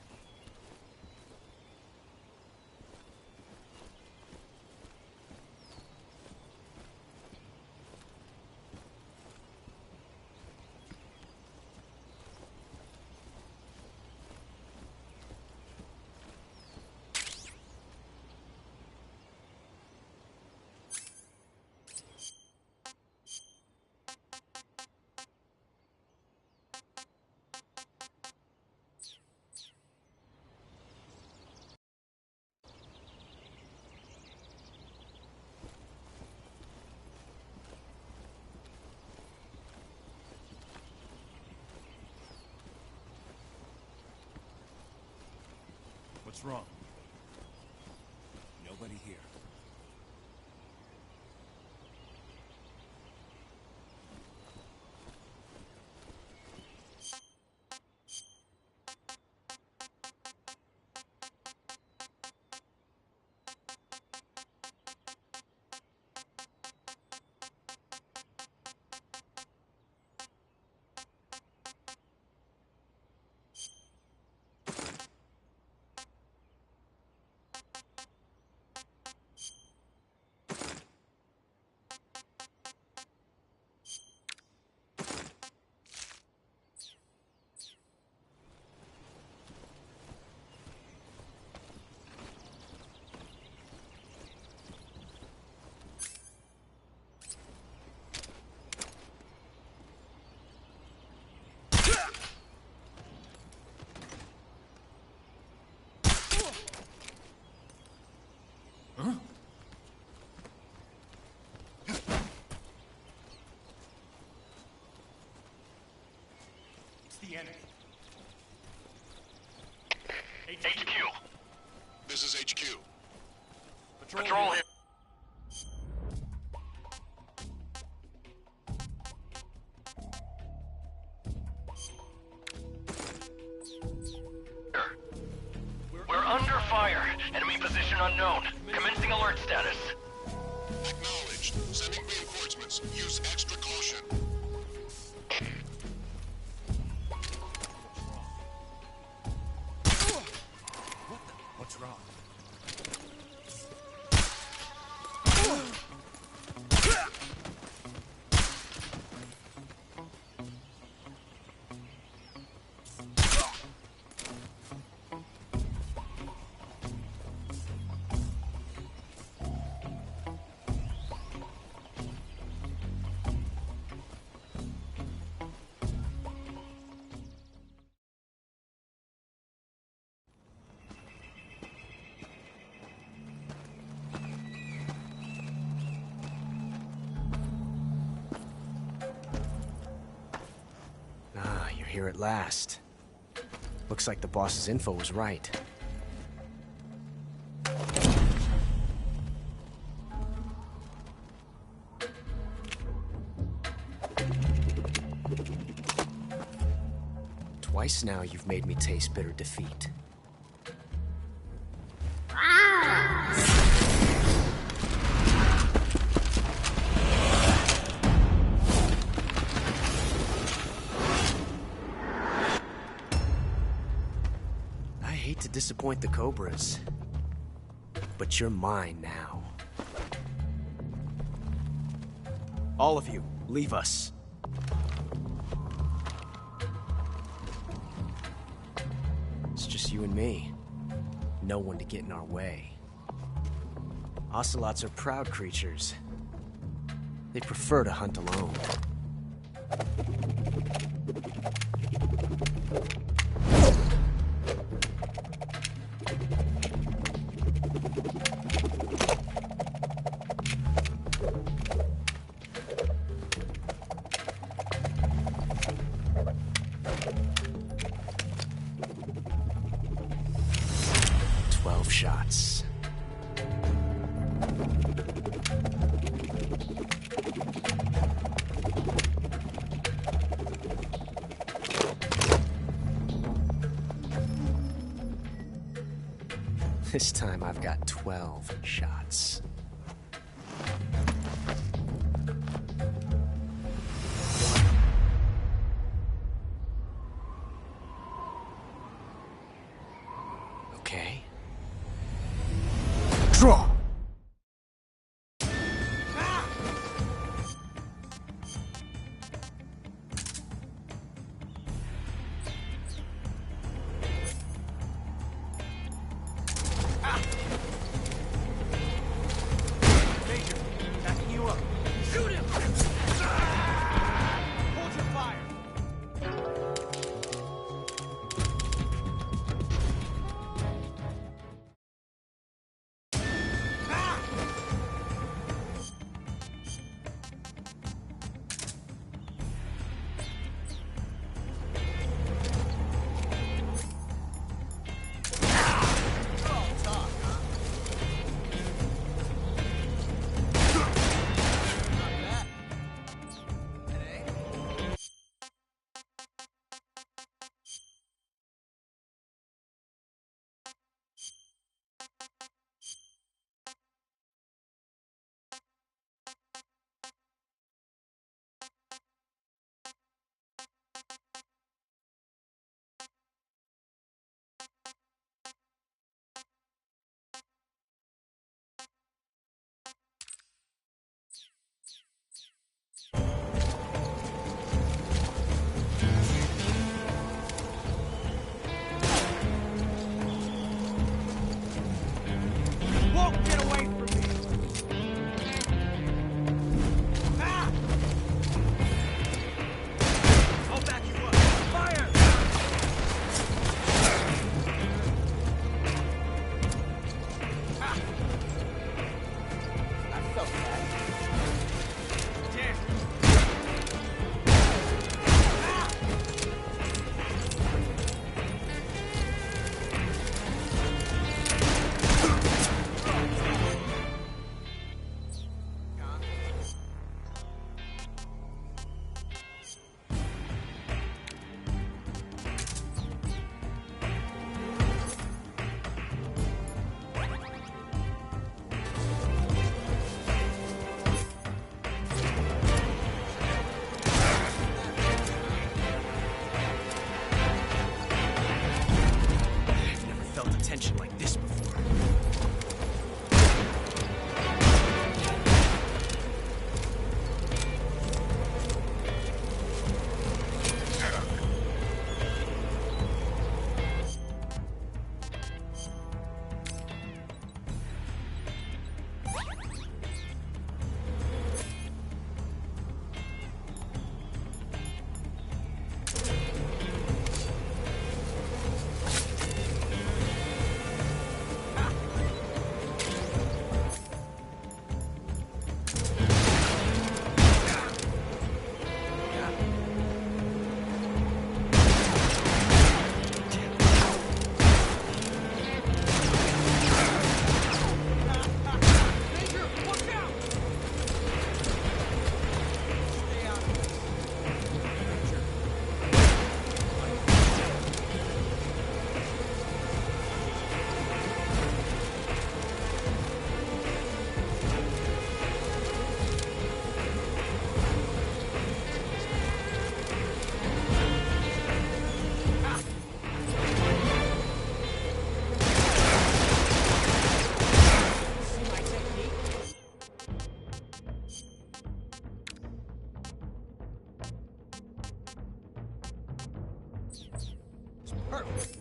What's wrong? Nobody here. the enemy. HQ. This is HQ. Patrol here. We're under fire. Enemy position unknown. Commencing alert status. Acknowledged. Sending reinforcements. Use extra caution. What's wrong? You're here at last. Looks like the boss's info was right. Twice now you've made me taste bitter defeat. I hate to disappoint the Cobras, but you're mine now. All of you, leave us. It's just you and me. No one to get in our way. Ocelots are proud creatures. They prefer to hunt alone. Shots. This time I've got 12 shots. Okay. Draw! Perfect.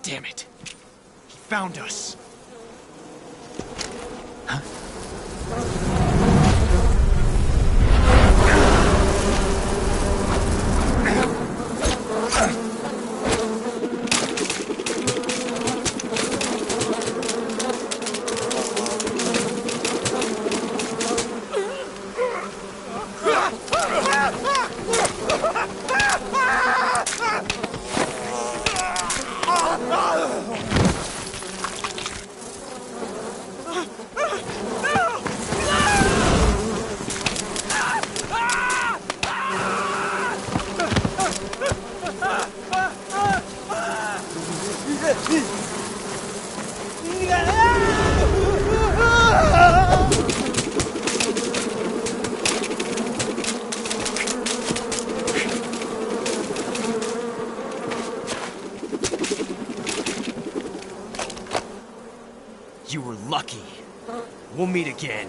Damn it. He found us. We'll meet again.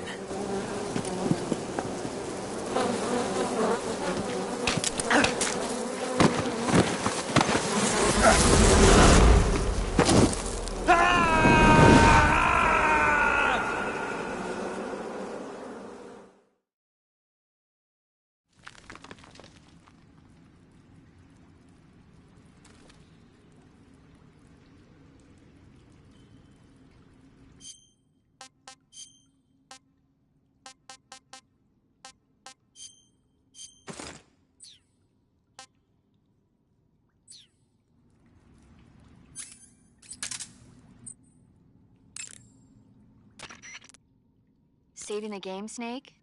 Saving the game, Snake?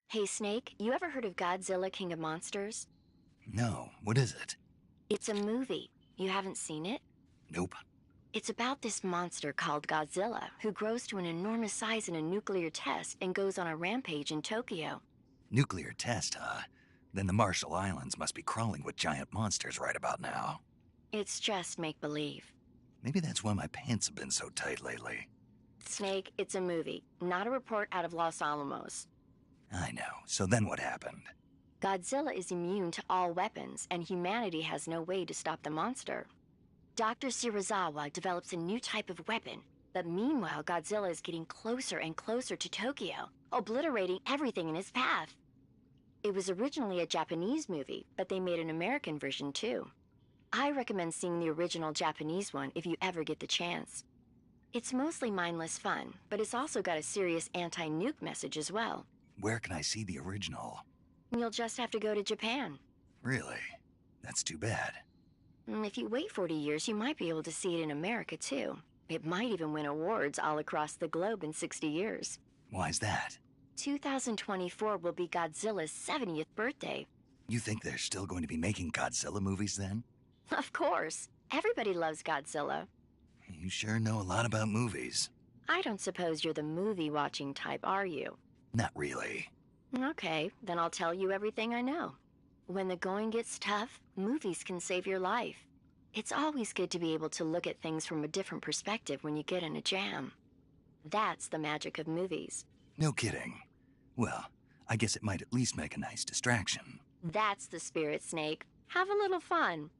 Hey, Snake, you ever heard of Godzilla, King of Monsters? No, what is it? It's a movie. You haven't seen it? Nope. It's about this monster called Godzilla, who grows to an enormous size in a nuclear test and goes on a rampage in Tokyo. Nuclear test, huh? Then the Marshall Islands must be crawling with giant monsters right about now. It's just make-believe. Maybe that's why my pants have been so tight lately. Snake, it's a movie, not a report out of Los Alamos. I know. So then what happened? Godzilla is immune to all weapons, and humanity has no way to stop the monster. Dr. Shirazawa develops a new type of weapon, but meanwhile Godzilla is getting closer and closer to Tokyo, obliterating everything in his path. It was originally a Japanese movie, but they made an American version too. I recommend seeing the original Japanese one if you ever get the chance. It's mostly mindless fun, but it's also got a serious anti-nuke message as well. Where can I see the original? You'll just have to go to Japan. Really? That's too bad. If you wait 40 years, you might be able to see it in America too. It might even win awards all across the globe in 60 years. Why's that? 2024 will be Godzilla's 70th birthday. You think they're still going to be making Godzilla movies then? Of course. Everybody loves Godzilla. You sure know a lot about movies. I don't suppose you're the movie-watching type, are you? Not really. Okay, then I'll tell you everything I know. When the going gets tough, movies can save your life. It's always good to be able to look at things from a different perspective when you get in a jam. That's the magic of movies. No kidding. Well, I guess it might at least make a nice distraction. That's the spirit, Snake. Have a little fun.